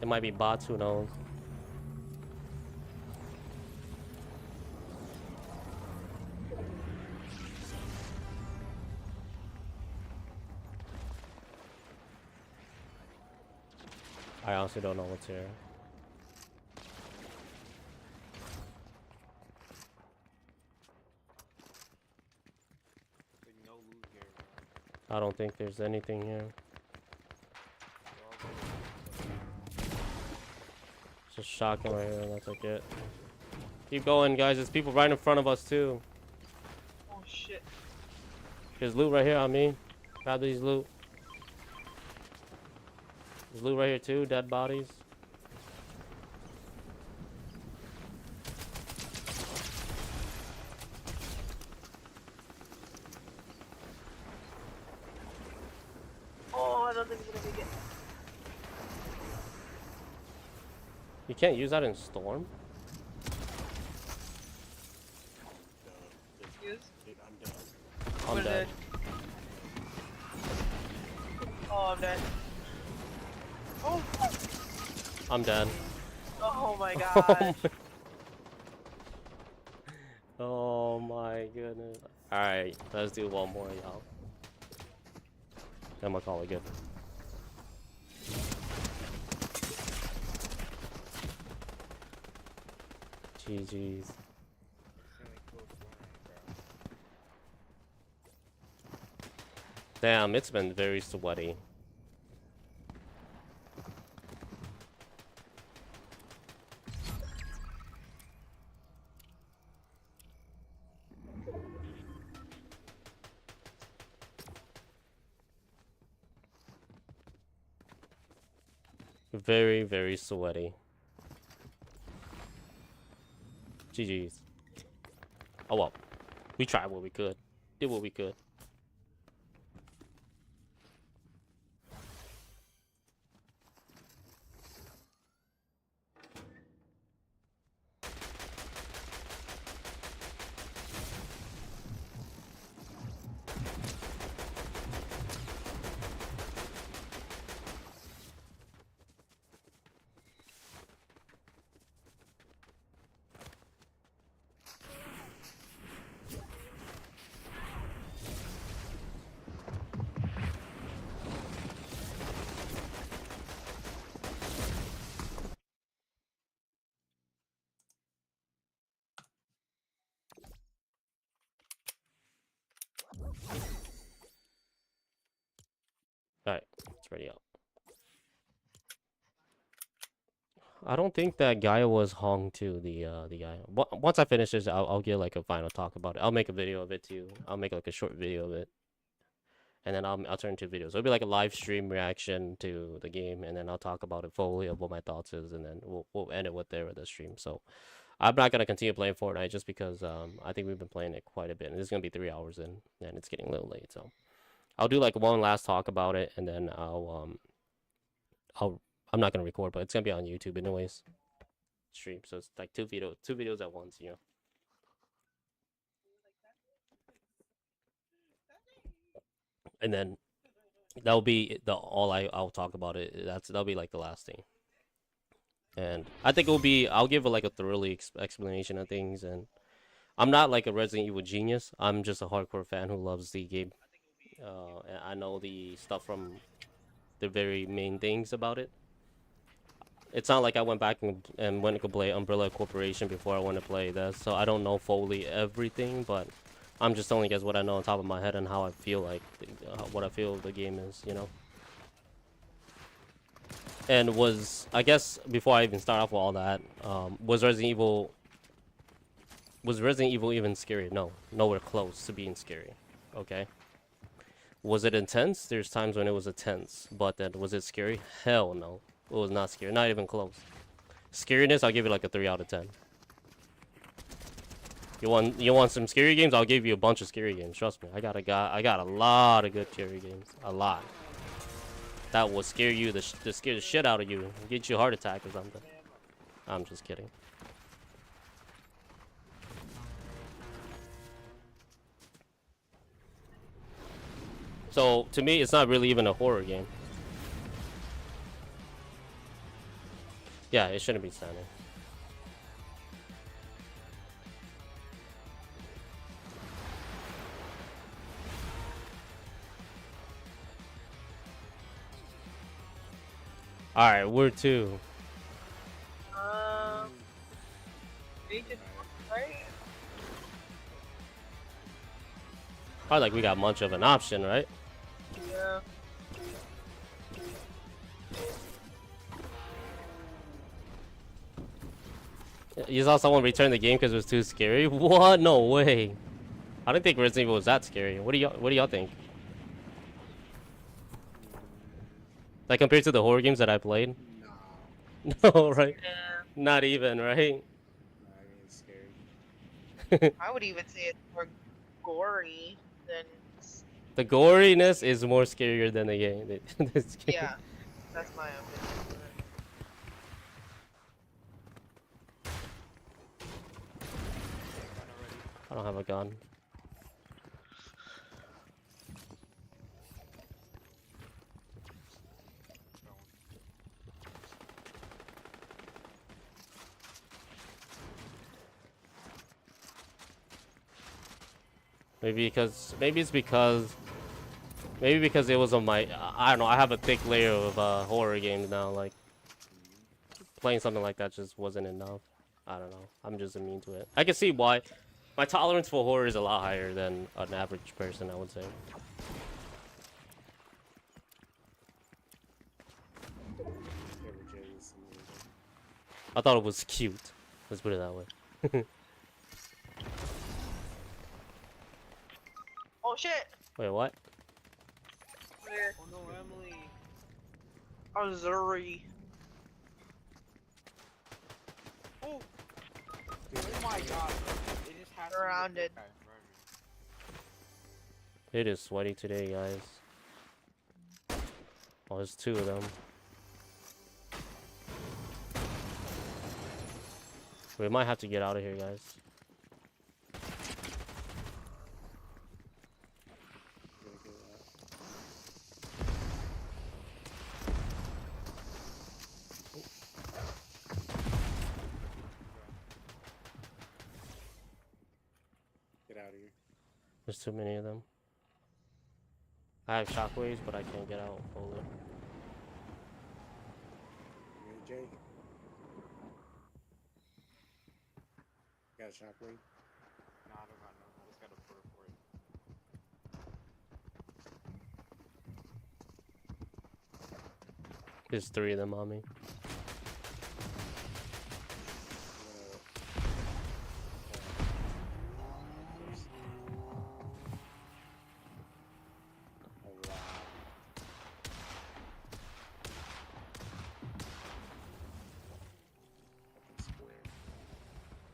It might be bots, who knows? I honestly don't know what's here. There's no loot here, bro. I don't think there's anything here. It's just shotgun right here, that's like it. Keep going, guys. There's people right in front of us, too. Oh shit. There's loot right here on me. Grab these loot. There's loot right here, too. Dead bodies. Oh, I don't think I'm gonna make it. You can't use that in Storm? Use. Dude, I'm dead. I'm We're dead. Oh, I'm dead. Oh. I'm dead. Oh my god. Oh my goodness. Alright, let's do one more, y'all. Then we'll call it good. GG's. Damn, it's been very sweaty. Very, very sweaty. GG's. Oh well. We tried what we could. Did what we could. Alright, it's ready up. I don't think that guy was Hong too, the guy. Once I finish this, I'll get like a final talk about it. I'll make a video of it too. I'll make like a short video of it. And then I'll turn into videos. It'll be like a live stream reaction to the game, and then I'll talk about it fully of what my thoughts is, and then we'll end it with the stream. So I'm not gonna continue playing Fortnite just because I think we've been playing it quite a bit, and this is gonna be 3 hours in, and it's getting a little late. So I'll do like one last talk about it, and then I'm not gonna record, but it's gonna be on YouTube anyways. Stream, so it's like two videos at once, you know. And then that'll be I'll talk about it. That'll be like the last thing. And I think I'll give like a thoroughly explanation of things. And I'm not like a Resident Evil genius. I'm just a hardcore fan who loves the game. And I know the stuff from the very main things about it. It's not like I went back and went to play Umbrella Corporation before I went to play this, so I don't know fully everything, but I'm just telling you guys what I know on top of my head and how I feel like what I feel the game is, you know. And was, I guess before I even start off with all that, was Resident Evil even scary? No, nowhere close to being scary. Okay. Was it intense? There's times when it was intense, but then was it scary? Hell no, it was not scary. Not even close. Scariness, I'll give it like a 3 out of 10. You want some scary games? I'll give you a bunch of scary games. Trust me, I got a lot of good scary games. A lot. That will scare you, to scare the shit out of you, get you a heart attack or something. I'm just kidding. So to me, it's not really even a horror game. Yeah, it shouldn't be standing. All right, we're two. Agent, right? Not like we got much of an option, right? Yeah. You saw someone return the game because it was too scary? What? No way. I didn't think Resident Evil was that scary. What do y'all think? Like compared to the horror games that I played? No, No, right? Yeah. Not even, right? not even scary. I would even say it's more gory than. The goriness is more scarier than the game. This game. Yeah, that's my opinion. I don't have a gun. Maybe it's because it was on my, I don't know, I have a thick layer of horror games now. Like playing something like that just wasn't enough. I don't know. I'm just immune to it. I can see why. My tolerance for horror is a lot higher than an average person, I would say. I thought it was cute. Let's put it that way. Oh shit! Wait, what? Where? Oh no, Emily. Missouri. Oh! Oh my god, bro. It just has Surrounded. To be It is sweaty today, guys. Oh, there's two of them. We might have to get out of here, guys. Get out of here. There's too many of them. I have shockwaves, but I can't get out fully. You Jay? Got a shockwave? Nah, I don't got none. I just got a port for it. There's three of them on me.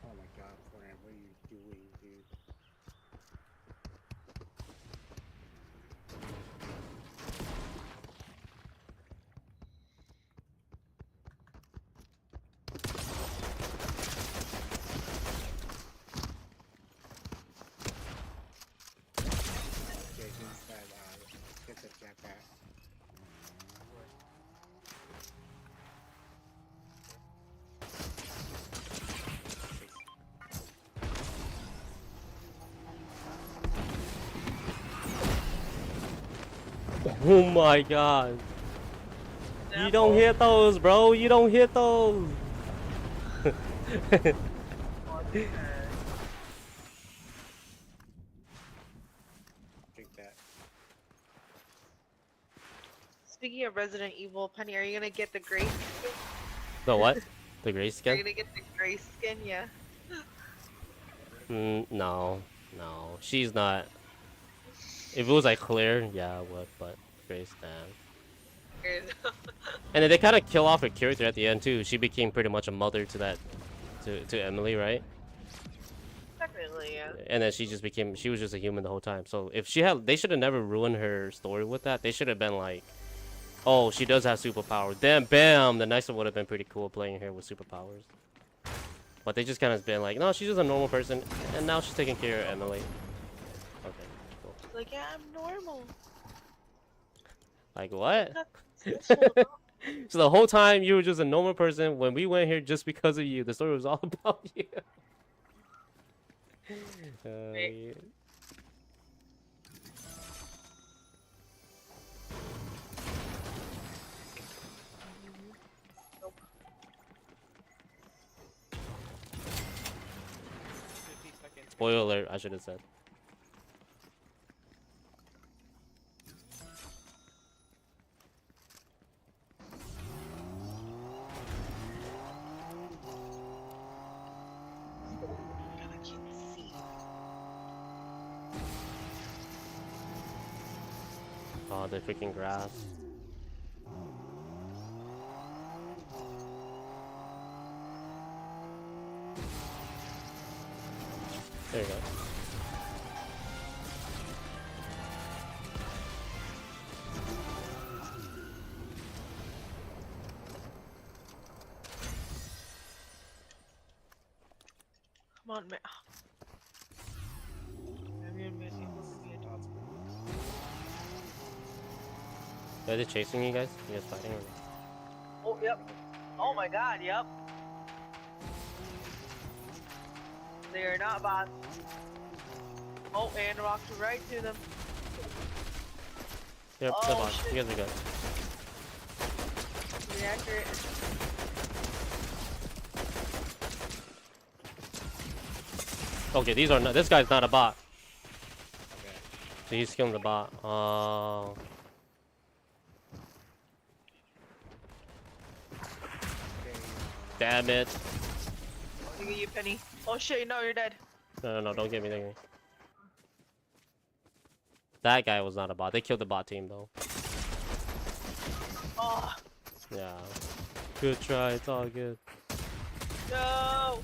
Oh my god, Fortnite, what are you doing, dude? Okay, here's that, get the jetpack. Oh my god. You don't hit those, bro. You don't hit those. Drink that. Speaking of Resident Evil, Penny, are you gonna get the gray skin? The what? The gray Are you skin? gonna get the gray skin? Yeah. No, no, she's not. If it was like clear, yeah, I would, but gray skin. And then they kind of kill off her character at the end too. She became pretty much a mother to that, to Emily, right? Technically, yeah. And then she was just a human the whole time. So if she had, they should have never ruined her story with that. They should have been like, oh, she does have superpowers. Then bam, the next one would have been pretty cool playing her with superpowers. But they just kind of been like, no, she's just a normal person, and now she's taking care of Emily. Okay, cool. Like, yeah, I'm normal. Like what? Not special. So the whole time you were just a normal person. When we went here just because of you, the story was all about you. Yeah. Nope. 50 seconds. Spoiler alert, I should have said. Oh, the freaking grass. There you go. Come on, man. Are they chasing you guys? You guys fighting or not? Oh, yep. Oh my god, yep. They are not bots. Oh, and rocked right to them. Yep, Oh, they're bots. shit. You guys are good. Pretty accurate. Okay, these are not. This guy's not a bot. Okay. So he's killing the bot. Oh. Damn it. Look at you, Penny. Oh shit, no, you're dead. No, don't get me there. That guy was not a bot. They killed the bot team though. Oh, Yeah. Good try. It's all good. no.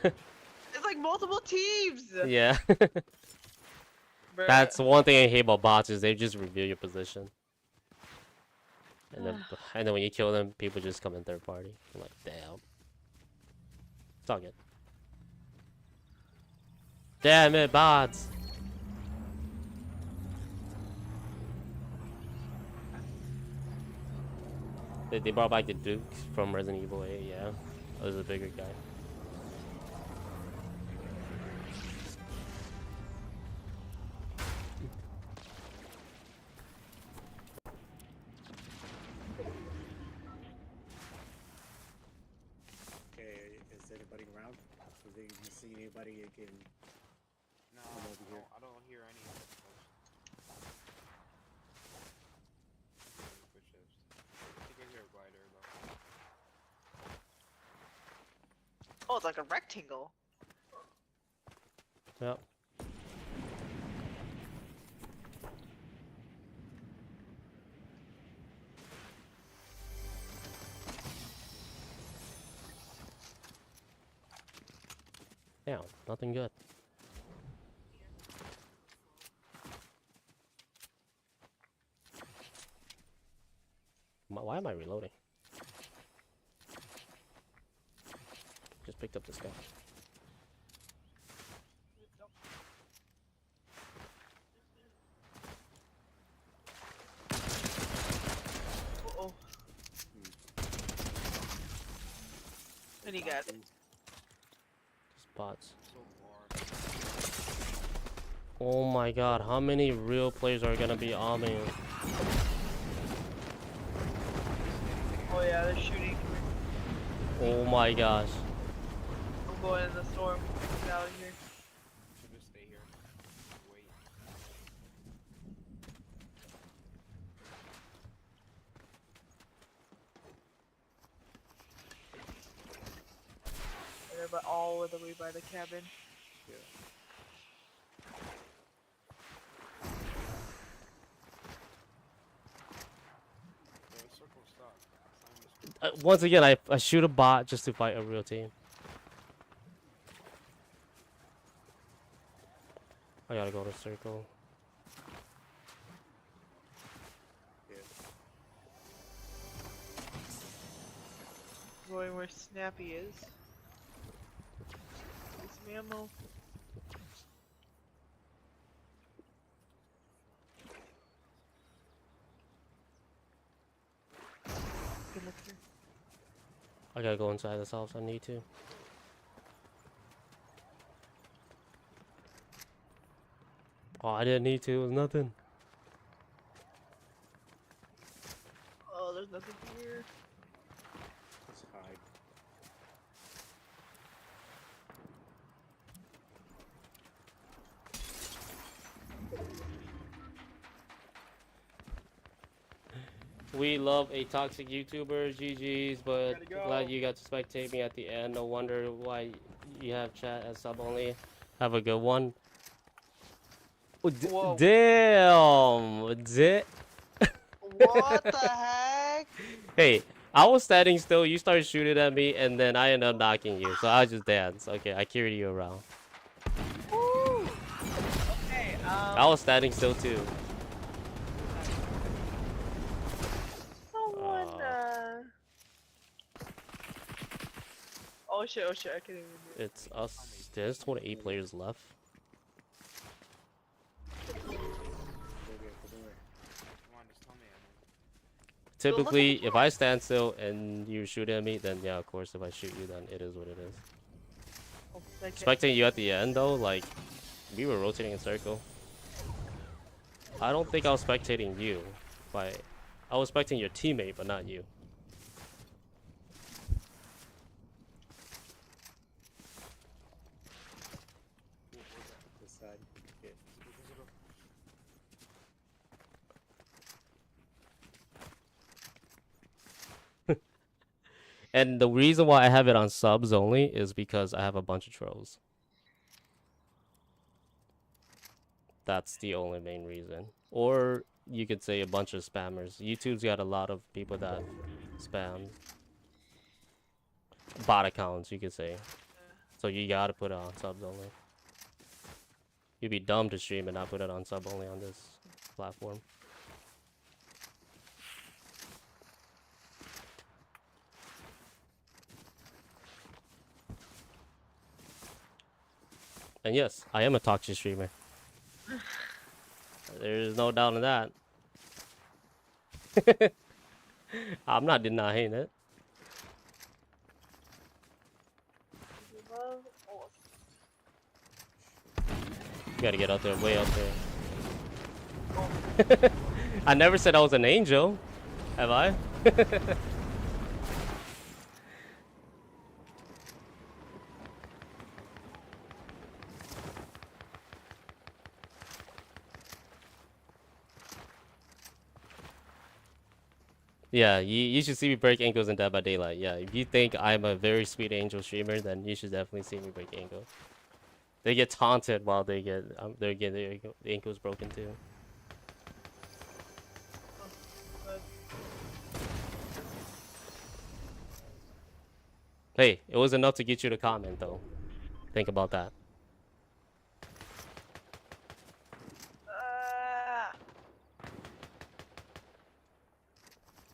It's like multiple teams. Yeah. Bruh. That's one thing I hate about bots is they just reveal your position. And then when you kill them, people just come in third party. I'm like, damn. It's all good. Damn it, bots. They brought back the Duke from Resident Evil 8, yeah. That was a bigger guy. Okay, is anybody around? So they, you see anybody again? No, Come over here. I don't hear any of it. I think I hear a glider though. Oh, it's like a rectangle. Yep. Damn, nothing good. Why am I reloading? Just picked up this guy. Uh-oh. What do you got? Spots. So far. Oh my god, how many real players are gonna be on me? Oh yeah, they're shooting. Oh my gosh. I'm going in the storm. Get out of here. Should just stay here. Wait. but all the way by the cabin. The circle stop. Find this- Once again, I shoot a bot just to fight a real team. I gotta go to circle. Going where Snappy is. This mammal. Good look here. I gotta go inside this house. I need to. Oh, I didn't need to. It was nothing. Oh, there's nothing here. Let's hide. We love a toxic YouTuber, GG's, but Gotta go. glad you got to spectate me at the end. No wonder why you have chat as sub only. Have a good one. Oh, Whoa. damn! What the heck? Hey, I was standing still, you started shooting at me, and then I ended up knocking you, so I just danced. Okay, I carried you around. Woo! Okay, I was standing still too. someone, Oh shit, I can't even do it. It's us. There's 28 players left. Come on, just tell me. Typically, if I stand still and you shoot at me, then yeah, of course, if I shoot you, then it is what it is. Oh, okay. Expecting you at the end, though, like, we were rotating in circle. I don't think I was spectating you, but I was spectating your teammate, but not you. This side. Okay. And the reason why I have it on subs only is because I have a bunch of trolls. That's the only main reason. Or you could say a bunch of spammers. YouTube's got a lot of people that spam. Bot accounts, you could say. So you gotta put it on subs only. You'd be dumb to stream and not put it on sub only on this platform. And yes, I am a toxic streamer. There's no doubt in that. I'm not denying it. You gotta get out there, way out there. I never said I was an angel, have I? Yeah, you should see me break ankles in Dead by Daylight. Yeah, if you think I'm a very sweet angel streamer, then you should definitely see me break ankles. They get taunted while they get they're getting their ankles broken too. Hey, it was enough to get you to comment though. Think about that.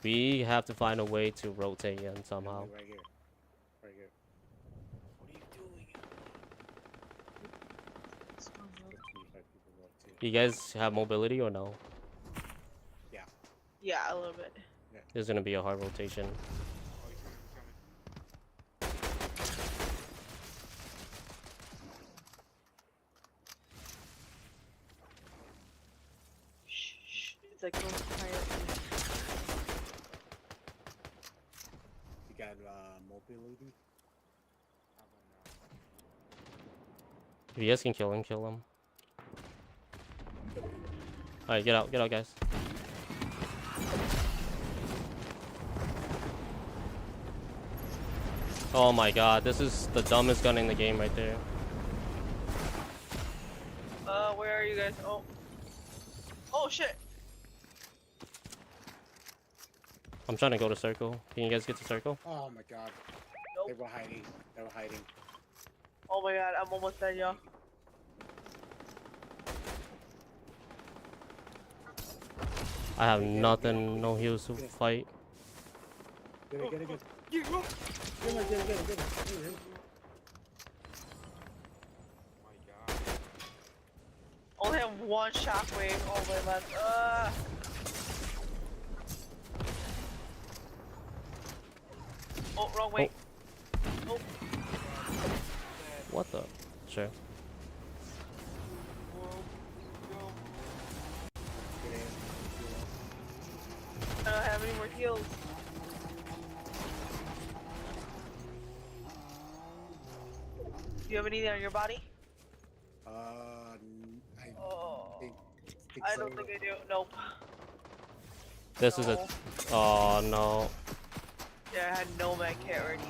We have to find a way to rotate in somehow. Right here. Right here. What are you doing? 25 people left too. You guys have mobility or no? Yeah, a little bit. There's gonna be a hard rotation. Oh, he's coming. Shh. It's like going quiet. You got mobility? How about now? If you guys can kill him, kill him. Alright, get out, guys. Oh my god, this is the dumbest gun in the game right there. Where are you guys? Oh. Oh shit. I'm trying to go to circle. Can you guys get to circle? Oh my god. They Nope. were hiding. They were hiding. Oh my god, I'm almost dead, y'all. I have Get it, nothing, no heals to Get it. fight. Get it, get it, get it. You go. Get it, get it, get it, get it. Here, here. Oh my god. Only have one shockwave all the way left. Oh, wrong way. Oh. What the? Sure. Whoa. Go. Get in. I don't have any more heals. Do you have anything on your body? I Oh. think I so. don't think I do. Nope. This is a. No. Oh no. Yeah, I had no med kit ready.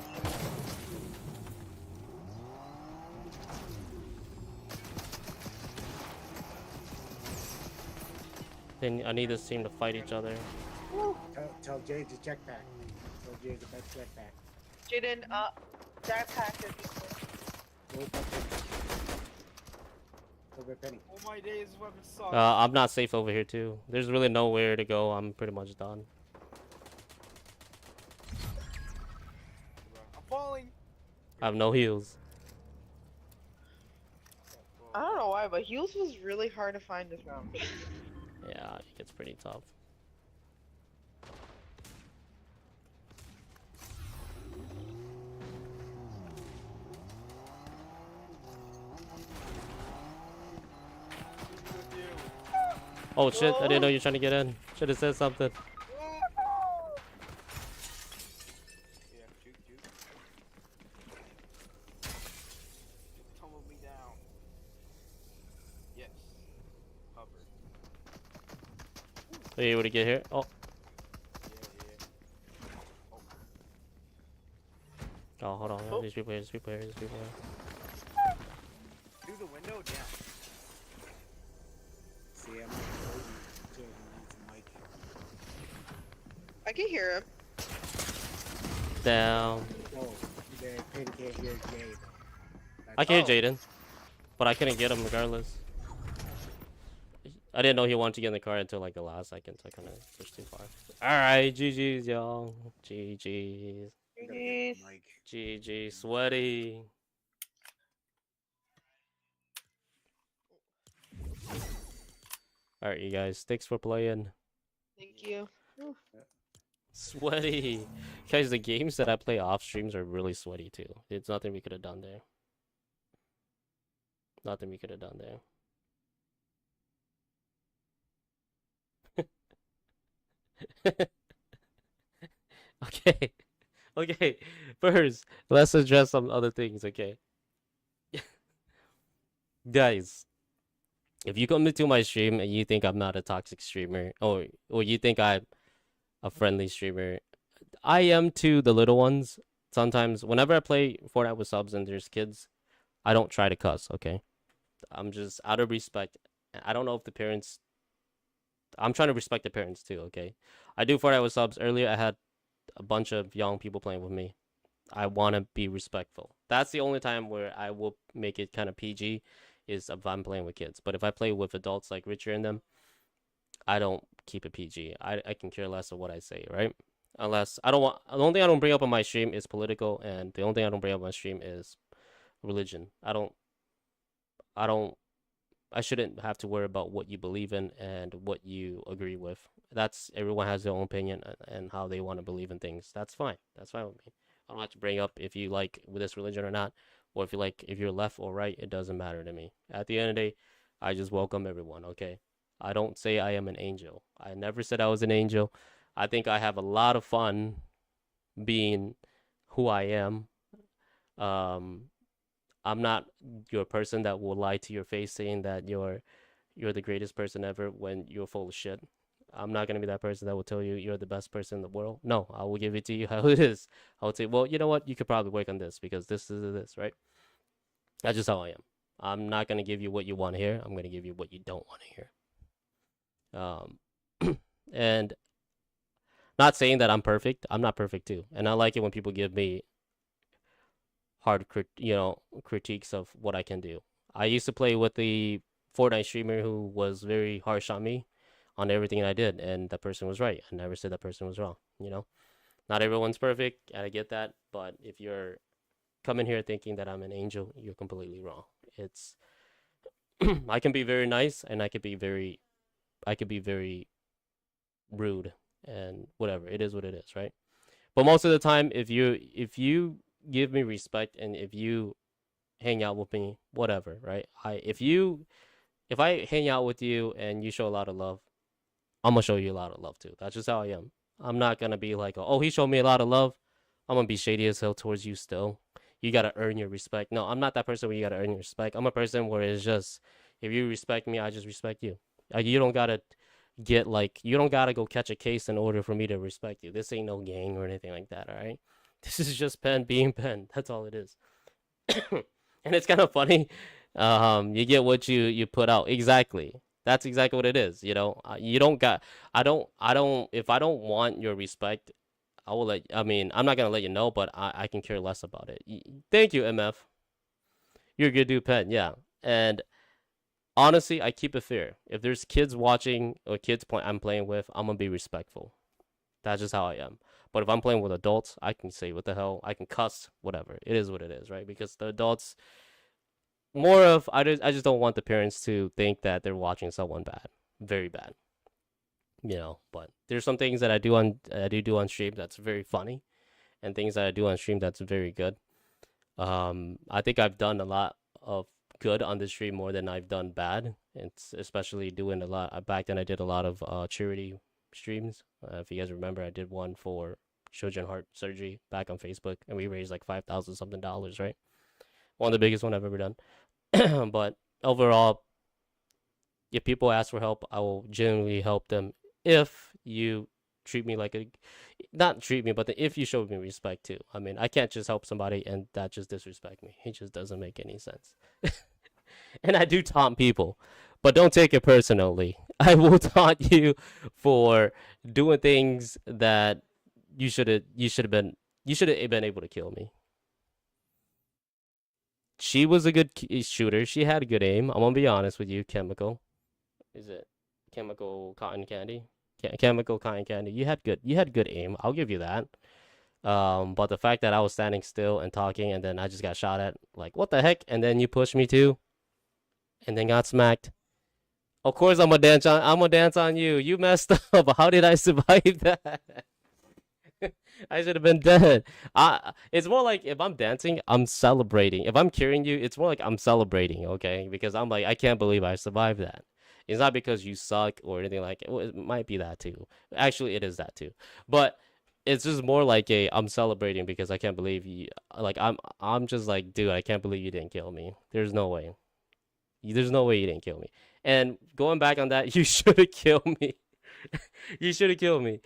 Then I need this team to fight each other. Tell Jay to check back. Tell Jay to check back. Jaden, backpack is useless. Go back in. Go back Penny. Oh my days, this weapon sucks. I'm not safe over here too. There's really nowhere to go. I'm pretty much done. I'm falling. I have no heals. I don't know why, but heals was really hard to find this round. Yeah, it gets pretty tough. Oh shit, I didn't know you were trying to get in. Should have said something. Yeah, juke, juke. Tumble me down. Yes. Hover. Are you able to get here? Oh, Yeah, yeah. oh, hold on. Oh. There's people here, there's people here, there's people here. Through the window, down. See, I'm not holding to the mic. I can hear him. Down. Oh, the Penny can't hear Jay though. I can Oh. hear Jaden, but I couldn't get him regardless. I didn't know he wanted to get in the car until like the last second, so I kind of pushed too far. Alright, GG's, y'all. GG's. I gotta get the mic. GG. Sweaty. Alright, you guys. Thanks for playing. Thank you. Sweaty. Guys, the games that I play off streams are really sweaty too. It's nothing we could have done there. Nothing we could have done there. Okay. Okay. First, let's address some other things, okay? Guys, if you come into my stream and you think I'm not a toxic streamer, or you think I'm a friendly streamer, I am to the little ones. Sometimes, whenever I play Fortnite with subs and there's kids, I don't try to cuss, okay? I'm just out of respect. I don't know if the parents. I'm trying to respect the parents too, okay? I do Fortnite with subs. Earlier, I had a bunch of young people playing with me. I want to be respectful. That's the only time where I will make it kind of PG, is if I'm playing with kids. But if I play with adults like Richard and them, I don't keep it PG. I can care less of what I say, right? Unless I don't want. The only thing I don't bring up on my stream is political, and the only thing I don't bring up on my stream is religion. I shouldn't have to worry about what you believe in and what you agree with. That's everyone has their own opinion and how they want to believe in things. That's fine. That's fine with me. I don't have to bring up if you like this religion or not, or if you're left or right. It doesn't matter to me. At the end of the day, I just welcome everyone. Okay. I don't say I am an angel. I never said I was an angel. I think I have a lot of fun being who I am. I'm not your person that will lie to your face saying that you're the greatest person ever when you're full of shit. I'm not gonna be that person that will tell you you're the best person in the world. No, I will give it to you how it is. I would say, well, you know what? You could probably work on this because this is this, right? That's just how I am. I'm not gonna give you what you want to hear. I'm gonna give you what you don't want to hear. And not saying that I'm perfect. I'm not perfect too, and I like it when people give me hard, critiques of what I can do. I used to play with the Fortnite streamer who was very harsh on me on everything I did, and that person was right. I never said that person was wrong. Not everyone's perfect. I get that, but if you're coming here thinking that I'm an angel, you're completely wrong. It's I can be very nice, and I could be very rude, and whatever. It is what it is, right? But most of the time, if you give me respect and if you hang out with me, whatever, right? If I hang out with you and you show a lot of love, I'm gonna show you a lot of love too. That's just how I am. I'm not gonna be like, oh, he showed me a lot of love. I'm gonna be shady as hell towards you still. You gotta earn your respect. No, I'm not that person where you gotta earn your respect. I'm a person where it's just, if you respect me, I just respect you. You don't gotta you don't gotta go catch a case in order for me to respect you. This ain't no gang or anything like that, all right? This is just Pen being Pen. That's all it is. And it's kind of funny. You get what you put out. Exactly. That's exactly what it is. You don't got. I don't. If I don't want your respect, I will let. I mean, I'm not gonna let you know, but I can care less about it. Thank you, MF. You're a good dude, Pen. Yeah. And honestly, I keep it fair. If there's kids watching or I'm playing with, I'm gonna be respectful. That's just how I am. But if I'm playing with adults, I can say what the hell. I can cuss, whatever. It is what it is, right? Because the adults, I just don't want the parents to think that they're watching someone bad, very bad. But there's some things that I do on stream that's very funny, and things that I do on stream that's very good. I think I've done a lot of good on the stream more than I've done bad. It's especially doing a lot. Back then, I did a lot of charity streams. If you guys remember, I did one for children heart surgery back on Facebook, and we raised like $5,000 something, right? One of the biggest one I've ever done. But overall, if people ask for help, I will genuinely help them if you treat me like not treat me, but if you show me respect too. I mean, I can't just help somebody and that just disrespect me. It just doesn't make any sense. And I do taunt people, but don't take it personally. I will taunt you for doing things that you should have been able to kill me. She was a good shooter. She had a good aim. I'm gonna be honest with you, Chemical. Is it Chemical Cotton Candy? Chemical Cotton Candy. You had good aim. I'll give you that. But the fact that I was standing still and talking, and then I just got shot at, like, what the heck? And then you pushed me too, and then got smacked. Of course, I'm gonna dance on you. You messed up. How did I survive that? I should have been dead. It's more like if I'm dancing, I'm celebrating. If I'm carrying you, it's more like I'm celebrating, okay? Because I'm like, I can't believe I survived that. It's not because you suck or anything like it. Well, it might be that too. Actually, it is that too. But it's just more like I'm celebrating because I can't believe you. Like I'm just like, dude, I can't believe you didn't kill me. There's no way. There's no way you didn't kill me. And going back on that, you should have killed me. You should have killed me.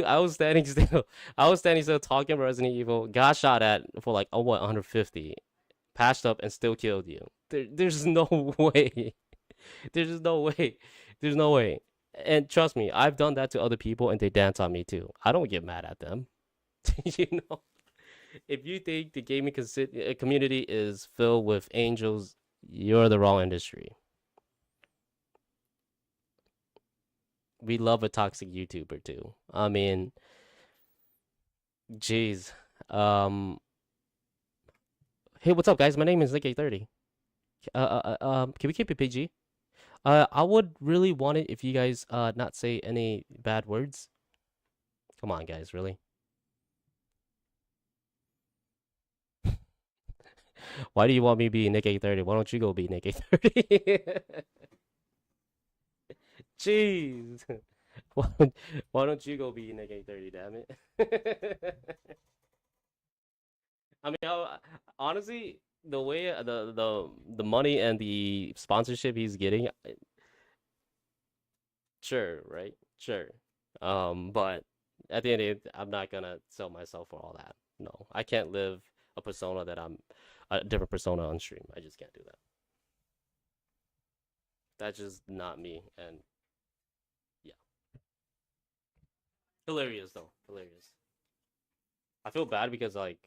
I was standing still. I was standing still talking about Resident Evil. Got shot at for like 150. Patched up and still killed you. There's no way. There's no way. There's no way. And trust me, I've done that to other people and they dance on me too. I don't get mad at them. If you think the gaming community is filled with angels, you're the wrong industry. We love a toxic YouTuber too. I mean, jeez. Hey, what's up, guys? My name is Nick830. Can we keep it PG? I would really want it if you guys not say any bad words. Come on, guys, really. Why do you want me to be Nick830? Why don't you go be Nick830? Jeez. Why don't you go be Nick830, damn it? I mean, honestly, the way the money and the sponsorship he's getting, sure, right? Sure. But at the end of the day, I'm not gonna sell myself for all that. No, I can't live a persona that I'm a different persona on stream. I just can't do that. That's just not me. And yeah, hilarious though, hilarious. I feel bad because like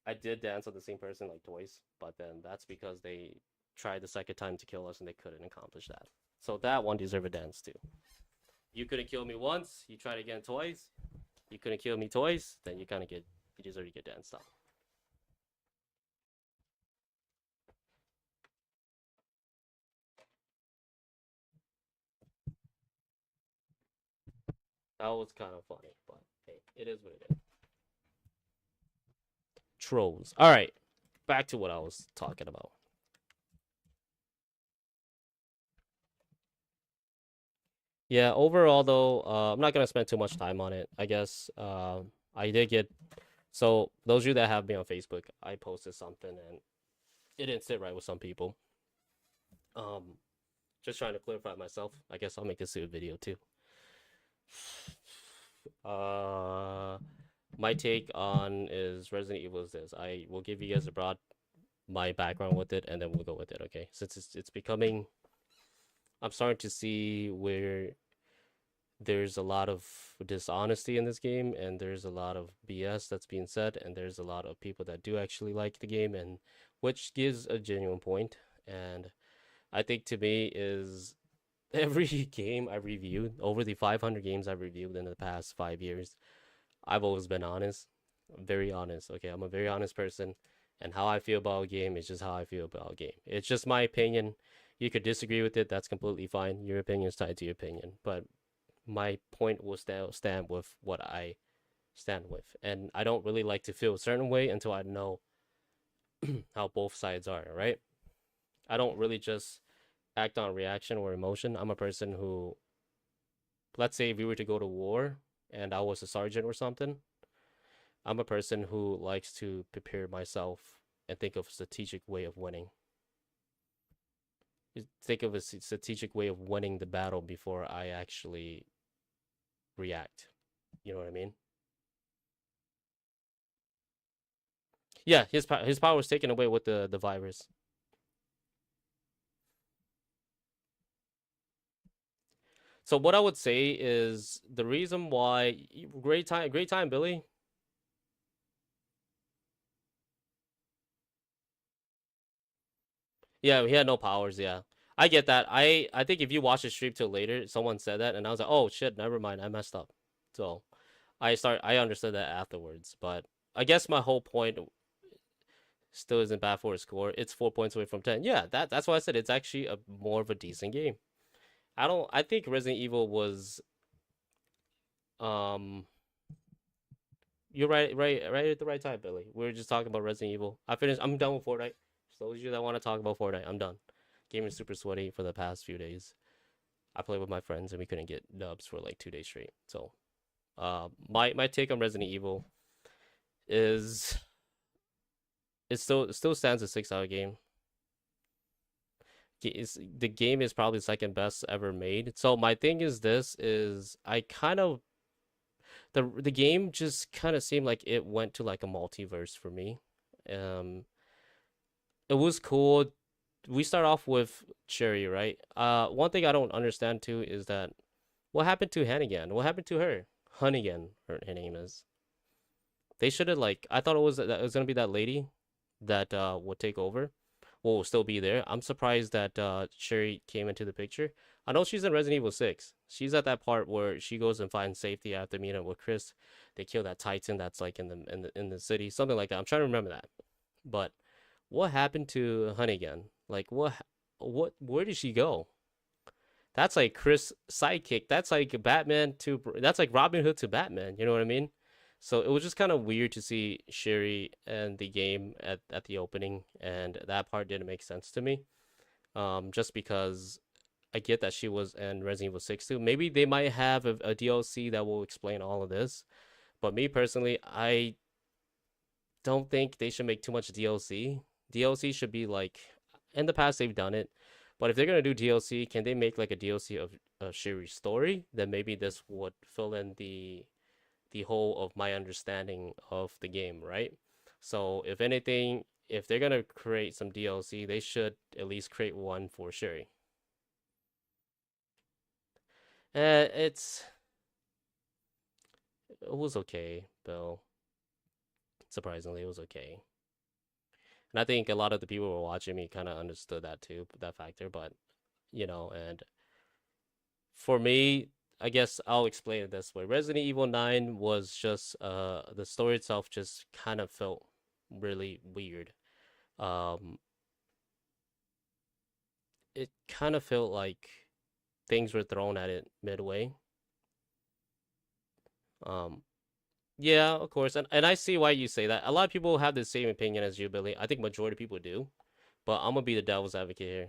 I did dance with the same person like twice, but then that's because they tried the second time to kill us and they couldn't accomplish that. So that one deserved a dance too. You couldn't kill me once, you tried again twice. You couldn't kill me twice, then you deserve to get danced on. That was kind of funny, but hey, it is what it is. Trolls. All right, back to what I was talking about. Yeah, overall though, I'm not gonna spend too much time on it. I guess I did get so those of you that have me on Facebook, I posted something and it didn't sit right with some people. Um, just trying to clarify myself. I guess I'll make this a video too. My take on is Resident Evil is this. I will give you guys a broad my background with it, and then we'll go with it. Okay, since it's becoming, I'm starting to see where there's a lot of dishonesty in this game, and there's a lot of BS that's being said, and there's a lot of people that do actually like the game, and which gives a genuine point. And I think to me is every game I reviewed, over the 500 games I've reviewed in the past 5 years, I've always been honest. I'm very honest. Okay, I'm a very honest person, and how I feel about a game is just how I feel about a game. It's just my opinion. You could disagree with it. That's completely fine. Your opinion is tied to your opinion, but my point will stand with what I stand with, and I don't really like to feel a certain way until I know how both sides are. Right? I don't really just act on reaction or emotion. I'm a person who, let's say, if we were to go to war and I was a sergeant or something, I'm a person who likes to prepare myself and think of a strategic way of winning. Think of a strategic way of winning the battle before I actually react. You know what I mean? Yeah, his power was taken away with the virus. So what I would say is the reason why great time, Billy. Yeah, he had no powers. Yeah, I get that. I think if you watch the stream till later, someone said that, and I was like, oh shit, never mind, I messed up. So I understood that afterwards, but I guess my whole point still isn't bad for a score. It's 4 points away from 10. Yeah, that's why I said it's actually a more of a decent game. I think Resident Evil was um you're right at the right time, Billy. We were just talking about Resident Evil. I'm done with Fortnite. So those of you that want to talk about Fortnite, I'm done. Game is super sweaty for the past few days. I played with my friends and we couldn't get dubs for like 2 days straight. So my take on Resident Evil is it still stands a 6-hour game. The game is probably the second best ever made. So my thing is this is I kind of the game just kind of seemed like it went to like a multiverse for me. It was cool. We start off with Cherry, right? One thing I don't understand too is that what happened to Hannigan? What happened to her? Hunnigan, her name is. They should have like I thought it was gonna be that lady that would take over. Will still be there. I'm surprised that Sherry came into the picture. I know she's in Resident Evil 6. She's at that part where she goes and finds safety after meeting with Chris. They kill that Titan that's like in the city, something like that. I'm trying to remember that. But what happened to Hunnigan? Like where did she go? That's like Chris' sidekick. That's like Batman to that's like Robin Hood to Batman. You know what I mean? So it was just kind of weird to see Sherry and the game at the opening, and that part didn't make sense to me. Just because I get that she was in Resident Evil 6 too. Maybe they might have a DLC that will explain all of this. But me personally, I don't think they should make too much DLC. DLC should be like, in the past they've done it, But if they're gonna do DLC, can they make like a DLC of Shiri's story? Then maybe this would fill in the whole of my understanding of the game, right? So if anything, if they're gonna create some DLC, they should at least create one for Shuri. It was okay, Bill. Surprisingly, it was okay. And I think a lot of the people who were watching me kind of understood that too, that factor. But and for me, I guess I'll explain it this way. Resident Evil 9 was just the story itself just kind of felt really weird. Um it kind of felt like things were thrown at it midway. Um yeah, of course. And I see why you say that. A lot of people have the same opinion as you, Billy. I think majority of people do. But I'm gonna be the devil's advocate here.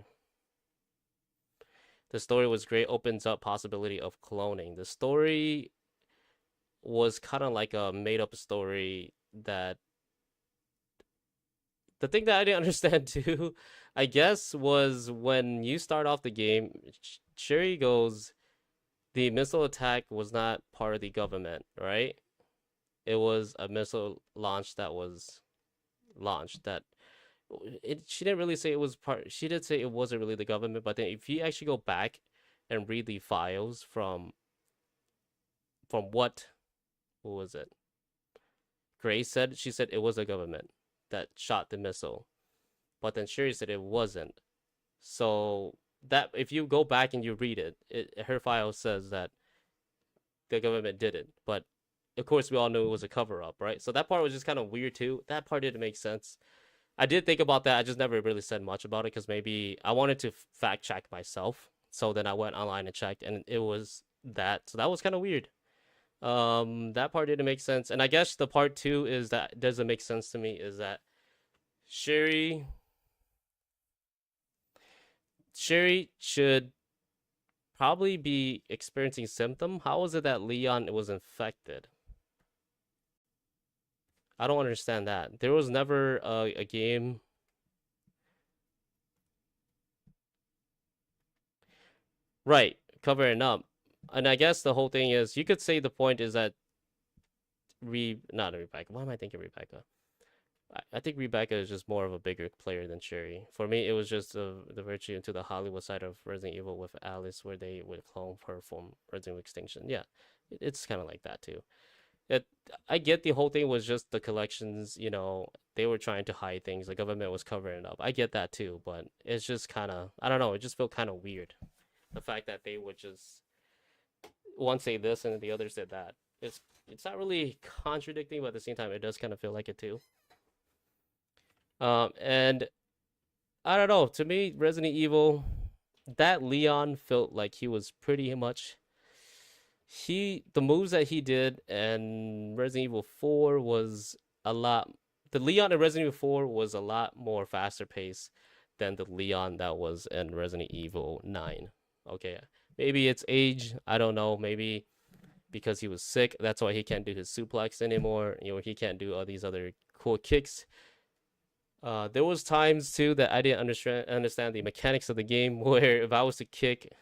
The story was great, opens up possibility of cloning. The story was kind of like a made up story that the thing that I didn't understand too, I guess, was when you start off the game, Sherry goes, the missile attack was not part of the government, right? It was a missile launch that was launched that she didn't really say it was part, she did say it wasn't really the government, but then if you actually go back and read the files from what was it? Grace said, she said it was the government that shot the missile. But then Sherry said it wasn't. So that if you go back and you read it, her file says that the government did it. But of course we all knew it was a cover up, right? So that part was just kind of weird too. That part didn't make sense. I did think about that. I just never really said much about it because maybe I wanted to fact check myself. So then I went online and checked, and it was that. So that was kind of weird. That part didn't make sense. And I guess the part two is that doesn't make sense to me is that Sherry should probably be experiencing symptom. How is it that Leon was infected? I don't understand that. There was never a game. Right, covering up. And I guess the whole thing is, you could say the point is that not Rebecca. Why am I thinking Rebecca? I think Rebecca is just more of a bigger player than Sherry. For me, it was just the virtue into the Hollywood side of Resident Evil with Alice, where they would clone her from Resident Evil Extinction. Yeah, it's kind of like that too. I get the whole thing was just the collections, they were trying to hide things. The government was covering it up. I get that too, but it's just kind of, I don't know, it just felt kind of weird. The fact that they would just one say this and the other said that. It's not really contradicting, but at the same time, it does kind of feel like it too. And I don't know. To me, Resident Evil, that Leon felt like he was pretty much the moves that he did and Resident Evil 4 was a lot. The Leon in Resident Evil 4 was a lot more faster paced than the Leon that was in Resident Evil 9. Okay, maybe it's age. I don't know. Maybe because he was sick, that's why he can't do his suplex anymore. He can't do all these other cool kicks. There was times too that I didn't understand the mechanics of the game, where if I was to kick,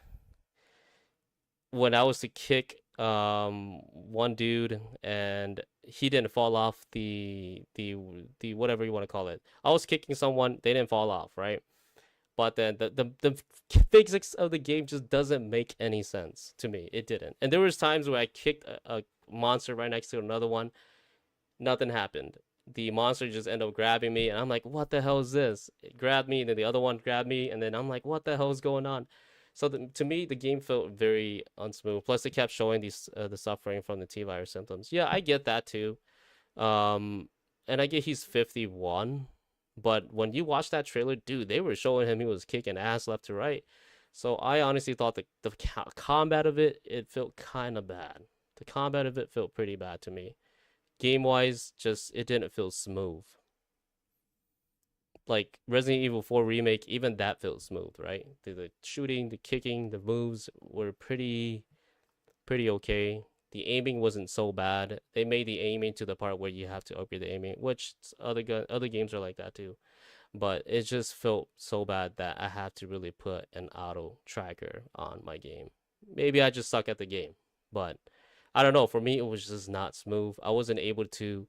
when I was to kick one dude and he didn't fall off the whatever you want to call it, I was kicking someone, they didn't fall off, right? But then the physics of the game just doesn't make any sense to me. It didn't. And there was times where I kicked a monster right next to another one, nothing happened. The monster just ended up grabbing me, and I'm like, what the hell is this? It grabbed me, and then the other one grabbed me, and then I'm like, what the hell is going on? So to me, the game felt very unsmooth. Plus, it kept showing the suffering from the T-virus symptoms. Yeah, I get that too. And I get he's 51. But when you watch that trailer, dude, they were showing him he was kicking ass left to right. So I honestly thought the combat of it felt kind of bad. The combat of it felt pretty bad to me. Game-wise, just, it didn't feel smooth. Like, Resident Evil 4 Remake, even that felt smooth, right? The shooting, the kicking, the moves were pretty okay. The aiming wasn't so bad. They made the aiming to the part where you have to upgrade the aiming, which other games are like that too. but it just felt so bad that I have to really put an auto tracker on my game. Maybe I just suck at the game, but I don't know. For me, it was just not smooth. I wasn't able to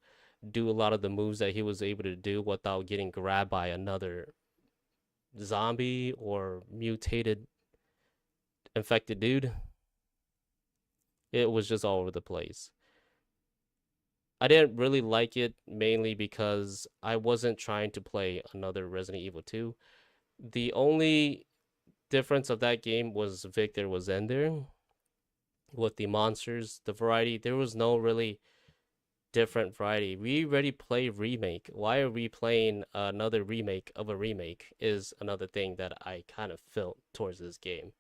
do a lot of the moves that he was able to do without getting grabbed by another zombie or mutated infected dude. It was just all over the place. I didn't really like it mainly because I wasn't trying to play another Resident Evil 2. The only difference of that game was Victor was in there with the monsters, the variety. There was no really different variety. We already play remake. Why are we playing another remake of a remake is another thing that I kind of felt towards this game.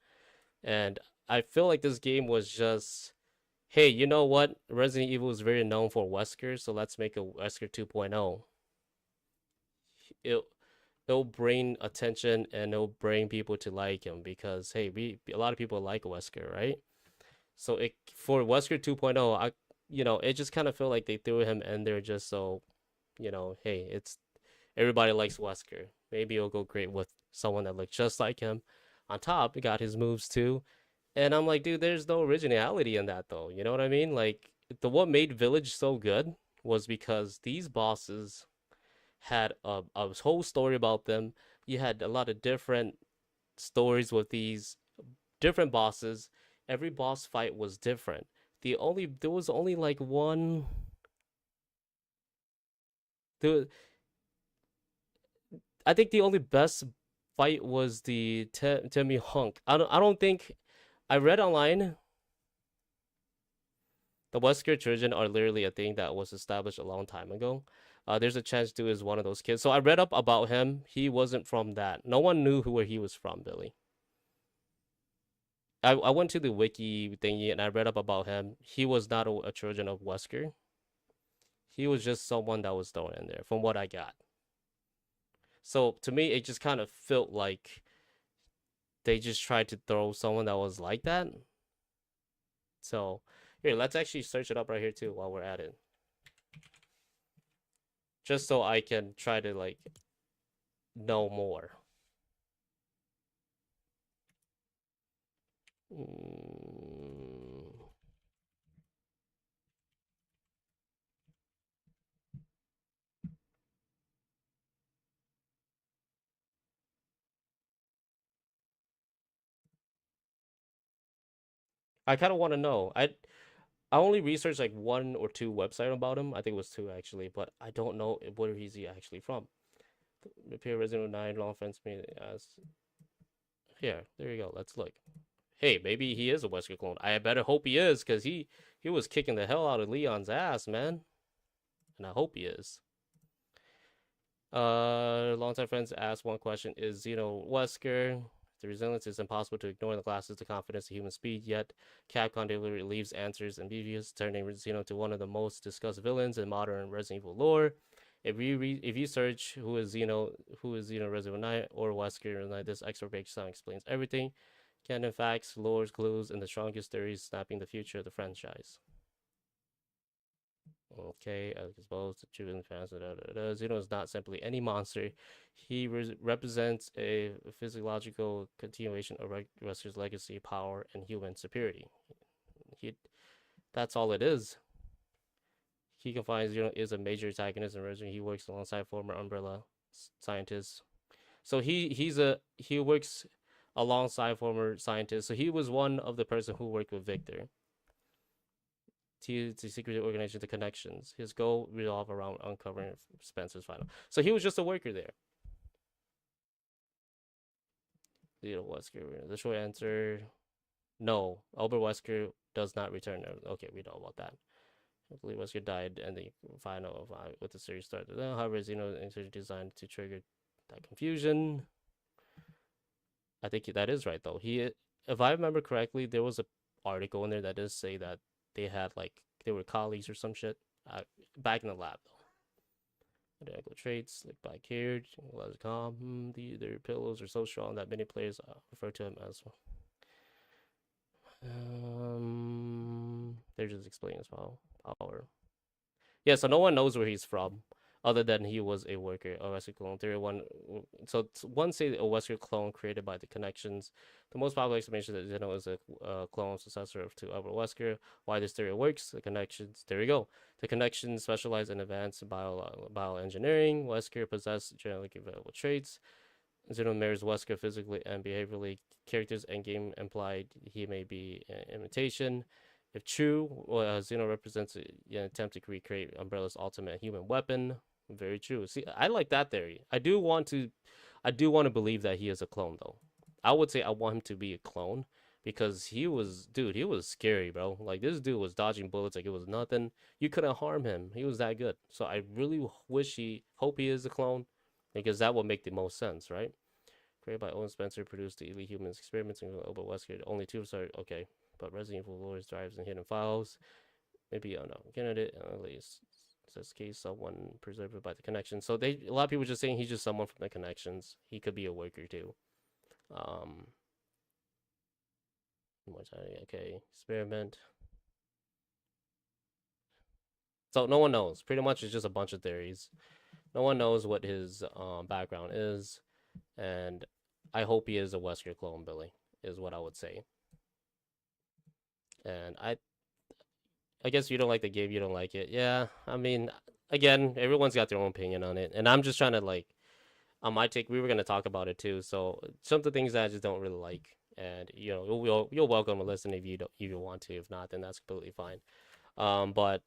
And I feel like this game was just, hey, you know what? Resident Evil is very known for Wesker, so let's make a Wesker 2.0. It it'll bring attention and it'll bring people to like him because hey, a lot of people like Wesker, right? So it for Wesker 2.0, it just kind of felt like they threw him in there just so, hey, it's everybody likes Wesker. Maybe it'll go great with someone that looks just like him. On top, he got his moves too. And I'm like, dude, there's no originality in that though. You know what I mean? Like what made Village so good was because these bosses had a whole story about them. You had a lot of different stories with these different bosses. Every boss fight was different. There was only like one. There, I think the only best fight was the Temi Hunk. I don't think I read online the Wesker children are literally a thing that was established a long time ago. There's a chance Stu is one of those kids. So I read up about him. He wasn't from that. No one knew where he was from, Billy. I went to the wiki thingy and I read up about him. He was not a children of Wesker. He was just someone that was thrown in there, from what I got. So to me, it just kind of felt like they just tried to throw someone that was like that. So here, let's actually search it up right here too while we're at it. Just so I can try to like know more. I kind of want to know. I only researched like one or two websites about him. I think it was two actually, but I don't know where he's actually from. Repair Resident 9 long fence me as here. There you go. Let's look. Hey, maybe he is a Wesker clone. I better hope he is, because he was kicking the hell out of Leon's ass, man. And I hope he is. Longtime friends asked one question: is Xeno Wesker? The resilience is impossible to ignore the glasses, the confidence, the human speed. Yet Capcom deliberately leaves answers ambiguous, turning Xeno to one of the most discussed villains in modern Resident Evil lore. If you search who is Xeno Resident 9 or Wesker, this expert breakdown explains everything. Canon facts, lores, clues, and the strongest theories snapping the future of the franchise. Okay, as exposed to children fans. Xeno is not simply any monster. He represents a physiological continuation of Wesker's legacy, power, and human superiority. That's all it is. He confines Xeno is a major antagonist in Resident. He works alongside former Umbrella scientists. So he works alongside former scientists. So he was one of the person who worked with Victor. To secret organization, the connections. His goal revolved around uncovering Spencer's final. So he was just a worker there. Wesker. The short answer: no. Albert Wesker does not return. Okay, we know about that. I believe Wesker died, and the final with the series started. However, Xeno designed to trigger that confusion. I think that is right though. If I remember correctly, there was a article in there that does say that they were colleagues or some shit back in the lab though. Identical traits, like black haired, was calm. Their pillows are so strong that many players refer to him as well. They're just explaining his power. Yeah, so no one knows where he's from. other than he was a worker, a Wesker clone. Theory one. So one say a Wesker clone created by the connections. The most popular explanation is that Zeno is a clone successor to Albert Wesker. Why this theory works? The connections. There you go. The connections specialize in advanced bioengineering. Wesker possess genetically available traits. Zeno mirrors Wesker physically and behaviorally. Characters and game implied he may be an imitation. If true, Zeno represents an attempt to recreate Umbrella's ultimate human weapon. Very true. See, I like that theory. I do want to believe that he is a clone, though. I would say I want him to be a clone because he was scary, bro. Like, this dude was dodging bullets like it was nothing. You couldn't harm him. He was that good. So I really hope he is a clone because that would make the most sense, right? Created by Owen Spencer, produced the Elite Humans experiments in Albert Wesker. Only two started. Okay, but Resident Evil lore drives and hidden files. Maybe I don't know. Candidate at least says case someone preserved by the connection. So a lot of people just saying he's just someone from the connections. He could be a worker too. Mortality. Okay, experiment. So no one knows. Pretty much, it's just a bunch of theories. No one knows what his background is, and I hope he is a Wesker clone, Billy, is what I would say. And I guess you don't like the game, you don't like it. Yeah, I mean, again, everyone's got their own opinion on it, and I'm just trying to like, on my take, we were gonna talk about it too. So some of the things that I just don't really like, and you know, you're welcome to listen if you want to. If not, then that's completely fine. But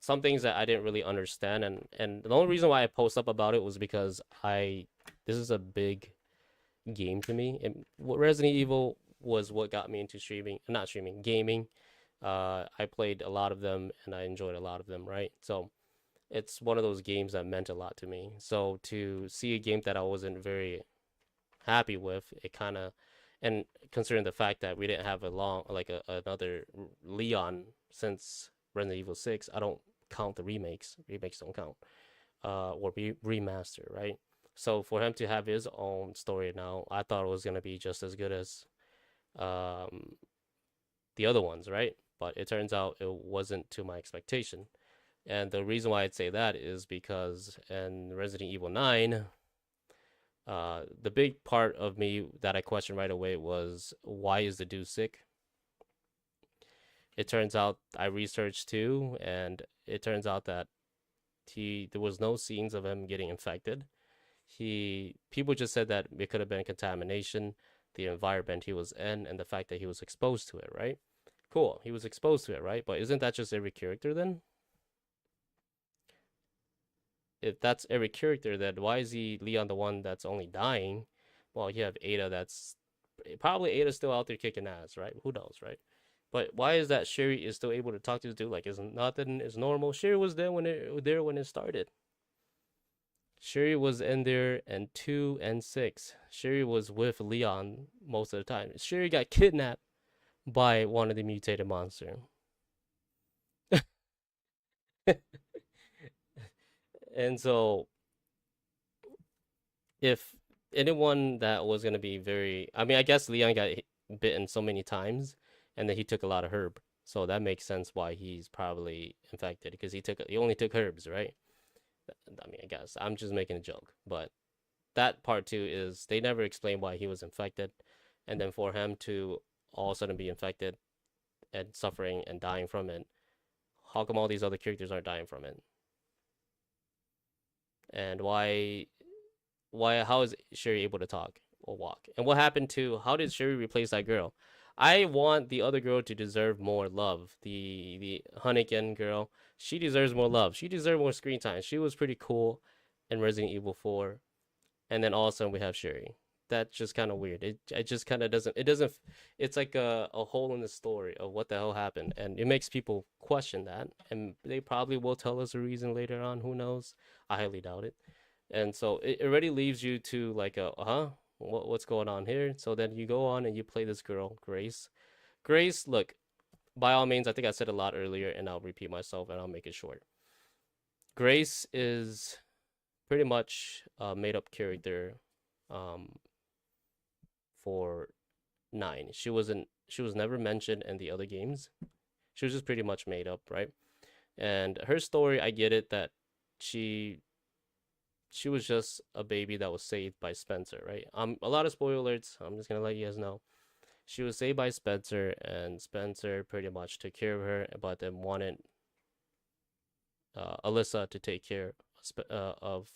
some things that I didn't really understand, and the only reason why I post up about it was because this is a big game to me. And Resident Evil was what got me into gaming. I played a lot of them and I enjoyed a lot of them, right? So it's one of those games that meant a lot to me. So to see a game that I wasn't very happy with, it kind of, and considering the fact that we didn't have another Leon since Resident Evil 6, I don't count the remakes. Remakes don't count. Or remaster, right? So for him to have his own story now, I thought it was gonna be just as good as the other ones, right? But it turns out it wasn't to my expectation. And the reason why I'd say that is because in Resident Evil 9, the big part of me that I questioned right away was, why is the dude sick? It turns out I researched too, and it turns out that there was no scenes of him getting infected. People just said that it could have been contamination, the environment he was in, and the fact that he was exposed to it, right? Cool, he was exposed to it, right? But isn't that just every character then? If that's every character, then why is Leon the one that's only dying? Well, you have Ada probably Ada's still out there kicking ass, right? Who knows, right? But why is that Sherry is still able to talk to this dude like nothing is normal? Sherry was there when it started. Sherry was in there in 2 and 6. Sherry was with Leon most of the time. Sherry got kidnapped by one of the mutated monster. And so if anyone that was going to be I guess Leon got bitten so many times and then he took a lot of herb. So that makes sense why he's probably infected, because he only took herbs, right? I mean, I guess I'm just making a joke, but that part too is they never explain why he was infected, and then for him to all of a sudden be infected and suffering and dying from it, how come all these other characters aren't dying from it? And how is Sherry able to talk or walk? And what happened how did Sherry replace that girl? I want the other girl to deserve more love. The Hunnigan girl, she deserves more love. She deserves more screen time. She was pretty cool in Resident Evil 4. And then all of a sudden we have Sherry. That's just kind of weird. It just kind of doesn't, it's like a hole in the story of what the hell happened. And it makes people question that. And they probably will tell us a reason later on. Who knows? I highly doubt it. And so it already leaves you to like what's going on here? So then you go on and you play this girl, Grace. Grace, look, by all means, I think I said a lot earlier, and I'll repeat myself and I'll make it short. Grace is pretty much a made-up character for 9. She was never mentioned in the other games. She was just pretty much made up, right? And her story, I get it that she she was just a baby that was saved by Spencer, right? A lot of spoilers. I'm just gonna let you guys know. She was saved by Spencer, and Spencer pretty much took care of her, but then wanted Alyssa to take care of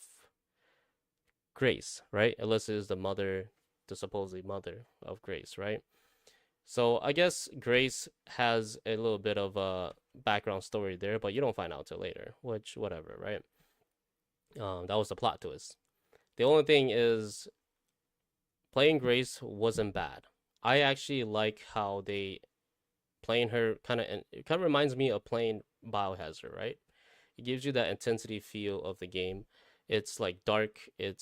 Grace, right? Alyssa is the mother, the supposedly mother of Grace, right? So I guess Grace has a little bit of a background story there, but you don't find out till later, which whatever, right? That was the plot twist. The only thing is, playing Grace wasn't bad. I actually like how they playing her it kind of reminds me of playing Biohazard, right? It gives you that intensity feel of the game. It's like dark. It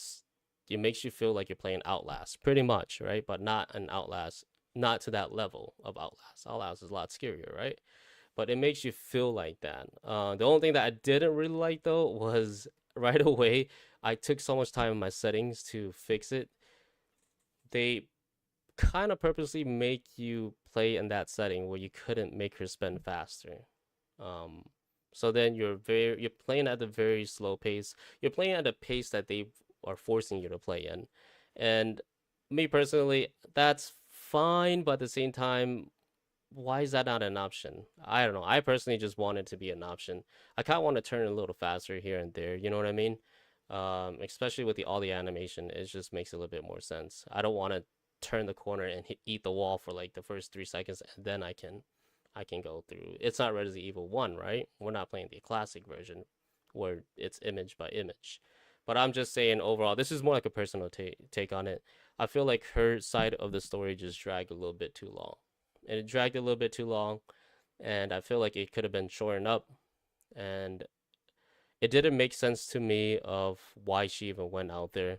makes you feel like you're playing Outlast, pretty much, right? But not an Outlast, not to that level of Outlast. Outlast is a lot scarier, right? But it makes you feel like that. The only thing that I didn't really like though was right away. I took so much time in my settings to fix it. They kind of purposely make you play in that setting where you couldn't make her spend faster. Um, so then you're playing at a very slow pace. You're playing at a pace that they are forcing you to play in, and me personally, that's fine. But at the same time, why is that not an option? I don't know. I personally just want it to be an option. I kind of want to turn a little faster here and there. You know what I mean? Especially with all the animation, it just makes a little bit more sense. I don't want to turn the corner and eat the wall for like the first 3 seconds, and then I can go through. It's not Resident Evil 1, right? We're not playing the classic version where it's image by image. But I'm just saying overall, this is more like a personal take on it. I feel like her side of the story just dragged a little bit too long. And it dragged a little bit too long, and I feel like it could have been shortened up, and it didn't make sense to me of why she even went out there.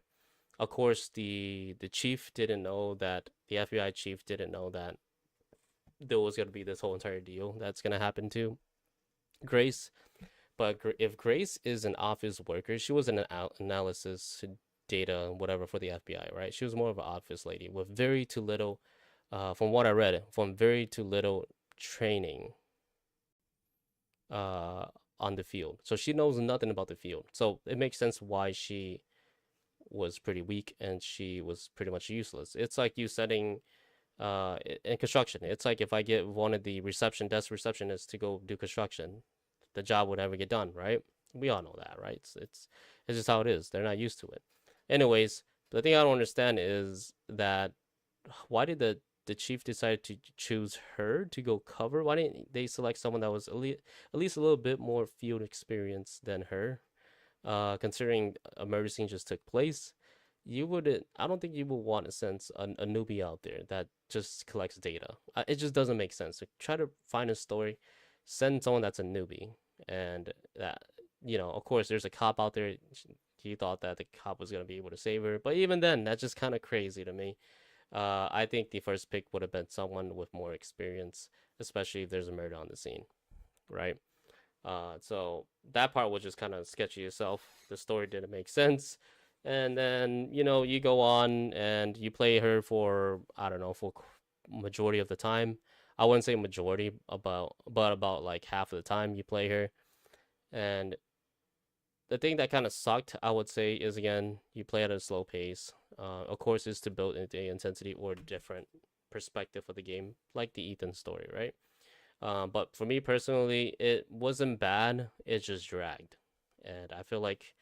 Of course, the chief didn't know that, the FBI chief didn't know that there was going to be this whole entire deal that's going to happen to Grace. But if Grace is an office worker, she was an analysis data, whatever, for the FBI, right? She was more of an office lady with very too little, from what I read, from very too little training on the field. So she knows nothing about the field. So it makes sense why she was pretty weak and she was pretty much useless. It's like you setting in construction. It's like if I get one of the desk receptionists to go do construction, the job would never get done, right? We all know that, right? It's just how it is. They're not used to it. Anyways, the thing I don't understand is that why did the chief decide to choose her to go cover? Why didn't they select someone that was at least a little bit more field experience than her? Considering a murder scene just took place, you wouldn't. I don't think you would want to send a newbie out there that just collects data. It just doesn't make sense. So try to find a story, send someone that's a newbie, and that, of course, there's a cop out there. He thought that the cop was gonna be able to save her, but even then, that's just kind of crazy to me. I think the first pick would have been someone with more experience, especially if there's a murder on the scene, right? So that part was just kind of sketchy itself. The story didn't make sense. And then, you go on and you play her for, I don't know, for majority of the time. I wouldn't say majority, but about like half of the time you play her. And the thing that kind of sucked, I would say, is again, you play at a slow pace. Of course, is to build the intensity or different perspective of the game, like the Ethan story, right? But for me personally, it wasn't bad. It just dragged, and I feel like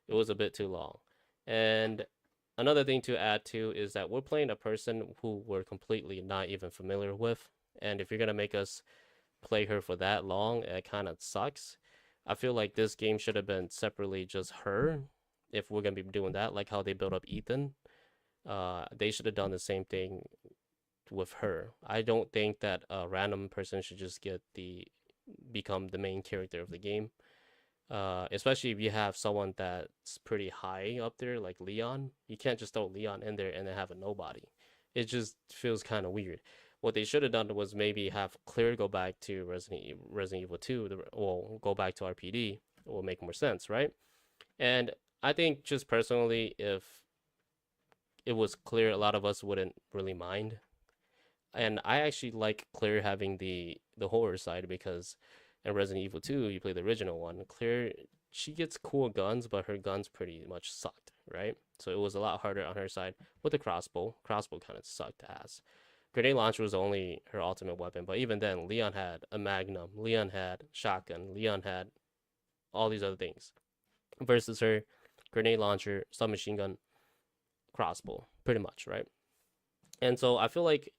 it was a bit too long. And another thing to add to is that we're playing a person who we're completely not even familiar with, and if you're gonna make us play her for that long, it kind of sucks. I feel like this game should have been separately just her, if we're gonna be doing that, like how they built up Ethan. They should have done the same thing with her. I don't think that a random person should just become the main character of the game. Especially if you have someone that's pretty high up there, like Leon. You can't just throw Leon in there and then have a nobody. It just feels kind of weird. What they should have done was maybe have Claire go back to Resident Evil 2, or go back to RPD. It will make more sense, right? And I think just personally, if it was Claire, a lot of us wouldn't really mind. And I actually like Claire having the horror side, because in Resident Evil 2, you play the original one. Claire she gets cool guns, but her guns pretty much sucked, right? So it was a lot harder on her side with the crossbow. Crossbow kind of sucked ass. Grenade launcher was only her ultimate weapon, but even then, Leon had a magnum, Leon had shotgun, Leon had all these other things. Versus her, grenade launcher, submachine gun, crossbow, pretty much, right? And so I feel like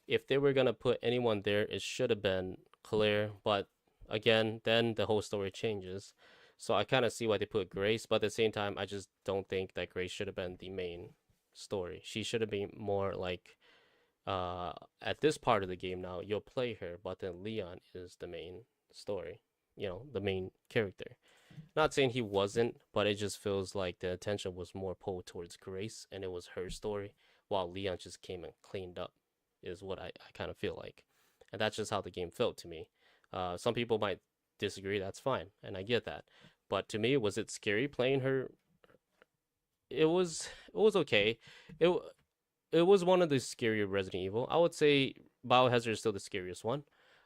if they were gonna put anyone there, it should have been Claire. But again, then the whole story changes. So I kind of see why they put Grace, but at the same time, I just don't think that Grace should have been the main story. She should have been more like, at this part of the game now, you'll play her, but then Leon is the main story. You know, the main character. Not saying he wasn't, but it just feels like the attention was more pulled towards Grace, and it was her story, while Leon just came and cleaned up, is what I kind of feel like. And that's just how the game felt to me. Some people might disagree, that's fine, and I get that. But to me, was it scary playing her? It was okay. It it was one of the scarier Resident Evil. I would say Biohazard is still the scariest one,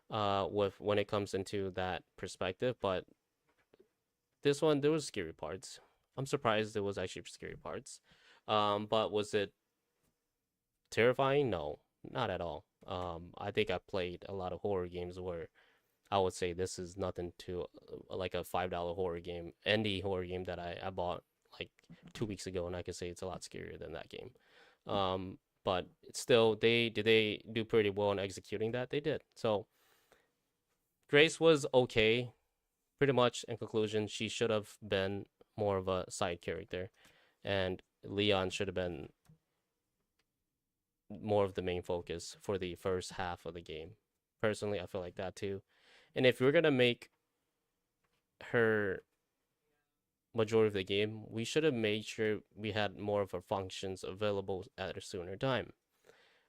with when it comes into that perspective. But this one, there was scary parts. I'm surprised there was actually scary parts. But was it terrifying? No, not at all. I think I played a lot of horror games where I would say this is nothing to like a $5 horror game, indie horror game that I bought like 2 weeks ago, and I could say it's a lot scarier than that game. But still, they do pretty well in executing that. They did. So Grace was okay, pretty much. In conclusion, she should have been more of a side character, and Leon should have been more of the main focus for the first half of the game. Personally, I feel like that too. And if we're gonna make her majority of the game, we should have made sure we had more of her functions available at a sooner time.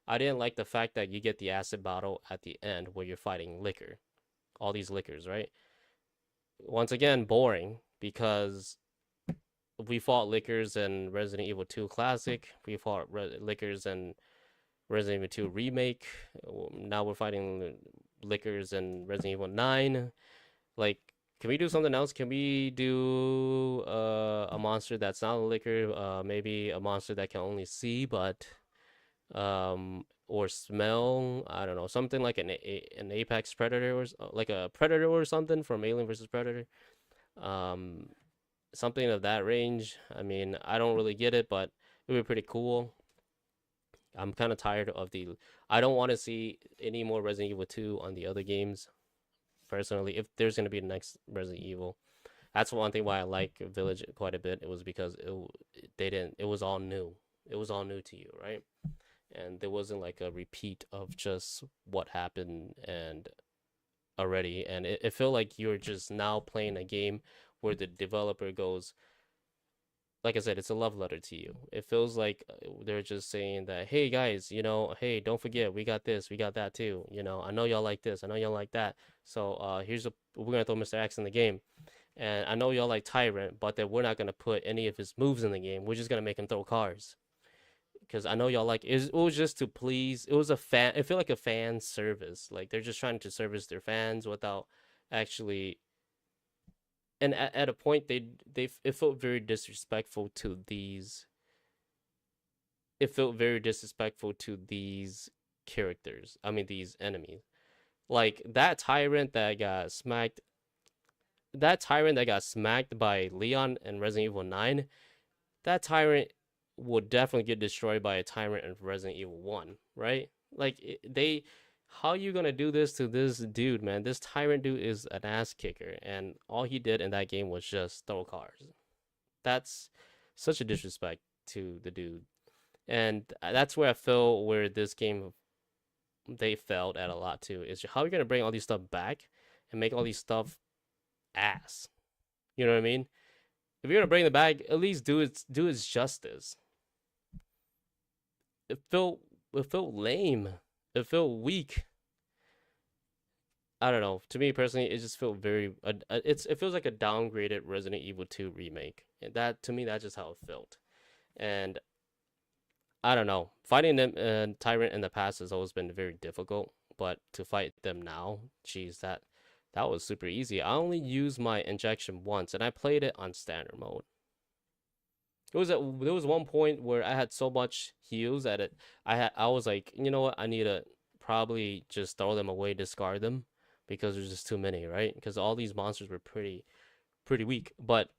I didn't like the fact that you get the acid bottle at the end where you're fighting liquor. All these liquors, right? Once again, boring, because we fought liquors in Resident Evil 2 Classic. We fought liquors in Resident Evil 2 Remake. Now we're fighting liquors in Resident Evil 9. Like, can we do something else? Can we do a monster that's not a liquor? Maybe a monster that can only see, but or smell. I don't know, something like an apex predator, or like a predator or something from Alien versus Predator. Um, Something of that range. I mean, I don't really get it, but it would be pretty cool. I'm kind of tired of the. I don't want to see any more Resident Evil 2 on the other games. Personally, if there's gonna be the next Resident Evil, that's one thing why I like Village quite a bit. It was because they didn't. It was all new. It was all new to you, right? And there wasn't like a repeat of just what happened and already. And it felt like you're just now playing a game where the developer goes, like I said, it's a love letter to you. It feels like they're just saying that, hey guys, hey, don't forget, we got this, we got that too. I know y'all like this, I know y'all like that. So we're gonna throw Mr. X in the game, and I know y'all like Tyrant, but that we're not gonna put any of his moves in the game. We're just gonna make him throw cars, because I know y'all like it. It was just to please. It was a fan. It felt like a fan service. Like they're just trying to service their fans without actually. And at a point, it felt very disrespectful to these. It felt very disrespectful to these characters. I mean, these enemies. Like that tyrant that got smacked. That tyrant that got smacked by Leon in Resident Evil 9. That tyrant would definitely get destroyed by a tyrant in Resident Evil 1, right? Like how you gonna do this to this dude, man? This tyrant dude is an ass kicker, and all he did in that game was just throw cars. That's such a disrespect to the dude, and that's where I feel where this game they failed at a lot too. Is how you're gonna bring all these stuff back and make all these stuff ass. You know what I mean? If you're gonna bring the back, at least do its justice. It felt lame. It felt weak. I don't know. To me personally, it just felt very. It feels like a downgraded Resident Evil 2 remake. And that to me, that's just how it felt. And I don't know. Fighting them Tyrant in the past has always been very difficult, but to fight them now, geez, That was super easy. I only used my injection once, and I played it on standard mode. There was one point where I had so much heals that I was like, you know what, I need to probably just throw them away, discard them, because there's just too many, right? Because all these monsters were pretty weak, but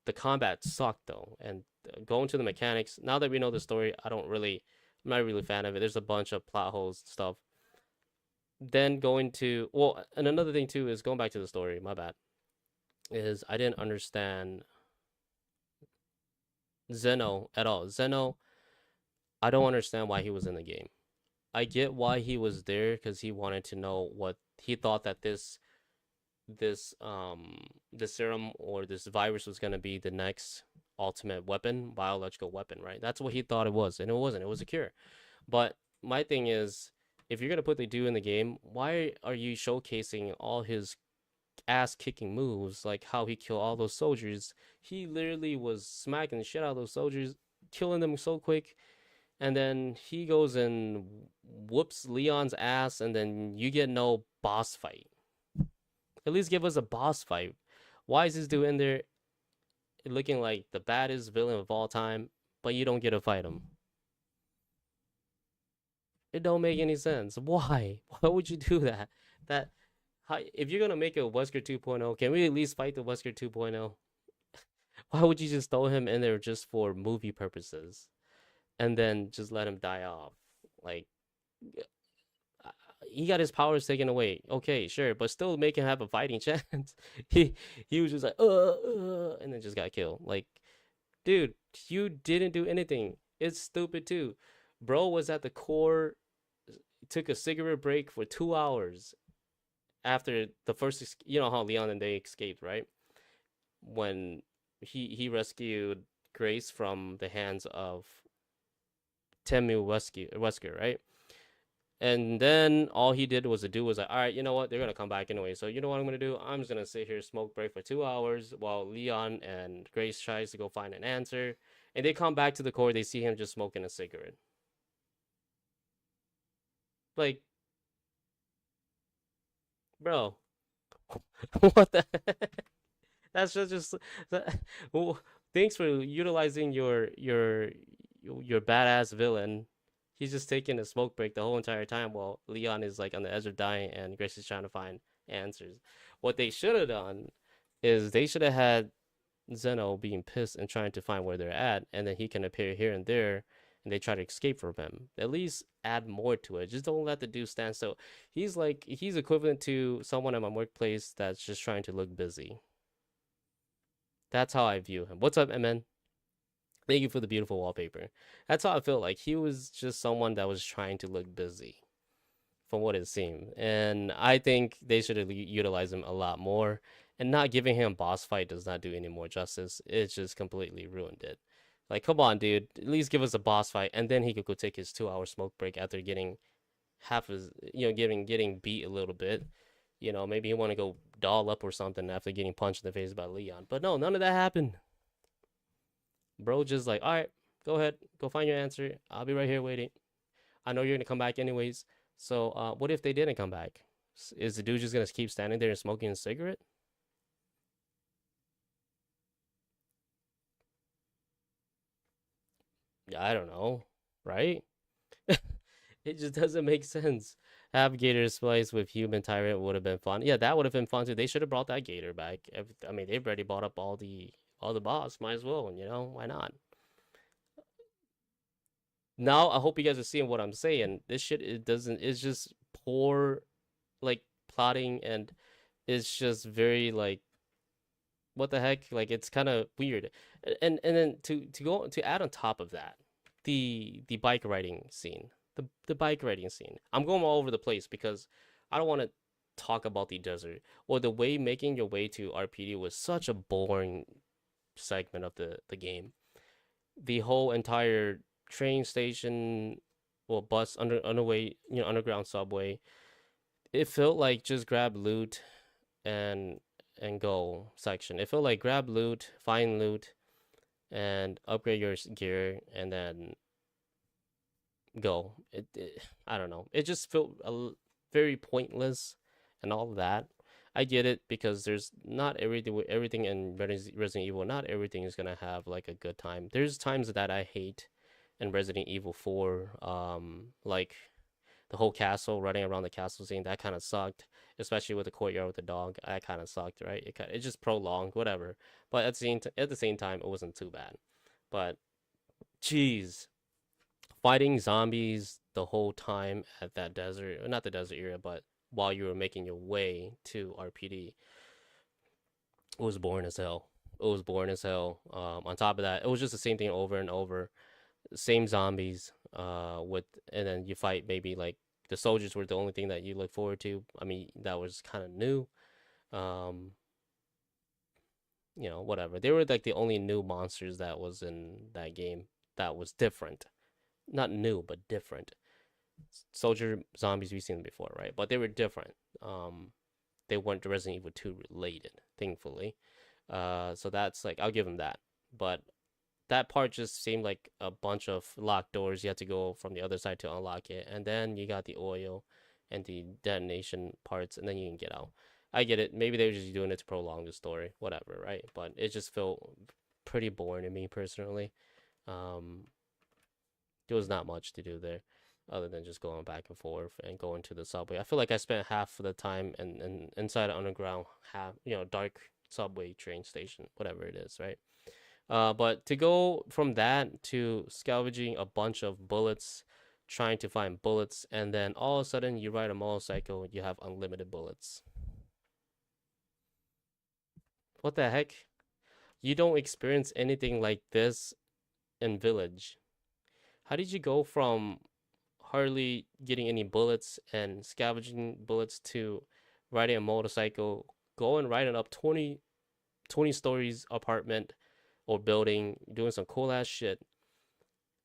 the combat sucked though. And going to the mechanics, now that we know the story, I'm not really a fan of it. There's a bunch of plot holes stuff. Then going to well, and another thing too is going back to the story. My bad. Is I didn't understand Zeno at all. Zeno, I don't understand why he was in the game. I get why he was there because he wanted to know what he thought that the serum or this virus was gonna be the next ultimate weapon, biological weapon, right? That's what he thought it was, and it wasn't. It was a cure. But my thing is, if you're gonna put the dude in the game, why are you showcasing all his ass kicking moves, like how he killed all those soldiers? He literally was smacking the shit out of those soldiers, killing them so quick, and then he goes and whoops Leon's ass, and then you get no boss fight. At least give us a boss fight. Why is this dude in there looking like the baddest villain of all time, but you don't get to fight him? It don't make any sense. Why? Why would you do that? That if you're gonna make a Wesker 2.0, can we at least fight the Wesker 2.0? Why would you just throw him in there just for movie purposes, and then just let him die off? Like, he got his powers taken away. Okay, sure, but still make him have a fighting chance. he was just like, and then just got killed. Like, dude, you didn't do anything. It's stupid too. Bro was at the core, took a cigarette break for 2 hours after the first. You know how Leon and they escaped, right? When he rescued Grace from the hands of Wesker, right? And then all he did was like, all right, you know what? They're gonna come back anyway. So you know what I'm gonna do? I'm just gonna sit here, smoke break for 2 hours while Leon and Grace tries to go find an answer. And they come back to the core. They see him just smoking a cigarette. Like, bro, what the? That's just that, well, thanks for utilizing your badass villain. He's just taking a smoke break the whole entire time while Leon is like on the edge of dying and Grace is trying to find answers. What they should have done is they should have had Zeno being pissed and trying to find where they're at, and then he can appear here and there, and they try to escape from him. At least add more to it. Just don't let the dude stand still. He's equivalent to someone at my workplace that's just trying to look busy. That's how I view him. What's up, MN? Thank you for the beautiful wallpaper. That's how I feel. Like he was just someone that was trying to look busy, from what it seemed. And I think they should have utilized him a lot more. And not giving him boss fight does not do any more justice. It just completely ruined it. Like, come on, dude. At least give us a boss fight, and then he could go take his 2-hour smoke break after getting half his, getting beat a little bit. Maybe he want to go doll up or something after getting punched in the face by Leon. But no, none of that happened. Bro just like, all right, go ahead, go find your answer. I'll be right here waiting. I know you're gonna come back anyways. So what if they didn't come back? Is the dude just gonna keep standing there and smoking a cigarette? Yeah, I don't know, right? It just doesn't make sense. Have Gator spliced with human tyrant would have been fun. Yeah, that would have been fun too. They should have brought that Gator back. I mean, they've already bought up all the boss. Might as well, why not? Now I hope you guys are seeing what I'm saying. This shit, it's just poor, like, plotting, and it's just very like, what the heck? Like, it's kind of weird. And then to add on top of that, the bike riding scene. The bike riding scene. I'm going all over the place because I don't want to talk about the desert. Or the way making your way to RPD was such a boring segment of the game. The whole entire train station, well, bus, underground subway, it felt like just grab loot and go section. It felt like grab loot, find loot, and upgrade your gear, and then go. I don't know. It just felt very pointless and all of that. I get it because there's not everything in Resident Evil. Not everything is gonna have like a good time. There's times that I hate in Resident Evil 4, like the whole castle, running around the castle scene, that kind of sucked, especially with the courtyard with the dog. That kind of sucked, right? It just prolonged, whatever. But at the same time, it wasn't too bad. But jeez, fighting zombies the whole time at that desert, not the desert area, but while you were making your way to RPD, it was boring as hell. It was boring as hell. On top of that, it was just the same thing over and over. Same zombies. And then you fight maybe like the soldiers were the only thing that you look forward to. I mean, that was kind of new. Um, whatever. They were like the only new monsters that was in that game that was different. Not new, but different. Soldier zombies we've seen before, right? But they were different. They weren't Resident Evil 2 related, thankfully. So that's like, I'll give them that. But that part just seemed like a bunch of locked doors. You had to go from the other side to unlock it. And then you got the oil and the detonation parts, and then you can get out. I get it. Maybe they were just doing it to prolong the story, whatever, right? But it just felt pretty boring to me personally. There was not much to do there other than just going back and forth and going to the subway. I feel like I spent half of the time in inside an underground, dark subway train station, whatever it is, right? But to go from that to scavenging a bunch of bullets, trying to find bullets, and then all of a sudden you ride a motorcycle, you have unlimited bullets. What the heck? You don't experience anything like this in Village. How did you go from hardly getting any bullets and scavenging bullets to riding a motorcycle, going riding up 20 stories apartment or building, doing some cool ass shit,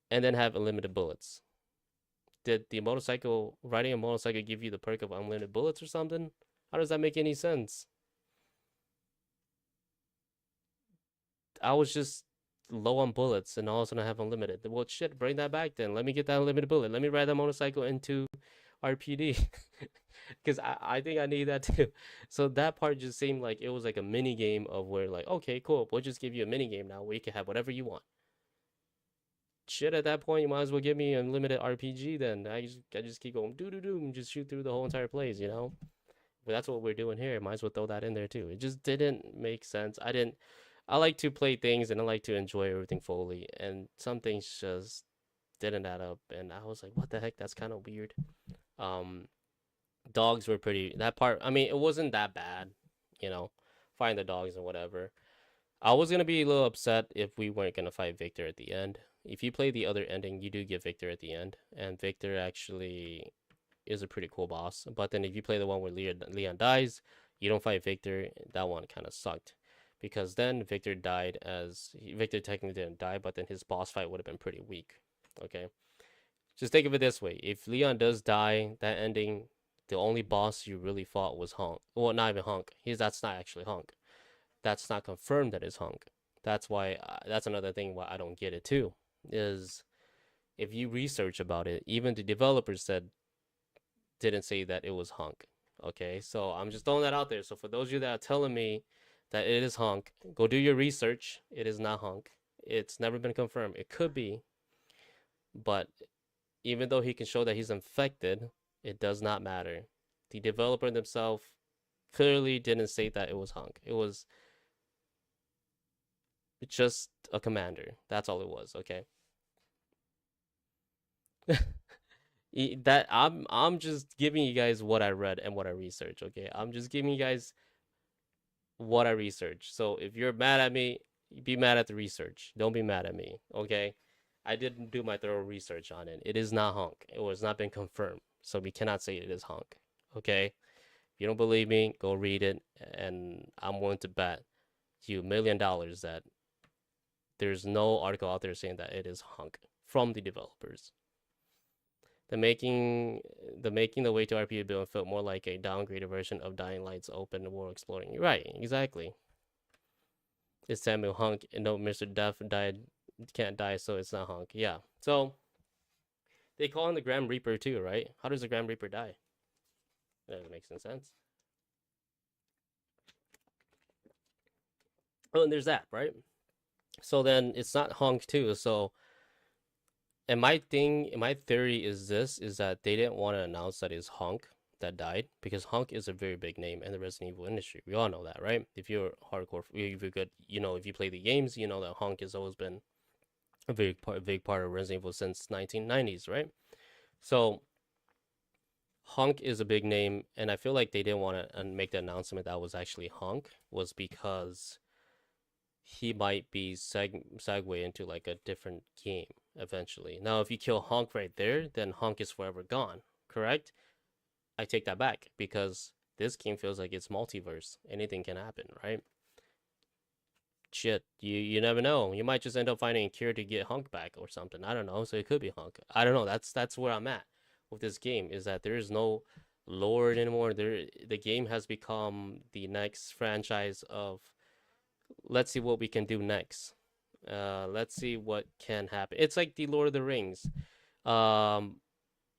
and then have unlimited bullets? Did the riding a motorcycle give you the perk of unlimited bullets or something? How does that make any sense? I was just low on bullets and all of a sudden I have unlimited. Well, shit, bring that back then. Let me get that unlimited bullet. Let me ride that motorcycle into RPD. Because I think I need that too. So that part just seemed like it was like a mini game of where like, okay, cool, we'll just give you a mini game now where you can have whatever you want. Shit, at that point you might as well give me unlimited RPG then. I just keep going doo doo doo and just shoot through the whole entire place, But that's what we're doing here. Might as well throw that in there too. It just didn't make sense. I like to play things and I like to enjoy everything fully, and some things just didn't add up, and I was like, what the heck? That's kind of weird. Dogs were that part, I mean, it wasn't that bad, find the dogs and whatever. I was gonna be a little upset if we weren't gonna fight Victor at the end. If you play the other ending, you do get Victor at the end, and Victor actually is a pretty cool boss. But then if you play the one where Leon dies, you don't fight Victor. That one kind of sucked. Because then Victor technically didn't die, but then his boss fight would have been pretty weak. Okay? Just think of it this way. If Leon does die, that ending, the only boss you really fought was Hunk. Well, not even Hunk. That's not actually Hunk. That's not confirmed that it's Hunk. That's why, that's another thing why I don't get it too. Is if you research about it, even the developers didn't say that it was Hunk. Okay? So I'm just throwing that out there. So for those of you that are telling me that it is Hunk, go do your research. It is not Hunk. It's never been confirmed. It could be, but even though he can show that he's infected, it does not matter. The developer themselves clearly didn't say that it was Hunk. It was just a commander. That's all it was, okay? I'm just giving you guys what I read and what I researched, okay? I'm just giving you guys what I researched. So if you're mad at me, be mad at the research. Don't be mad at me, okay? I didn't do my thorough research on it. It is not Hunk. It was not been confirmed. So we cannot say it is Hunk, okay? If you don't believe me, go read it, and I'm willing to bet you $1 million that there's no article out there saying that it is Hunk from the developers. The making the way to RPG build felt more like a downgraded version of Dying Light's open world exploring. You're right, exactly. It's Samuel Hunk, and no, Mr. Death can't die, so it's not Hunk. Yeah. So they call him the Grim Reaper too, right? How does the Grim Reaper die? That doesn't make some sense. Oh, and there's that, right? So then it's not Honk too. So, and my theory is this: is that they didn't want to announce that it's Honk that died because Honk is a very big name in the Resident Evil industry. We all know that, right? If you're hardcore, if you're good, if you play the games, you know that Honk has always been a big part of Resident Evil since 1990s, right? So Honk is a big name, and I feel like they didn't want to make the announcement that was actually Honk was because he might be segue into like a different game eventually. Now, if you kill Honk right there, then Honk is forever gone. Correct? I take that back because this game feels like it's multiverse. Anything can happen, right? Shit, you never know. You might just end up finding a cure to get Honk back or something. I don't know. So it could be Honk. I don't know. That's where I'm at with this game. Is that there is no lore anymore. The game has become the next franchise of let's see what we can do next. Let's see what can happen. It's like the Lord of the Rings. Um,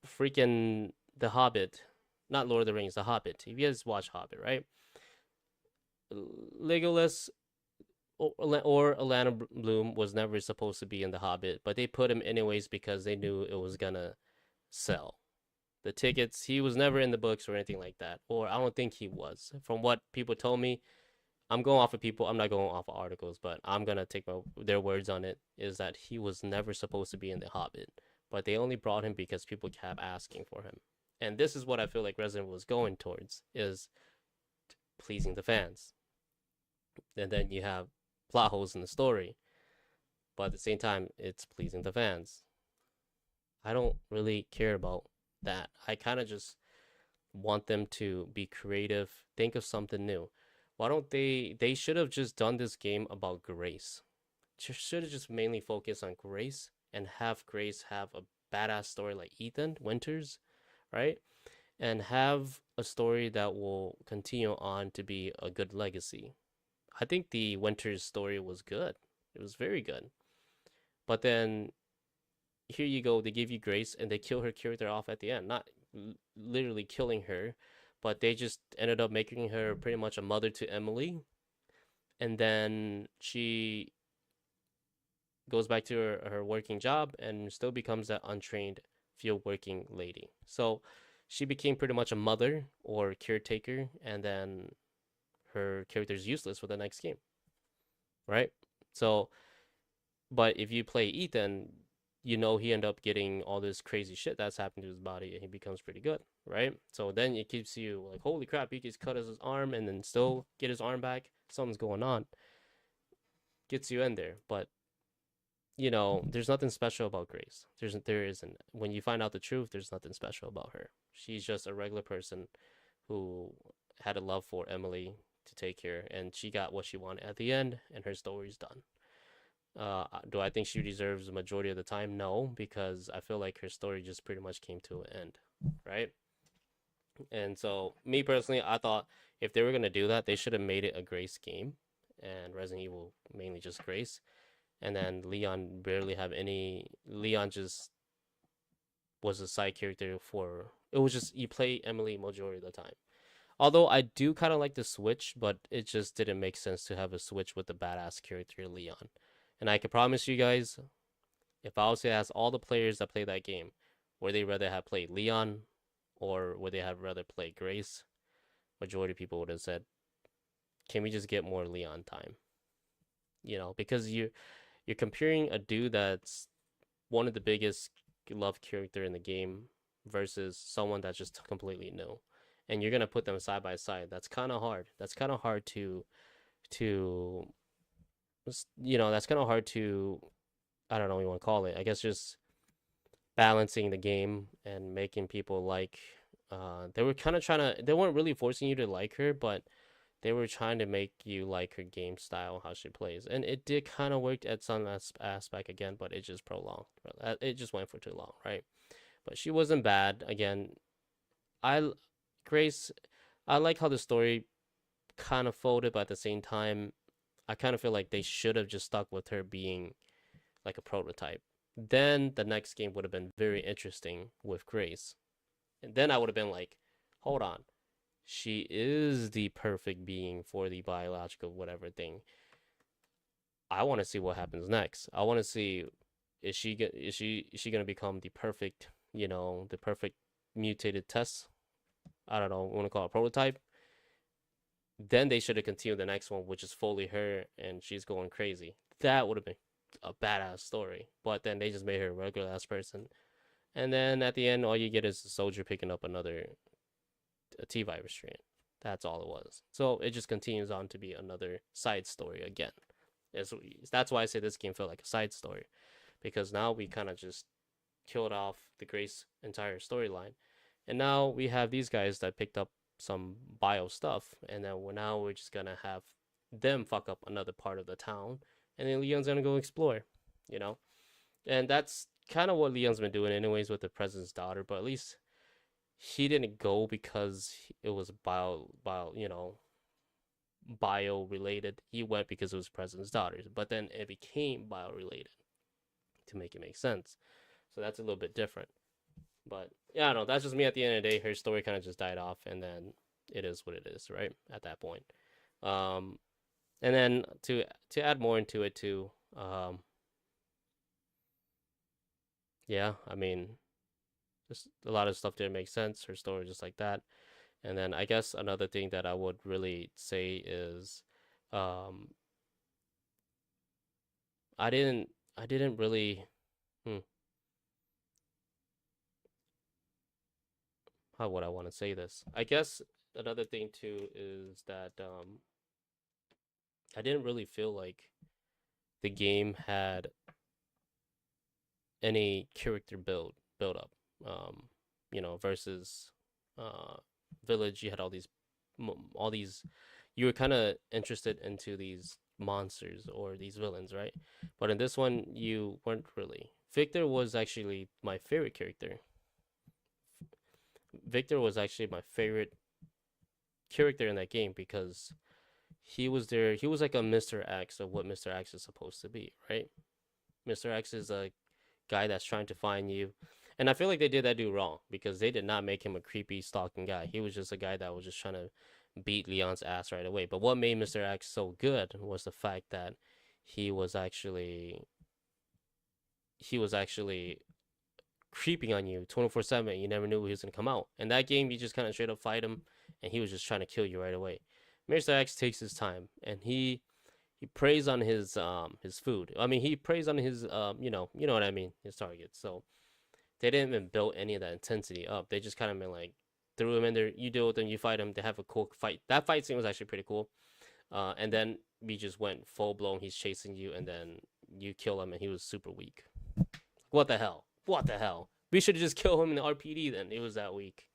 freaking The Hobbit. Not Lord of the Rings, The Hobbit. If you guys watch Hobbit, right? Legolas or Alana Bloom was never supposed to be in The Hobbit, but they put him anyways because they knew it was gonna sell. The tickets, he was never in the books or anything like that, or I don't think he was. From what people told me, I'm going off of people. I'm not going off of articles, but I'm gonna take their words on it. Is that he was never supposed to be in The Hobbit, but they only brought him because people kept asking for him. And this is what I feel like Resident Evil was going towards: is pleasing the fans. And then you have plot holes in the story, but at the same time, it's pleasing the fans. I don't really care about that. I kind of just want them to be creative, think of something new. Why don't they should have just done this game about Grace. Should have just mainly focused on Grace and have Grace have a badass story like Ethan Winters, right? And have a story that will continue on to be a good legacy. I think the Winters story was good. It was very good. But then here you go, they give you Grace and they kill her character off at the end. Not literally killing her, but they just ended up making her pretty much a mother to Emily. And then she goes back to her working job and still becomes that untrained field working lady. So she became pretty much a mother or caretaker, and then her character's useless for the next game, right? So, but if you play Ethan, he end up getting all this crazy shit that's happened to his body, and he becomes pretty good, right? So then it keeps you like, holy crap, he just cut his arm and then still get his arm back. Something's going on. Gets you in there, but there's nothing special about Grace. There isn't. When you find out the truth, there's nothing special about her. She's just a regular person who had a love for Emily to take care, and she got what she wanted at the end, and her story's done. Do I think she deserves the majority of the time? No, because I feel like her story just pretty much came to an end, right? And so, me personally, I thought if they were gonna do that, they should have made it a Grace game, and Resident Evil mainly just Grace, and then Leon barely have any. Leon just was a side character for. It was just you play Emily majority of the time. Although I do kind of like the switch, but it just didn't make sense to have a switch with the badass character Leon. And I can promise you guys, if I was to ask all the players that play that game, would they rather have played Leon or would they have rather played Grace? Majority of people would have said, can we just get more Leon time? Because you're comparing a dude that's one of the biggest loved character in the game versus someone that's just completely new. And you're gonna put them side by side. That's kind of hard. That's kind of hard to that's kind of hard to, I don't know what you want to call it. I guess just balancing the game and making people like. They were kind of trying to. They weren't really forcing you to like her, but they were trying to make you like her game style, how she plays, and it did kind of work at some aspect again, but it just prolonged. It just went for too long, right? But she wasn't bad. Again, Grace, I like how the story kind of folded, but at the same time, I kind of feel like they should have just stuck with her being like a prototype. Then the next game would have been very interesting with Grace. And then I would have been like, hold on. She is the perfect being for the biological whatever thing. I want to see what happens next. I want to see, is she gonna become the perfect, the perfect mutated test? I don't know, want to call it prototype. Then they should have continued the next one, which is fully her and she's going crazy. That would have been a badass story. But then they just made her a regular ass person. And then at the end, all you get is the soldier picking up another T virus strain. That's all it was. So it just continues on to be another side story again. That's why I say this game felt like a side story, because now we kind of just killed off the Grace entire storyline, and now we have these guys that picked up some bio stuff, and then we're just gonna have them fuck up another part of the town, and then Leon's gonna go explore, you know, and that's kind of what Leon's been doing anyways with the president's daughter, but at least he didn't go because it was bio related. He went because it was president's daughters, but then it became bio related to make it make sense. So that's a little bit different. But yeah, I don't know. That's just me. At the end of the day, her story kind of just died off, and then it is what it is, right? At that point, and then to add more into it too, yeah, I mean, just a lot of stuff didn't make sense. Her story just like that. And then I guess another thing that I would really say is, um, I didn't really, how would I want to say this? I guess another thing too is that I didn't really feel like the game had any character build up. Versus Village, you had all these. You were kind of interested into these monsters or these villains, right? But in this one, you weren't really. Victor was actually my favorite character. Victor was actually my favorite character in that game because he was there. He was like a Mr. X of what Mr. X is supposed to be, right? Mr. X is a guy that's trying to find you. And I feel like they did that dude wrong because they did not make him a creepy stalking guy. He was just a guy that was just trying to beat Leon's ass right away. But what made Mr. X so good was the fact that he was actually creeping on you 24/7. You never knew he was gonna come out. In that game, you just kind of straight up fight him, and he was just trying to kill you right away. Mr. X takes his time, and he preys on his food. I mean, he preys on his you know what I mean, his targets. So they didn't even build any of that intensity up. They just kind of been like threw him in there. You deal with them, you fight him. They have a cool fight. That fight scene was actually pretty cool. And then we just went full blown. He's chasing you, and then you kill him, and he was super weak. What the hell? What the hell? We should have just killed him in the RPD then. It was that weak.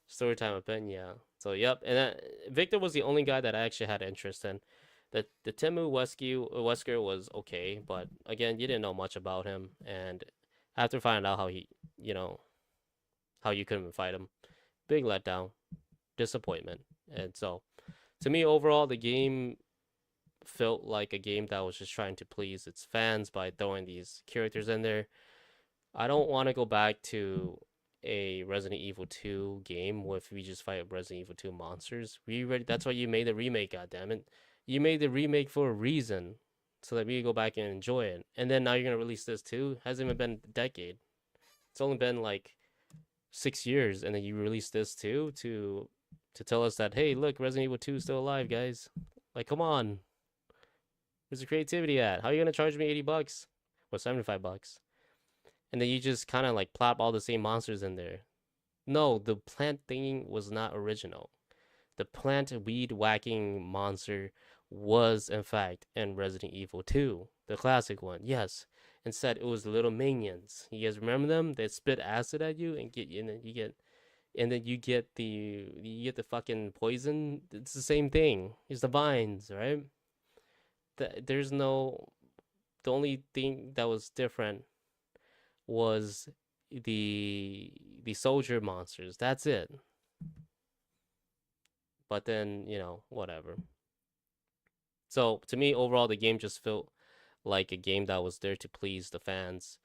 Story time of Pen, yeah. So yep, and Victor was the only guy that I actually had interest in. The Temu Wesker was okay, but again, you didn't know much about him, and after finding out how how you couldn't fight him, big letdown, disappointment. And so, to me, overall, the game felt like a game that was just trying to please its fans by throwing these characters in there. I don't want to go back to a Resident Evil 2 game with we just fight Resident Evil 2 monsters. That's why you made the remake, goddammit. You made the remake for a reason, so that we could go back and enjoy it. And then now you're gonna release this too. Hasn't even been a decade. It's only been like 6 years, and then you release this too to tell us that, hey, look, Resident Evil 2 is still alive, guys. Like, come on. Where's the creativity at? How are you gonna charge me $80 or $75? And then you just kind of like plop all the same monsters in there. No, the plant thing was not original. The plant weed whacking monster was in fact in Resident Evil 2, the classic one. Yes. Instead, it was the little minions. You guys remember them? They spit acid at you and you get the fucking poison. It's the same thing. It's the vines, right? The only thing that was different was the soldier monsters. That's it. But then, whatever. So to me, overall, the game just felt like a game that was there to please the fans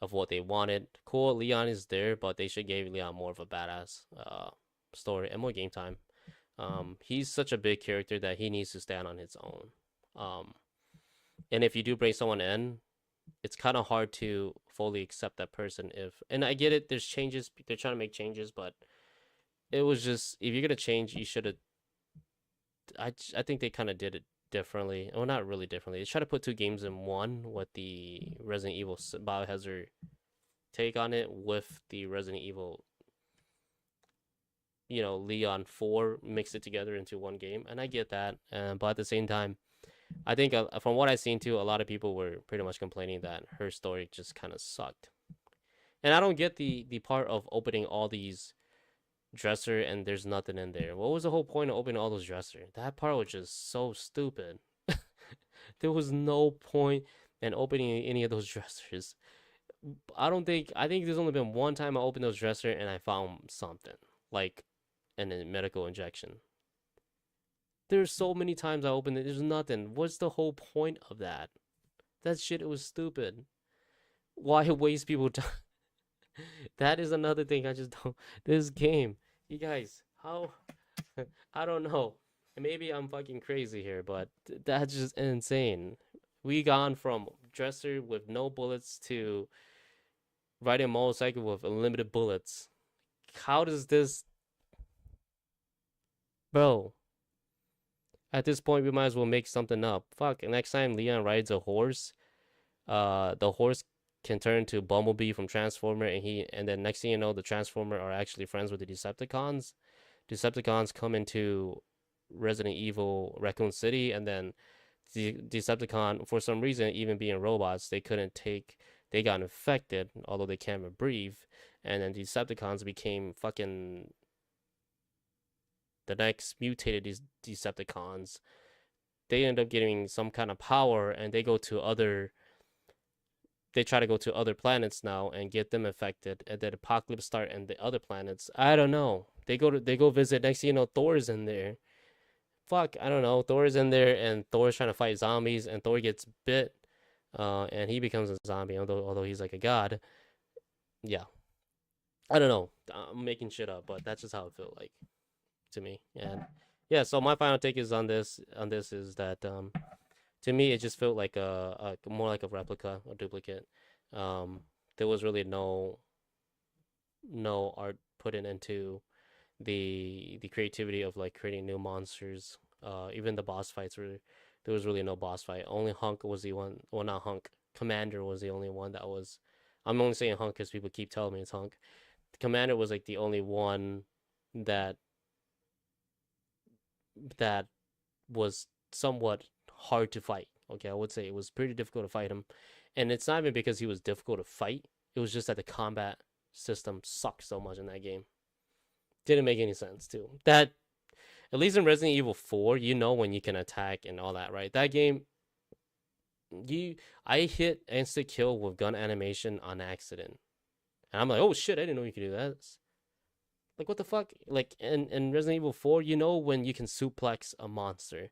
of what they wanted. Cool, Leon is there, but they should give Leon more of a badass story and more game time. He's such a big character that he needs to stand on his own. And if you do bring someone in, it's kind of hard to fully accept that person. If and I get it, there's changes. They're trying to make changes, but it was just if you're gonna change, you should have. I think they kind of did it differently. Well, not really differently. They tried to put two games in one with the Resident Evil Biohazard take on it with the Resident Evil, Leon 4, mix it together into one game, and I get that. But at the same time, I think from what I've seen too, a lot of people were pretty much complaining that her story just kind of sucked. And I don't get the part of opening all these dresser and there's nothing in there. What was the whole point of opening all those dresser? That part was just so stupid. There was no point in opening any of those dressers. I think there's only been one time I opened those dresser and I found something like a medical injection. There's so many times I opened it, there's nothing. What's the whole point of that? That shit, it was stupid. Why waste people time? That is another thing I just don't. This game, you guys, how? I don't know. Maybe I'm fucking crazy here, but that's just insane. We gone from dresser with no bullets to riding a motorcycle with unlimited bullets. How does this, bro? At this point, we might as well make something up. Fuck. Next time Leon rides a horse, the horse can turn into Bumblebee from Transformer, and then next thing you know, the Transformer are actually friends with the Decepticons. Decepticons come into Resident Evil Raccoon City, and then the Decepticon, for some reason, even being robots, they got infected, although they can't breathe, and then Decepticons became fucking the next mutated Decepticons. They end up getting some kind of power, and they try to go to other planets now and get them affected, and then apocalypse start and the other planets. I don't know. They go visit. Next thing you know, Thor's in there. Fuck, I don't know. Thor's in there, and Thor's trying to fight zombies, and Thor gets bit, and he becomes a zombie. Although he's like a god. Yeah, I don't know. I'm making shit up, but that's just how it felt like to me. And yeah, so my final take is on this. Is that to me it just felt like a more like a replica, a duplicate. There was really no art put into the creativity of like creating new monsters. Even the boss fights there was really no boss fight. Only Hunk was the one. Well, not Hunk. Commander was the only one that was. I'm only saying Hunk because people keep telling me it's Hunk. Commander was like the only one that was somewhat hard to fight. Okay, I would say it was pretty difficult to fight him, and it's not even because he was difficult to fight. It was just that the combat system sucked so much in that game. Didn't make any sense too. That at least in Resident Evil 4, you know when you can attack and all that, right? That game, I hit instant kill with gun animation on accident, and I'm like, oh shit, I didn't know you could do that. Like what the fuck? Like in Resident Evil 4, you know when you can suplex a monster.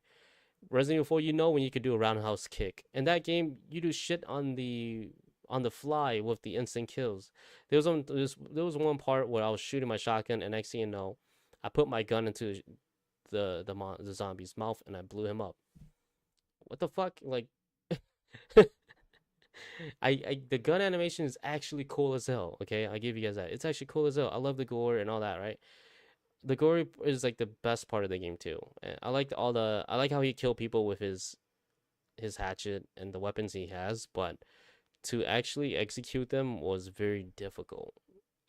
Resident Evil 4, you know when you can do a roundhouse kick. In that game, you do shit on the fly with the instant kills. There was one part where I was shooting my shotgun, and next thing you know, I put my gun into the zombie's mouth and I blew him up. What the fuck? Like, the gun animation is actually cool as hell. Okay, I give you guys that. It's actually cool as hell. I love the gore and all that, right? The gore is like the best part of the game too. And I like how he killed people with his hatchet and the weapons he has, but to actually execute them was very difficult.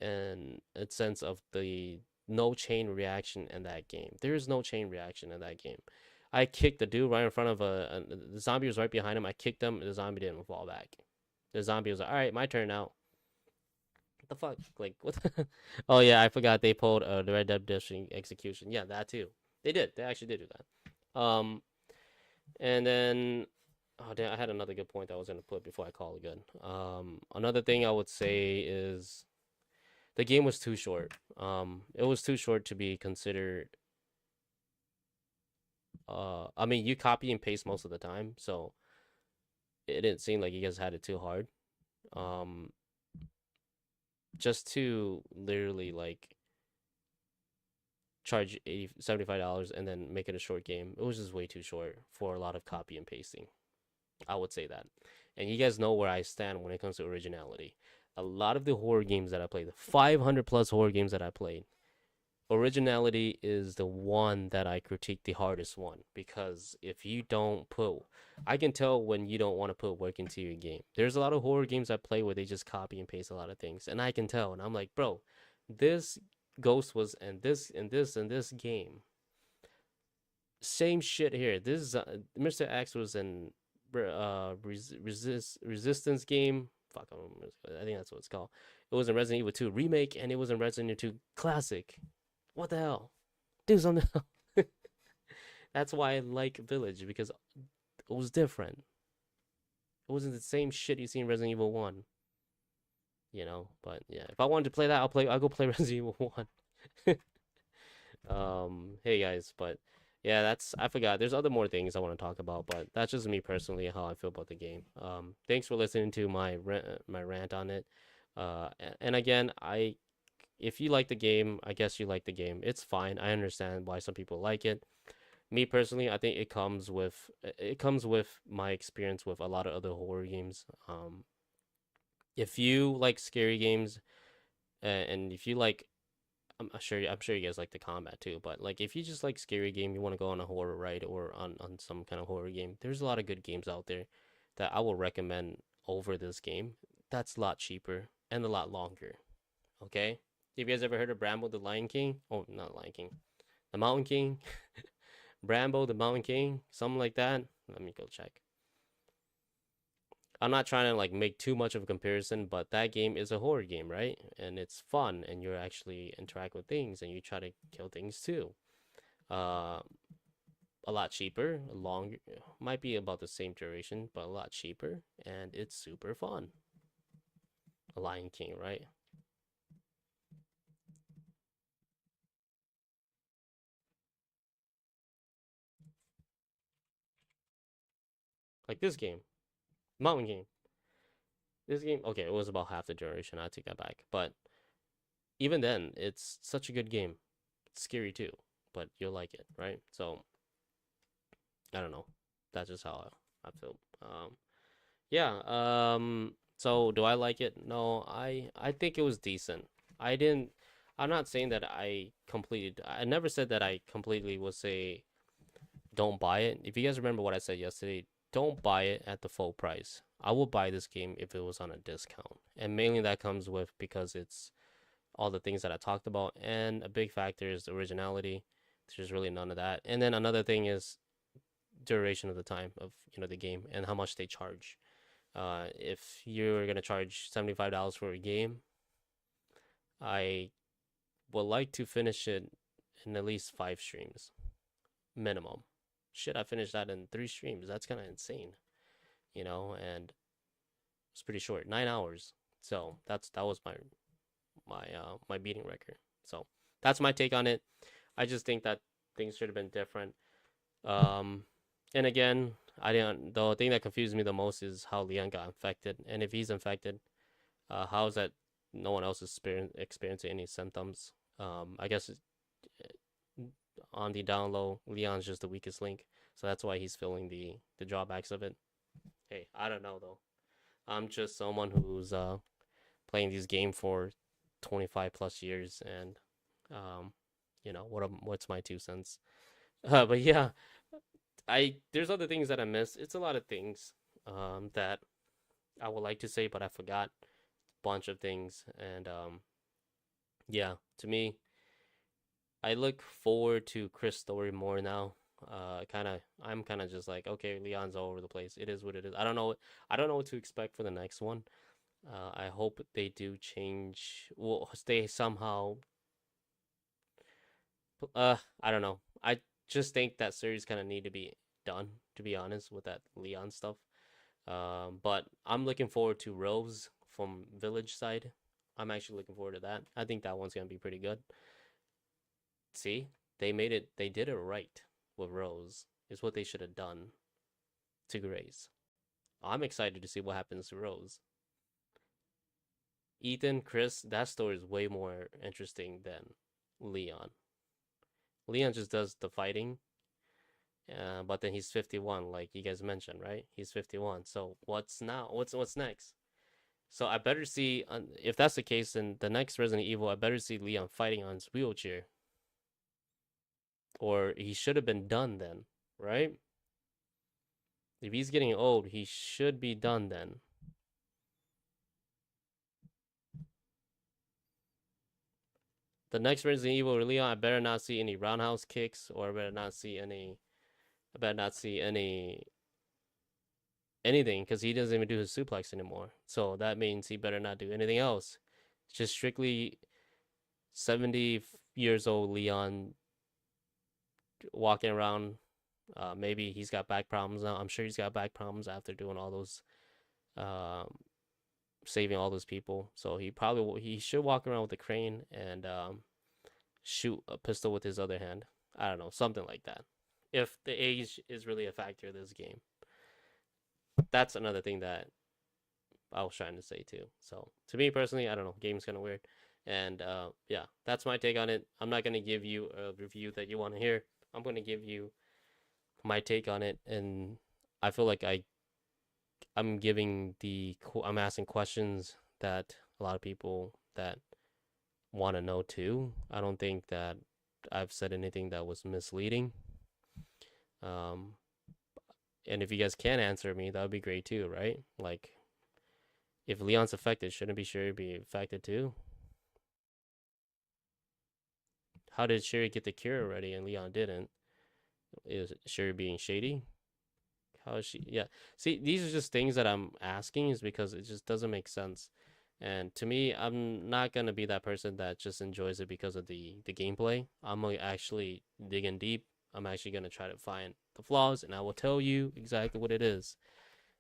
And a sense of the no chain reaction in that game. There is no chain reaction in that game. I kicked the dude right in front of the zombie was right behind him. I kicked him, and the zombie didn't fall back. The zombie was like, all right, my turn now. What the fuck? Like, what? Oh, yeah, I forgot they pulled the Red Dead Redemption execution. Yeah, that too. They did. They actually did do that. And then, oh, damn, I had another good point that I was going to put before I call it good. Another thing I would say is the game was too short. It was too short to be considered. I mean, you copy and paste most of the time, so it didn't seem like you guys had it too hard. Just to literally like charge $75 and then make it a short game, it was just way too short for a lot of copy and pasting. I would say that. And you guys know where I stand when it comes to originality. A lot of the horror games that I played, the 500 plus horror games that I played, originality is the one that I critique the hardest one, because if you don't put, I can tell when you don't want to put work into your game. There's a lot of horror games I play where they just copy and paste a lot of things, and I can tell, and I'm like, bro, this ghost was and this and this and this game. Same shit here. This is Mr. X was in resistance game. Fuck, I think that's what it's called. It was in Resident Evil 2 remake, and it was in Resident Evil 2 classic. What the hell? Do something else. That's why I like Village, because it was different. It wasn't the same shit you see in Resident Evil 1. You know, but yeah, if I wanted to play that, I'll go play Resident Evil 1. Hey guys, but yeah, I forgot. There's other more things I want to talk about, but that's just me personally how I feel about the game. Thanks for listening to my rant on it. And again, if you like the game, I guess you like the game. It's fine. I understand why some people like it. Me personally, I think it comes with my experience with a lot of other horror games. If you like scary games, and if you like, I'm sure you guys like the combat too, but like if you just like scary game, you want to go on a horror ride or on some kind of horror game, there's a lot of good games out there that I will recommend over this game. That's a lot cheaper and a lot longer. Okay? Have you guys ever heard of Bramble the Lion King? Oh, not Lion King. The Mountain King? Bramble the Mountain King? Something like that? Let me go check. I'm not trying to like make too much of a comparison, but that game is a horror game, right? And it's fun, and you actually interact with things, and you try to kill things too. A lot cheaper, longer, might be about the same duration, but a lot cheaper, and it's super fun. A Lion King, right? Like this game, Mountain King. This game, okay, it was about half the duration. I take that back, but even then, it's such a good game. It's scary too, but you'll like it, right? So I don't know. That's just how I feel. Yeah. So do I like it? No, I think it was decent. I didn't. I'm not saying that I completed. I never said that I completely would say don't buy it. If you guys remember what I said yesterday, don't buy it at the full price. I will buy this game if it was on a discount, and mainly that comes with because it's all the things that I talked about, and a big factor is the originality. There's really none of that. And then another thing is duration of the time of the game and how much they charge. If you're gonna charge $75 for a game, I would like to finish it in at least 5 streams minimum. Shit, I finished that in 3 streams. That's kind of insane, and it's pretty short, 9 hours. So that was my beating record. So that's my take on it. I just think that things should have been different. And again, I didn't. The thing that confused me the most is how Leon got infected, and if he's infected, how is that no one else is experiencing any symptoms? I guess on the down low, Leon's just the weakest link, so that's why he's feeling the drawbacks of it. Hey, I don't know though. I'm just someone who's playing this game for 25 plus years, and what's my 2 cents? But yeah, there's other things that I missed. It's a lot of things that I would like to say, but I forgot a bunch of things. And yeah, to me, I look forward to Chris' story more now. I'm kind of just like, okay, Leon's all over the place. It is what it is. I don't know what to expect for the next one. I hope they do change. Well, they somehow. I don't know. I just think that series kind of need to be done, to be honest, with that Leon stuff. But I'm looking forward to Rose from Village side. I'm actually looking forward to that. I think that one's gonna be pretty good. See, they made it. They did it right with Rose. Is what they should have done to Grace. I'm excited to see what happens to Rose. Ethan, Chris, that story is way more interesting than Leon. Leon just does the fighting. But then he's 51, like you guys mentioned, right? He's 51. So what's now? What's next? So I better see, if that's the case, then the next Resident Evil, I better see Leon fighting on his wheelchair, or he should have been done then, right? If he's getting old, he should be done then. The next Resident Evil Leon, I better not see any roundhouse kicks, or I better not see any. I better not see anything, because he doesn't even do his suplex anymore. So that means he better not do anything else. Just strictly 70 years old Leon walking around. Maybe he's got back problems now. I'm sure he's got back problems after doing all those, saving all those people. So he should walk around with a crane and shoot a pistol with his other hand. I don't know, something like that. If the age is really a factor in this game, that's another thing that I was trying to say too. So to me personally, I don't know, game's kind of weird, and yeah, that's my take on it. I'm not gonna give you a review that you want to hear. I'm gonna give you my take on it, and I feel like I'm asking questions that a lot of people that want to know too. I don't think that I've said anything that was misleading. Um, and if you guys can answer me, that would be great too, right? Like, if Leon's affected, shouldn't be Sherry be affected too? How did Sherry get the cure already and Leon didn't? Is Sherry being shady? How is she? Yeah. See, these are just things that I'm asking, is because it just doesn't make sense. And to me, I'm not gonna be that person that just enjoys it because of the gameplay. I'm actually digging deep. I'm actually gonna try to find the flaws, and I will tell you exactly what it is.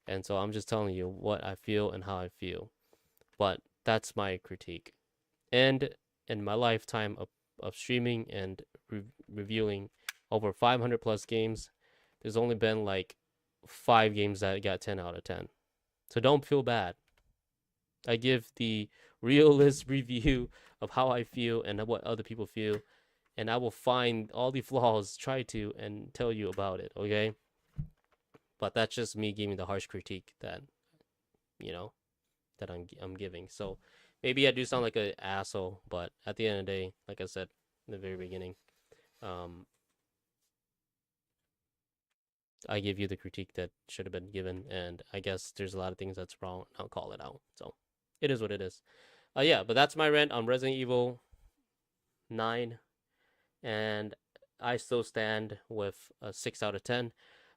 And so I'm just telling you what I feel and how I feel. But that's my critique. And in my lifetime of streaming and reviewing over 500 plus games, there's only been like 5 games that got 10 out of 10. So don't feel bad. I give the realist review of how I feel and what other people feel, and I will find all the flaws, try to, and tell you about it, okay? But that's just me giving the harsh critique that, you know, that I'm giving. So maybe I do sound like an asshole, but at the end of the day, like I said in the very beginning, I give you the critique that should have been given, and I guess there's a lot of things that's wrong. I'll call it out. So it is what it is. Yeah, but that's my rant on Resident Evil 9, and I still stand with a 6 out of 10.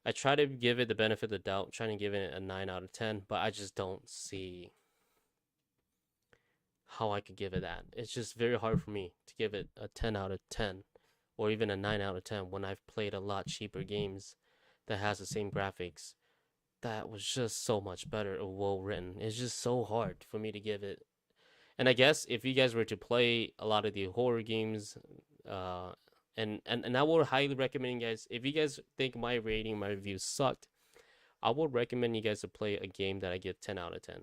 I try to give it the benefit of the doubt, trying to give it a 9 out of 10, but I just don't see how I could give it that. It's just very hard for me to give it a 10 out of 10 or even a 9 out of 10 when I've played a lot cheaper games that has the same graphics that was just so much better or well written. It's just so hard for me to give it. And I guess if you guys were to play a lot of the horror games, and I would highly recommend you guys, if you guys think my rating, my review sucked, I would recommend you guys to play a game that I give 10 out of 10.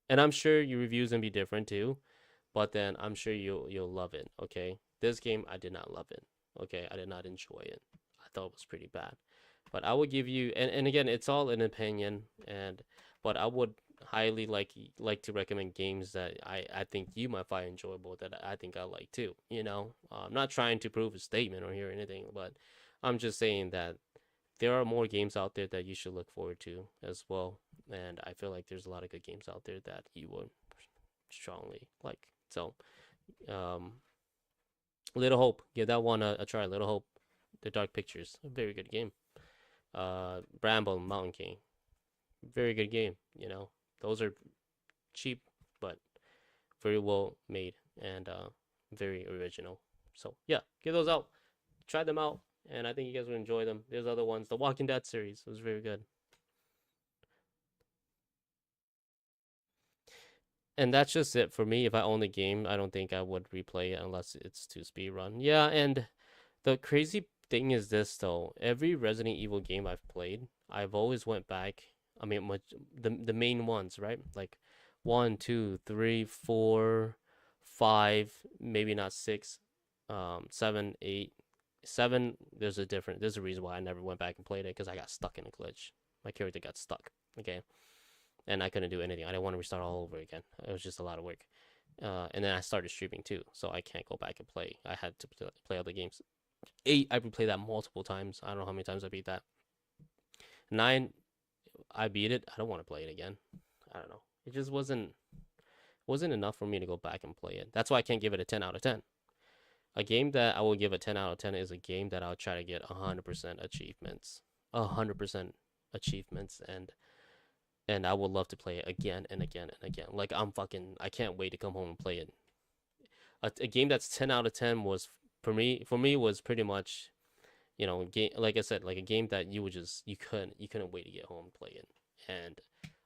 And I'm sure your reviews gonna be different too, but then I'm sure you'll love it. Okay, this game I did not love it. Okay, I did not enjoy it. I thought it was pretty bad. But I would give you, and again, it's all an opinion, but I would highly like to recommend games that I think you might find enjoyable, that I think I like too. You know, I'm not trying to prove a statement or hear anything, but I'm just saying that there are more games out there that you should look forward to as well. And I feel like there's a lot of good games out there that you would strongly like. So, Little Hope, give that one a try. Little Hope, The Dark Pictures, a very good game. Bramble, Mountain King, very good game. You know, those are cheap but very well made and very original. So yeah, give those out, try them out, and I think you guys will enjoy them. There's other ones. The Walking Dead series was very good. And that's just it for me. If I own the game, I don't think I would replay it unless it's to speedrun. Yeah, and the crazy thing is this though. Every Resident Evil game I've played, I've always went back. I mean, the main ones, right? Like 1, 2, 3, 4, 5, maybe not 6, 7, 8, 7, there's a reason why I never went back and played it, because I got stuck in a glitch. My character got stuck. Okay. And I couldn't do anything. I didn't want to restart all over again. It was just a lot of work. And then I started streaming too, so I can't go back and play. I had to play other games. 8, I replayed that multiple times. I don't know how many times I beat that. 9, I beat it. I don't want to play it again. I don't know. It just wasn't enough for me to go back and play it. That's why I can't give it a 10 out of 10. A game that I will give a 10 out of 10 is a game that I'll try to get 100% achievements. 100% achievements, and I would love to play it again and again and again. Like, I can't wait to come home and play it. A game that's 10 out of 10 was, for me was pretty much, you know, game, like I said, like a game that you couldn't wait to get home and play it. And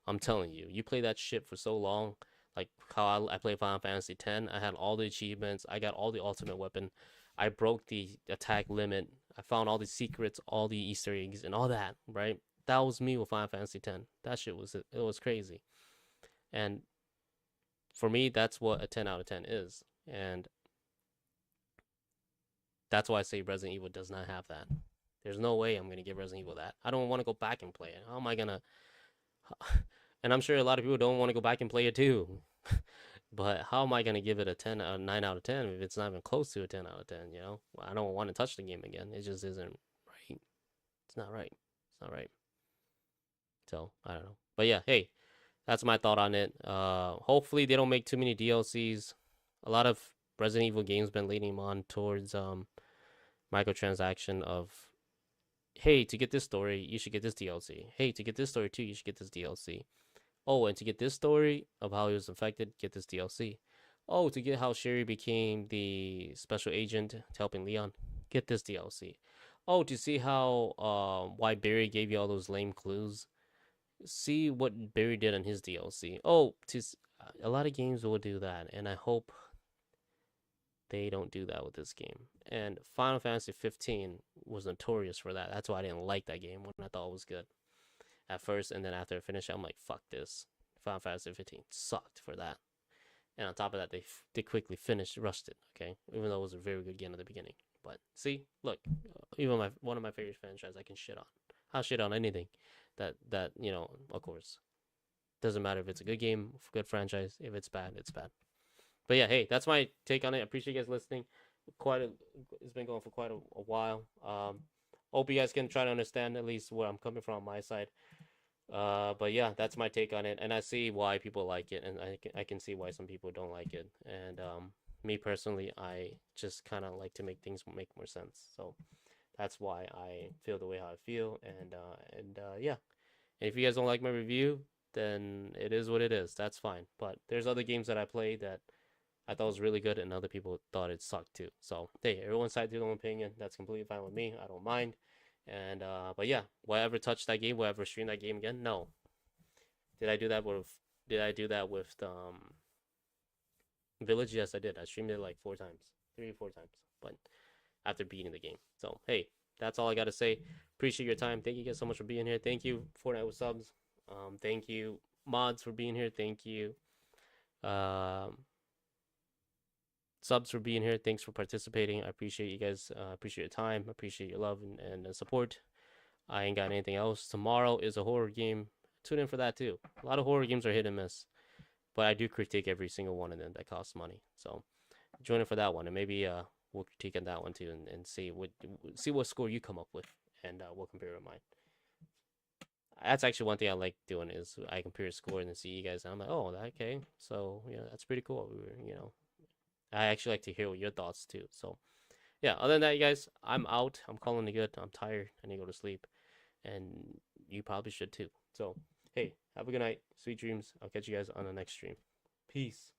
I'm telling you, you play that shit for so long, like how I played Final Fantasy X. I had all the achievements. I got all the ultimate weapon. I broke the attack limit. I found all the secrets, all the Easter eggs, and all that, right? That was me with Final Fantasy X. That shit was, it was crazy. And for me, that's what a 10 out of 10 is. And that's why I say Resident Evil does not have that. There's no way I'm going to give Resident Evil that. I don't want to go back and play it. How am I going to... And I'm sure a lot of people don't want to go back and play it too. But how am I going to give it a 9 out of 10 if it's not even close to a 10 out of 10, you know? I don't want to touch the game again. It just isn't right. It's not right. It's not right. So, I don't know. But yeah, hey, that's my thought on it. Hopefully they don't make too many DLCs. A lot of Resident Evil games been leading on towards microtransaction of, hey, to get this story, you should get this DLC. Hey, to get this story too, you should get this DLC. Oh, and to get this story of how he was infected, get this DLC. Oh, to get how Sherry became the special agent helping Leon, get this DLC. Oh, to see how why Barry gave you all those lame clues, see what Barry did on his DLC. Oh, a lot of games will do that, and I hope they don't do that with this game. And Final Fantasy 15 was notorious for that. That's why I didn't like that game when I thought it was good at first, and then after I finished it, I'm like, fuck this. Final Fantasy 15 sucked for that. And on top of that, they quickly rushed it, okay? Even though it was a very good game at the beginning. But see, look, even one of my favorite franchises I can shit on. I'll shit on anything that you know, of course. Doesn't matter if it's a good game, good franchise. If it's bad, it's bad. But yeah, hey, that's my take on it. I appreciate you guys listening. It's been going for quite a while. Hope you guys can try to understand at least where I'm coming from on my side. But yeah, that's my take on it, and I see why people like it, and I can see why some people don't like it. And me personally, I just kind of like to make things make more sense. So that's why I feel the way how I feel. And yeah. And if you guys don't like my review, then it is what it is. That's fine. But there's other games that I played that I thought was really good, and other people thought it sucked too. So hey, everyone's side to their own opinion. That's completely fine with me. I don't mind. And but yeah, will I ever touch that game? Will I ever stream that game again? No. Did I do that with Village? Yes, I did. I streamed it like 3 or 4 times. But after beating the game. So hey, that's all I gotta say. Appreciate your time. Thank you guys so much for being here. Thank you Fortnite with subs. Thank you mods for being here. Thank you subs for being here. Thanks for participating. I appreciate you guys. Appreciate your time. Appreciate your love and support. I ain't got anything else. Tomorrow is a horror game. Tune in for that too. A lot of horror games are hit and miss, but I do critique every single one of them that costs money. So join in for that one, and maybe we'll critique on that one too, and see what score you come up with, and we'll compare it with mine. That's actually one thing I like doing, is I compare score and then see you guys, and I'm like, oh, okay, so yeah, that's pretty cool. I actually like to hear your thoughts too. So yeah, other than that, you guys, I'm out. I'm calling it good. I'm tired. I need to go to sleep, and you probably should too. So hey, have a good night. Sweet dreams. I'll catch you guys on the next stream. Peace.